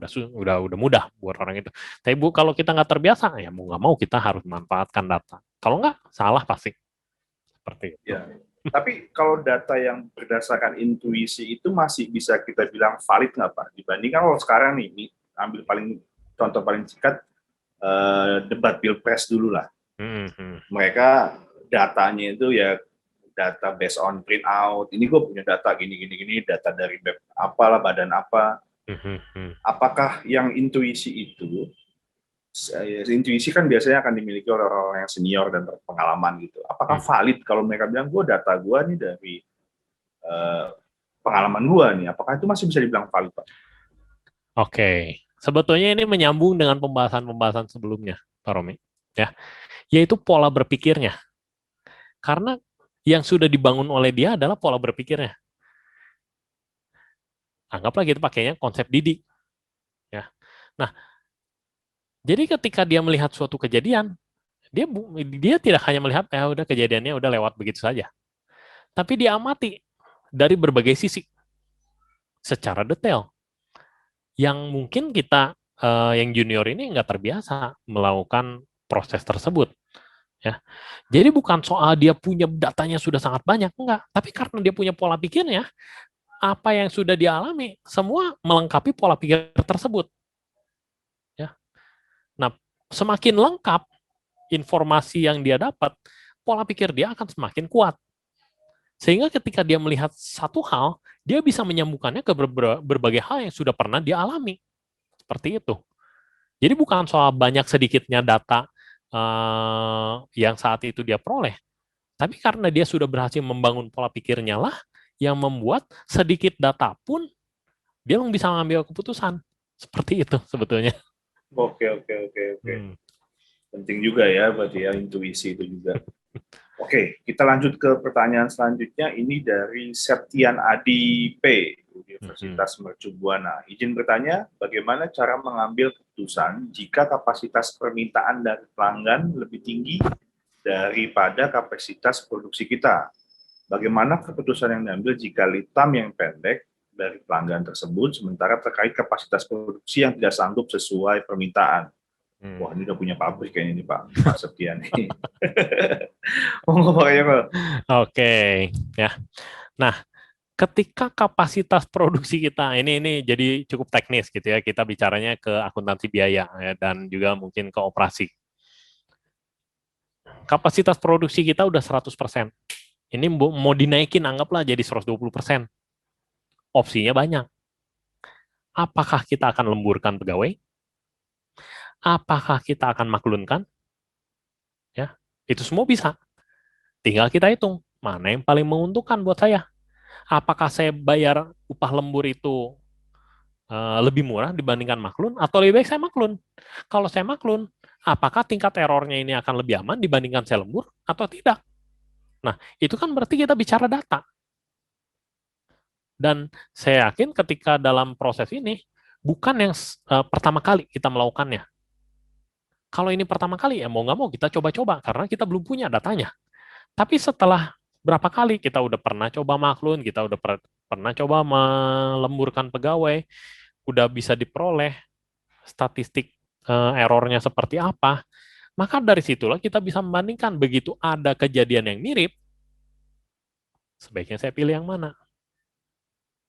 mudah buat orang itu. Tapi Bu, kalau kita nggak terbiasa, ya mau nggak mau kita harus memanfaatkan data. Kalau nggak, salah pasti. Seperti itu. Ya. Tapi kalau data yang berdasarkan intuisi itu masih bisa kita bilang valid nggak Pak? Dibandingkan kalau sekarang nih, ini ambil contoh paling singkat, debat Pilpres dulu lah. Mereka datanya itu ya data based on print out. Ini gue punya data gini, data dari web apalah, badan apa. Apakah yang intuisi itu, intuisi kan biasanya akan dimiliki oleh orang-orang yang senior dan berpengalaman gitu. Apakah valid kalau mereka bilang data gue nih dari pengalaman gue nih, apakah itu masih bisa dibilang valid Pak? Oke, sebetulnya ini menyambung dengan pembahasan sebelumnya, Pak Romi. Ya, yaitu pola berpikirnya. Karena yang sudah dibangun oleh dia adalah pola berpikirnya. Anggaplah kita pakainya konsep Didi. Ya. Nah, jadi ketika dia melihat suatu kejadian, dia tidak hanya melihat udah kejadiannya udah lewat begitu saja. Tapi dia amati dari berbagai sisi secara detail. Yang mungkin kita yang junior ini nggak terbiasa melakukan proses tersebut. Ya. Jadi bukan soal dia punya datanya sudah sangat banyak, enggak. Tapi karena dia punya pola pikirnya, apa yang sudah dialami, semua melengkapi pola pikir tersebut. Ya. Nah, semakin lengkap informasi yang dia dapat, pola pikir dia akan semakin kuat. Sehingga ketika dia melihat satu hal, dia bisa menyambungkannya ke berbagai hal yang sudah pernah dia alami. Seperti itu. Jadi bukan soal banyak sedikitnya data yang saat itu dia peroleh. Tapi karena dia sudah berhasil membangun pola pikirnya lah, yang membuat sedikit data pun dia bisa mengambil keputusan. Seperti itu sebetulnya. Oke. Penting juga ya berarti ya intuisi itu juga. Oke, kita lanjut ke pertanyaan selanjutnya. Ini dari Septian Adi P, Universitas Mercu Buana. Izin bertanya, bagaimana cara mengambil keputusan jika kapasitas permintaan dari pelanggan lebih tinggi daripada kapasitas produksi kita? Bagaimana keputusan yang diambil jika lead time yang pendek dari pelanggan tersebut, sementara terkait kapasitas produksi yang tidak sanggup sesuai permintaan? Wah, ini udah punya pabrik kayaknya ini Pak Septian nih. Oke, ya. Nah, ketika kapasitas produksi kita ini jadi cukup teknis gitu ya, kita bicaranya ke akuntansi biaya ya, dan juga mungkin ke operasi. Kapasitas produksi kita udah 100%. Ini mau dinaikin, anggaplah jadi 120%. Opsinya banyak. Apakah kita akan lemburkan pegawai? Apakah kita akan maklunkan? Ya, itu semua bisa. Tinggal kita hitung, mana yang paling menguntungkan buat saya. Apakah saya bayar upah lembur itu lebih murah dibandingkan maklun, atau lebih baik saya maklun? Kalau saya maklun, apakah tingkat errornya ini akan lebih aman dibandingkan saya lembur, atau tidak? Nah, itu kan berarti kita bicara data. Dan saya yakin ketika dalam proses ini, bukan yang pertama kali kita melakukannya. Kalau ini pertama kali, ya mau nggak mau kita coba-coba, karena kita belum punya datanya. Tapi setelah berapa kali kita udah pernah coba maklun, kita udah pernah coba melemburkan pegawai, udah bisa diperoleh, statistik errornya seperti apa, maka dari situlah kita bisa membandingkan. Begitu ada kejadian yang mirip, sebaiknya saya pilih yang mana.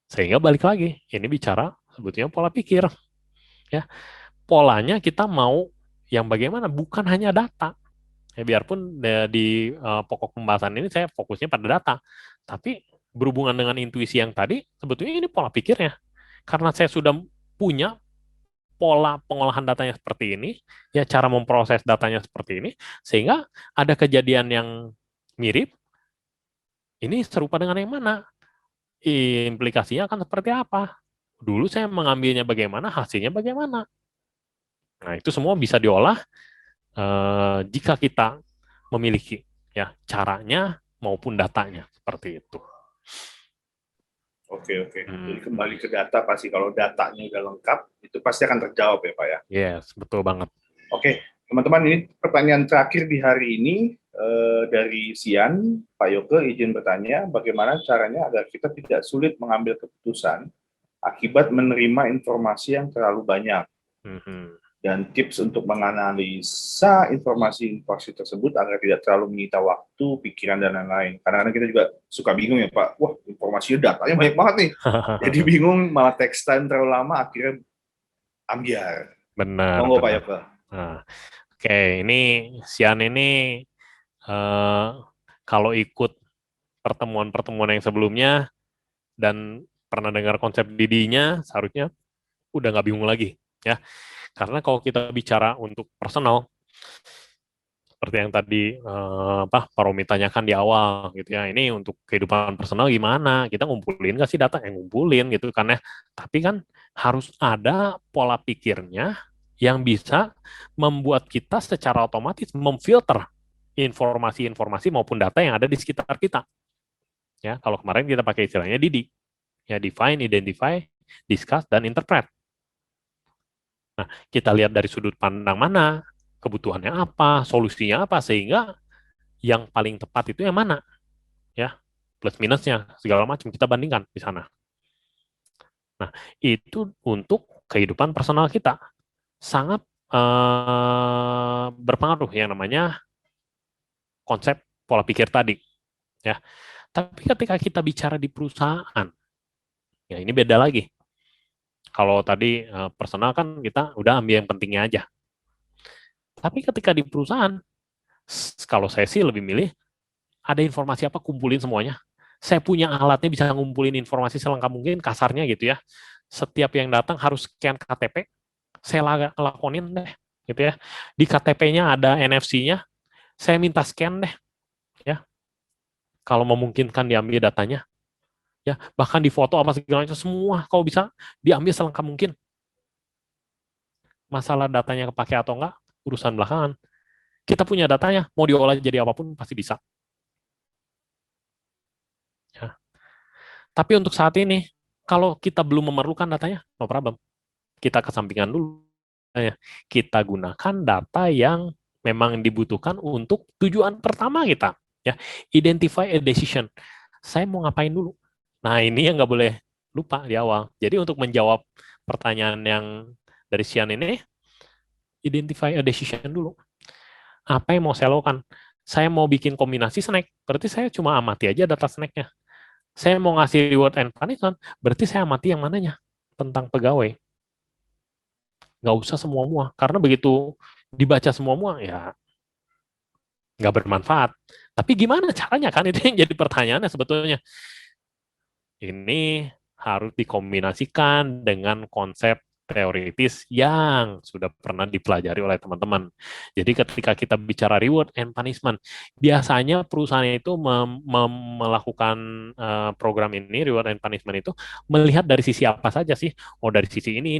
Sehingga balik lagi, ini bicara sebetulnya pola pikir. Ya, polanya kita mau yang bagaimana, bukan hanya data. Ya, biarpun di pokok pembahasan ini saya fokusnya pada data, tapi berhubungan dengan intuisi yang tadi, sebetulnya ini pola pikirnya. Karena saya sudah punya pola pengolahan datanya seperti ini, ya cara memproses datanya seperti ini, sehingga ada kejadian yang mirip, ini serupa dengan yang mana? Implikasinya akan seperti apa? Dulu saya mengambilnya bagaimana, hasilnya bagaimana? Nah, itu semua bisa diolah jika kita memiliki ya caranya maupun datanya seperti itu. Oke. Jadi kembali ke data pasti, kalau datanya udah lengkap itu pasti akan terjawab ya Pak ya. Yes, betul banget. Oke, teman-teman, ini pertanyaan terakhir di hari ini dari Sian. Pak Yoke izin bertanya, bagaimana caranya agar kita tidak sulit mengambil keputusan akibat menerima informasi yang terlalu banyak, dan tips untuk menganalisa informasi tersebut agar tidak terlalu menyita waktu, pikiran, dan lain-lain. Kadang-kadang kita juga suka bingung ya Pak, wah informasinya datanya banyak banget nih, jadi bingung, malah text time terlalu lama, akhirnya ambiar. Benar. Monggo Pak Yoke. Nah, oke, ini Sian ini kalau ikut pertemuan-pertemuan yang sebelumnya dan pernah dengar konsep DD-nya, seharusnya udah nggak bingung lagi ya. Karena kalau kita bicara untuk personal, seperti yang tadi Pak Romi tanyakan di awal gitu ya, ini untuk kehidupan personal gimana? Kita ngumpulin nggak sih data? Yang ngumpulin gitu kan ya. Tapi kan harus ada pola pikirnya yang bisa membuat kita secara otomatis memfilter informasi-informasi maupun data yang ada di sekitar kita. Ya, kalau kemarin kita pakai istilahnya DIDI. Ya, define, identify, discuss, dan interpret. Nah, kita lihat dari sudut pandang mana, kebutuhannya apa, solusinya apa, sehingga yang paling tepat itu yang mana. Ya, plus minusnya, segala macam kita bandingkan di sana. Nah, itu untuk kehidupan personal kita. Sangat berpengaruh yang namanya konsep pola pikir tadi. Ya, tapi ketika kita bicara di perusahaan, ya ini beda lagi. Kalau tadi personal kan kita udah ambil yang pentingnya aja. Tapi ketika di perusahaan, kalau saya sih lebih milih ada informasi apa, kumpulin semuanya. Saya punya alatnya bisa ngumpulin informasi selengkap mungkin, kasarnya gitu ya. Setiap yang datang harus scan KTP, saya lakonin deh, gitu ya. Di KTP-nya ada NFC-nya, saya minta scan deh, ya. Kalau memungkinkan diambil datanya, ya. Bahkan di foto apa segala macam semua, kalau bisa diambil selengkap mungkin. Masalah datanya kepake atau enggak, urusan belakangan. Kita punya datanya, mau diolah jadi apapun pasti bisa. Ya. Tapi untuk saat ini, kalau kita belum memerlukan datanya, no problem. Kita kesampingan dulu. Kita gunakan data yang memang dibutuhkan untuk tujuan pertama kita. Ya, identify a decision. Saya mau ngapain dulu? Nah, ini yang nggak boleh lupa di awal. Jadi untuk menjawab pertanyaan yang dari Sian ini, identify a decision dulu. Apa yang mau saya lakukan? Saya mau bikin kombinasi snack, berarti saya cuma amati aja data snacknya. Saya mau ngasih reward and punishment, berarti saya amati yang mananya tentang pegawai. Nggak usah semua-mua, karena begitu dibaca semua-mua, ya nggak bermanfaat. Tapi gimana caranya kan? Itu yang jadi pertanyaannya sebetulnya. Ini harus dikombinasikan dengan konsep teoritis yang sudah pernah dipelajari oleh teman-teman. Jadi ketika kita bicara reward and punishment, biasanya perusahaan itu melakukan program ini, reward and punishment itu, melihat dari sisi apa saja sih? Oh, dari sisi ini.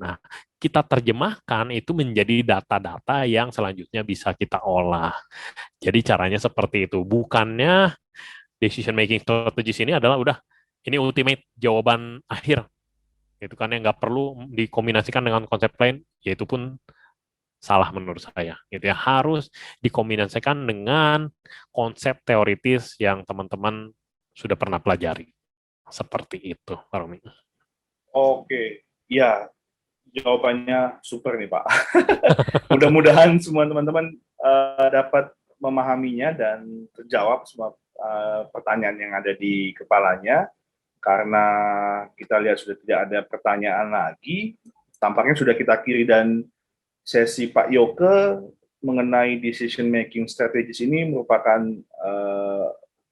Nah, kita terjemahkan itu menjadi data-data yang selanjutnya bisa kita olah. Jadi caranya seperti itu. Bukannya decision making strategies ini adalah udah, ini ultimate jawaban akhir. Itu kan yang nggak perlu dikombinasikan dengan konsep lain, yaitu pun salah menurut saya. Gitu ya, harus dikombinasikan dengan konsep teoritis yang teman-teman sudah pernah pelajari. Seperti itu, Pak Romi. Oke, ya. jawabannya super nih Pak. Mudah-mudahan semua teman-teman dapat memahaminya dan terjawab semua pertanyaan yang ada di kepalanya. Karena kita lihat sudah tidak ada pertanyaan lagi, tampaknya sudah kita akhiri, dan sesi Pak Yoke mengenai decision making strategies ini merupakan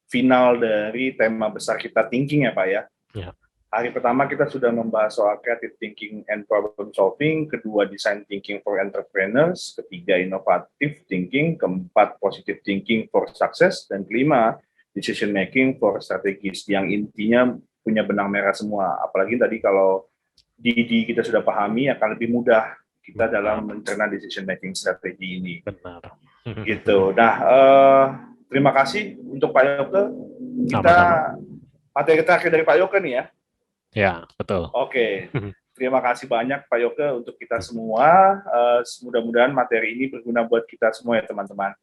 final dari tema besar kita thinking ya Pak ya. Ya. Hari pertama kita sudah membahas soal creative thinking and problem solving, kedua design thinking for entrepreneurs, ketiga innovative thinking, keempat positive thinking for success, dan kelima decision making for strategies, yang intinya punya benang merah semua. Apalagi tadi kalau DD kita sudah pahami, akan lebih mudah kita dalam mencerna decision making strategi ini. Benar. Gitu. Nah, terima kasih untuk Pak Yoke. Kita materi terakhir dari Pak Yoke nih ya. Ya, betul. Oke. Terima kasih banyak Pak Yoke untuk kita semua. Mudah-mudahan materi ini berguna buat kita semua ya teman-teman.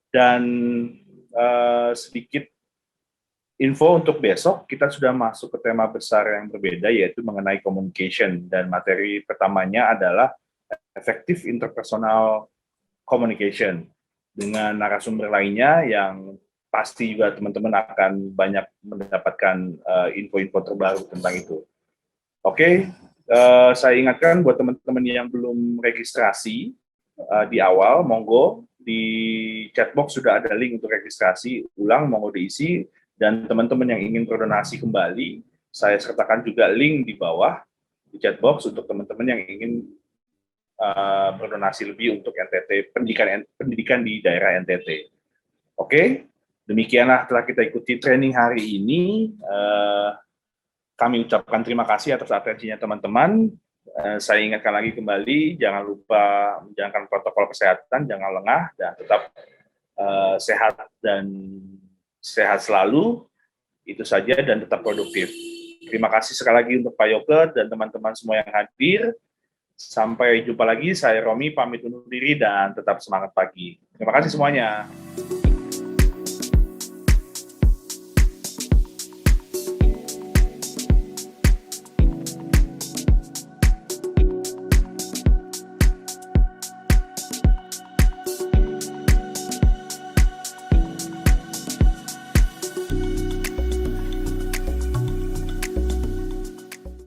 Dan sedikit info untuk besok, kita sudah masuk ke tema besar yang berbeda, yaitu mengenai communication. Dan materi pertamanya adalah effective interpersonal communication. Dengan narasumber lainnya yang pasti juga teman-teman akan banyak mendapatkan info-info terbaru tentang itu. Oke, saya ingatkan buat teman-teman yang belum registrasi di awal, monggo di chatbox sudah ada link untuk registrasi ulang, monggo diisi. Dan teman-teman yang ingin berdonasi kembali, saya sertakan juga link di bawah di chatbox untuk teman-teman yang ingin berdonasi lebih untuk NTT, pendidikan di daerah NTT. Oke, demikianlah telah kita ikuti training hari ini. Kami ucapkan terima kasih atas atensinya teman-teman. Saya ingatkan lagi kembali, jangan lupa menjalankan protokol kesehatan, jangan lengah, dan tetap sehat dan sehat selalu, itu saja, dan tetap produktif. Terima kasih sekali lagi untuk Pak Yoke dan teman-teman semua yang hadir. Sampai jumpa lagi, saya Romi pamit undur diri dan tetap semangat pagi. Terima kasih semuanya.